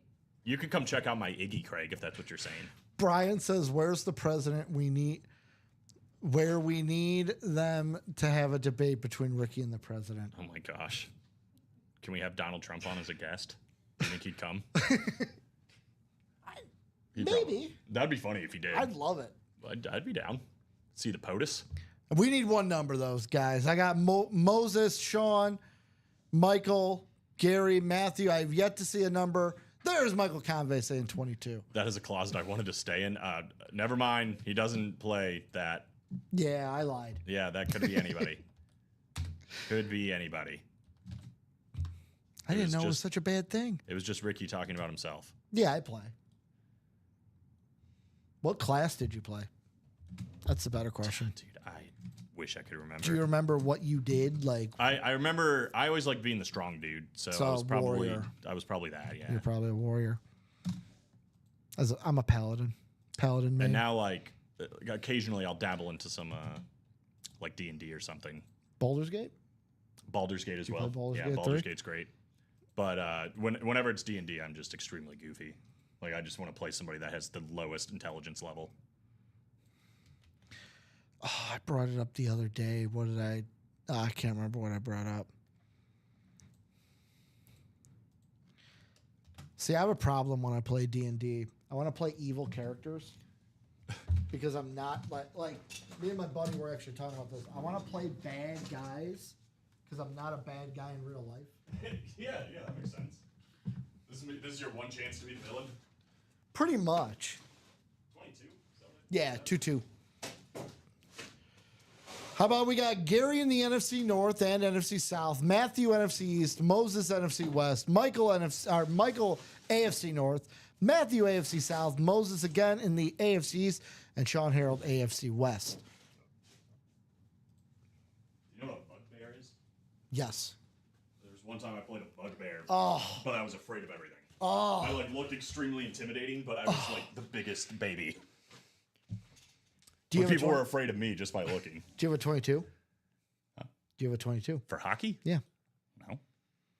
You can come check out my Iggy, Craig, if that's what you're saying. Brian says, "Where's the president? We need them to have a debate between Ricky and the president." Oh my gosh. Can we have Donald Trump on as a guest? Do you think he'd come? Maybe. That'd be funny if he did. I'd love it. I'd be down. See the POTUS. We need one number, those guys. I got Moses, Sean, Michael, Gary, Matthew. I've yet to see a number. There's Michael Convey saying 22. That is a closet I wanted to stay in. Never mind. He doesn't play that. Yeah, I lied. Yeah, that could be anybody. Could be anybody. I didn't was know it was just- such a bad thing. It was just Ricky talking about himself. Yeah, I play. What class did you play? That's the better question. Dude, I wish I could remember. Do you remember what you did? Like, I remember I always liked being the strong dude, so So, I was probably warrior. that, yeah. you're probably a warrior. I'm a paladin. Paladin man. And now like occasionally I'll dabble into some like D&D or something. Baldur's Gate. Baldur's Gate as You well. play Baldur's Yeah, Gate Baldur's 3? Gate's great. But whenever it's D&D, I'm just extremely goofy. Like I just want to play somebody that has the lowest intelligence level. Oh, I brought it up the other day. What did I? I can't remember what I brought up. See, I have a problem when I play D&D. I want to play evil characters because I'm not like me and my buddy were actually talking about this. I want to play bad guys because I'm not a bad guy in real life. yeah, that makes sense. This is your one chance to be the villain? Pretty much. 22? Yeah, 2-2. How about we got Gary in the NFC North and NFC South, Matthew NFC East, Moses NFC West, Michael AFC North, Matthew AFC South, Moses again in the AFC East, and Sean Harold AFC West. You know what a bugbear is? Yes. There's one time I played a bugbear, Oh. but I was afraid of everything. Oh. I like looked extremely intimidating, but I was like the biggest baby. Do you But have a people were 20 afraid of me just by looking. Do you have a 22? Do you have a 22? For hockey? Yeah. No.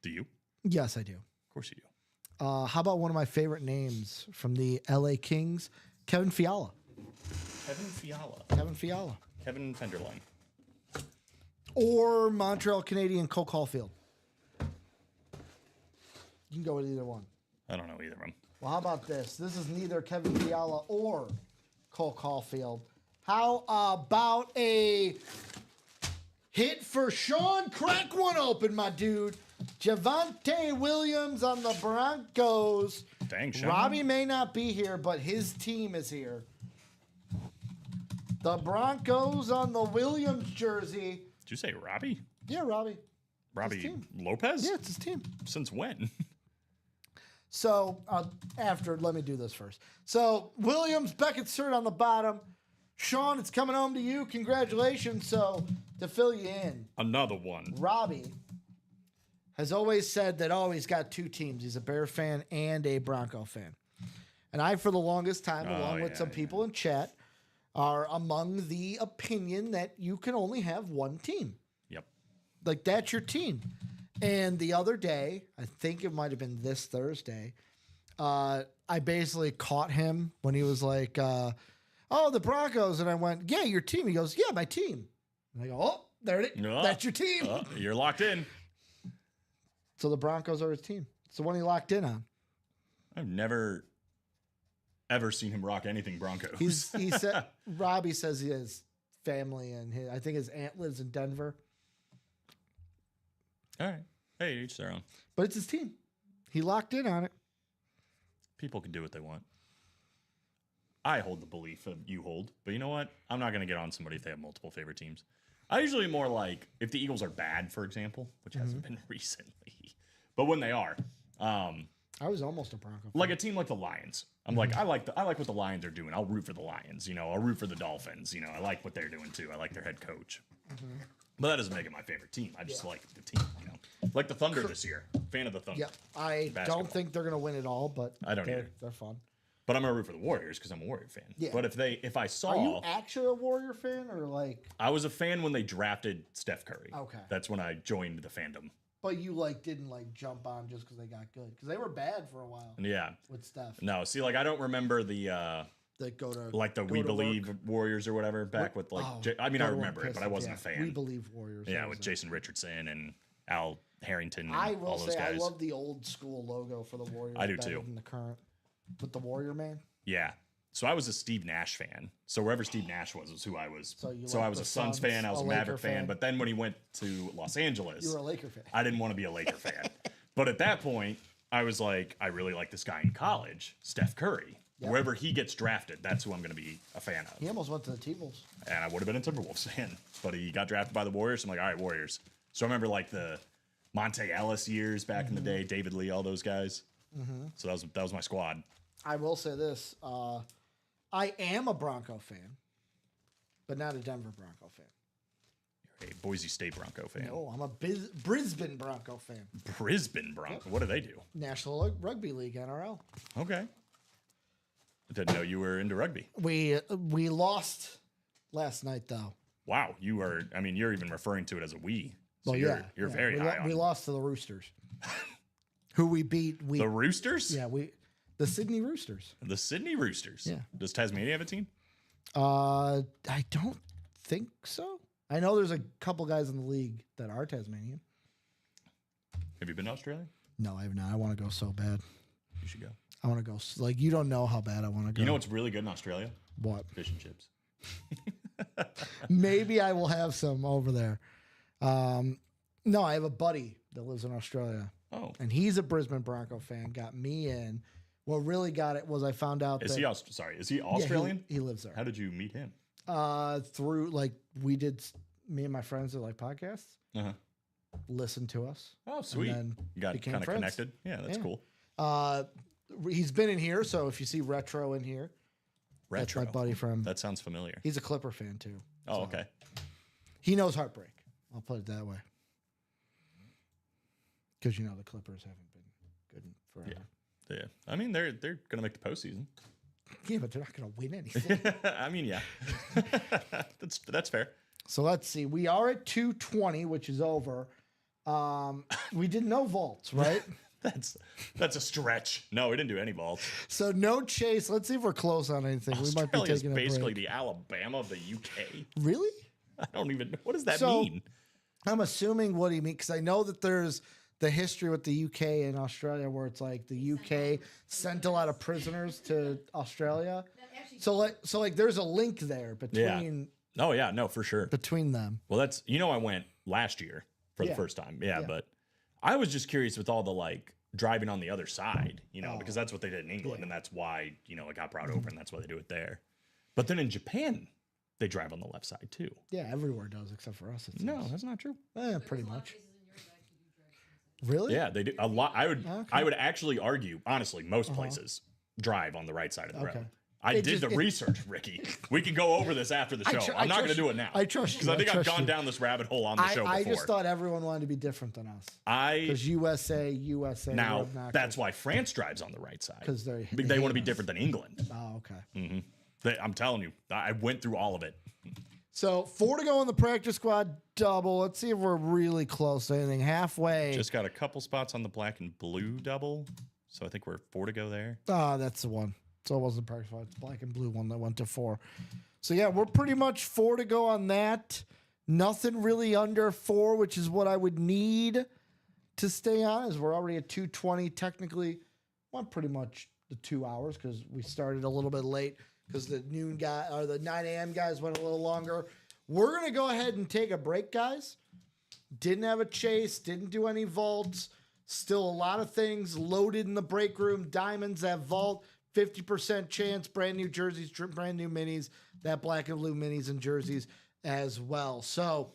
Do you? Of Yes, I do. course you do. How about one of my favorite names from the LA Kings, Kevin Fiala? Kevin Fiala. Kevin Fiala. Kevin Fenderline. Or Montreal Canadian Cole Caulfield. You can go with either one. I don't know either of them. Well, how about this? This is neither Kevin Fiala or Cole Caulfield. How about a hit for Sean? Crack one open, my dude. Javonte Williams on the Broncos. Dang, Sean. Robbie may not be here, but his team is here. The Broncos on the Williams jersey. Did you say Robbie? Yeah, Robbie. Robbie team. Lopez? Yeah, it's his team. Since when? So let me do this first. So Williams, Beckett's shirt on the bottom. Sean, it's coming home to you. Congratulations. So to fill you in, Another one. Robbie has always said that, he's got two teams. He's a Bear fan and a Bronco fan. And I, for the longest time, along with some people in chat, are among the opinion that you can only have one team. Yep. Like, that's your team. And the other day, I think it might have been this Thursday, I basically caught him when he was like, the Broncos. And I went, yeah, your team. He goes, yeah, my team. And I go, oh, there it is. Oh, That's your team. You're locked in. So the Broncos are his team. It's the one he locked in on. I've never, ever seen him rock anything Broncos. He said, Robbie says he has family, and I think his aunt lives in Denver. All right. Hey, each their own. But it's his team. He locked in on it. People can do what they want. I hold the belief that you hold, but you know what? I'm not going to get on somebody if they have multiple favorite teams. I usually more like if the Eagles are bad, for example, which hasn't been recently, but when they are, I was almost a Bronco fan. like a team like the Lions. I'm like, I like what the Lions are doing. I'll root for the Lions. I'll root for the Dolphins. I like what they're doing too. I like their head coach. But that doesn't make it my favorite team. I just like the team. Like the Thunder this year. Fan of the Thunder. Yeah, I Basketball. don't think they're going to win it all, but I don't either. they're fun. But I'm gonna root for the Warriors because I'm a Warrior fan. Yeah. But if I saw, Are you actually a Warrior fan, or like? I was a fan when they drafted Steph Curry. Okay. That's when I joined the fandom. But you didn't jump on just because they got good, because they were bad for a while Yeah. with Steph. No, see, I don't remember the That go to the go We to Believe work. Warriors or whatever back with Oh, I go I to work remember it, but I Pistons, wasn't a fan. We Believe Warriors. Yeah, that with was it. Jason Richardson and Al Harrington and I all will those say guys. I love the old school logo for the Warriors. I do better too. Than the current with the Warrior Man. Yeah. So I was a Steve Nash fan. So wherever Steve Nash was who I was. So you I like was the a Suns Suns, fan. I was a a Laker Maverick fan. fan. But then when he went to Los Angeles, You were a Laker fan. I didn't want to be a Laker fan. But at that point, I was like, I really like this guy in college, Steph Curry. Yep. Wherever he gets drafted, that's who I'm going to be a fan of. He almost went to the T-Wolves. And I would have been a Timberwolves fan. But he got drafted by the Warriors. So I'm like, all right, Warriors. So I remember the Monte Ellis years back in the day, David Lee, all those guys. So that was my squad. I will say this. I am a Bronco fan, but not a Denver Bronco fan. You're a Boise State Bronco fan. No, I'm a Brisbane Bronco fan. Brisbane Bronco. What do they do? National Rugby League, NRL. Okay. Didn't know you were into rugby. We lost last night though. Wow, you are. I mean, you're even referring to it as a we. So Well, you're very high on we lost to the Roosters, who we beat. the Roosters. Yeah, the Sydney Roosters. The Sydney Roosters. Yeah. Does Tasmania have a team? I don't think so. I know there's a couple guys in the league that are Tasmanian. Have you been to Australia? No, I have not. I want to go so bad. You should go. I want to go. Like, you don't know how bad I want to go. You know what's really good in Australia? What? Fish and chips. Maybe I will have some over there. No, I have a buddy that lives in Australia, Oh, and he's a Brisbane Bronco fan. Got me in. What really got it was I found out is that he? Sorry, is he yeah, Australian? he lives there. How did you meet him? Through like me and my friends that like podcasts Uh-huh. listen to us. Oh, sweet. then You got became kind of friends. connected. Yeah, that's Yeah. cool. He's been in here, so if you see Retro in here, Retro. that's my buddy from. That sounds familiar. He's a Clipper fan too. Oh, okay. He knows heartbreak. I'll put it that way. Because the Clippers haven't been good in forever. Yeah. I mean, they're gonna make the postseason. Yeah, but they're not going to win anything. I mean, yeah. that's fair. So let's see. We are at 220, which is over. We did no vaults, right? That's a stretch. No, we didn't do any vaults. So no chase. Let's see if we're close on anything. We might be Australia is taking a basically break. the Alabama of the UK. Really? I don't even. What does that So- mean? I'm assuming what he means because I know that there's the history with the UK and Australia where it's like the UK sent a lot of prisoners to Australia. That actually So like there's a link there between Oh yeah, no, for sure. between them. Well, that's I went last year for Yeah. the first time. Yeah, Yeah. but I was just curious with all the like driving on the other side, because that's what they did in England, Yeah. Mm-hmm. and that's why it got brought over, and that's why they do it there. But then in Japan, they drive on the left side too. Yeah, everywhere does except for us. It No, seems. that's not true. Pretty there's a lot of much. places in Europe that actually do drive Really? Yeah, they do a lot. I would Okay. actually argue, honestly, most places drive on the right side of the Okay. road. I It did just- the research, Ricky. We can go over this after the show. I'm not going to do it now. I trust you. because I think I've trust gone you. down this rabbit hole on the show I before. just thought everyone wanted to be different than us. I Because USA. now that's why France drives on the right side 'Cause they want to be hate us. different than England. Oh, okay. I'm telling you, I went through all of it. So 4 to go in the practice squad double. Let's see if we're really close to anything. Halfway. Just got a couple spots on the black and blue double, so I think we're 4 to go there. That's the one. So it wasn't the practice squad. It's the black and blue one that went to 4. So yeah, we're pretty much 4 to go on that. Nothing really under 4, which is what I would need to stay on, as we're already at 220. Technically, went pretty much the 2 hours because we started a little bit late because the noon guy or the 9 a.m. guys went a little longer. We're gonna go ahead and take a break, guys. Didn't have a chase, didn't do any vaults. Still a lot of things loaded in the break room. Diamonds, that vault, 50% chance, brand new jerseys, brand new minis, that black and blue minis and jerseys as well. So,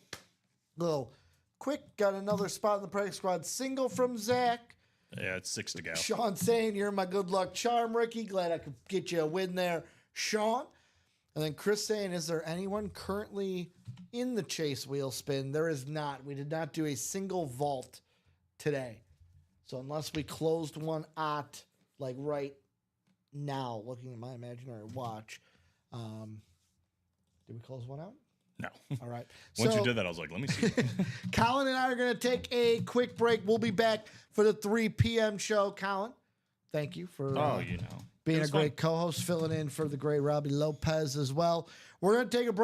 little quick, got another spot in the practice squad. Single from Zach. Yeah, it's 6 to go. Sean saying, you're my good luck charm, Ricky. Glad I could get you a win there, Sean. And then Chris saying, is there anyone currently in the chase wheel spin? There is not. We did not do a single vault today. So unless we closed one at like right now, looking at my imaginary watch, did we close one out? No. All right. Once So- you did that, I was like, let me see. Colin and I are going to take a quick break. We'll be back for the 3 p.m. show. Colin, thank you for being It a was great fun. co-host, filling in for the great Robbie Lopez as well. We're going to take a break.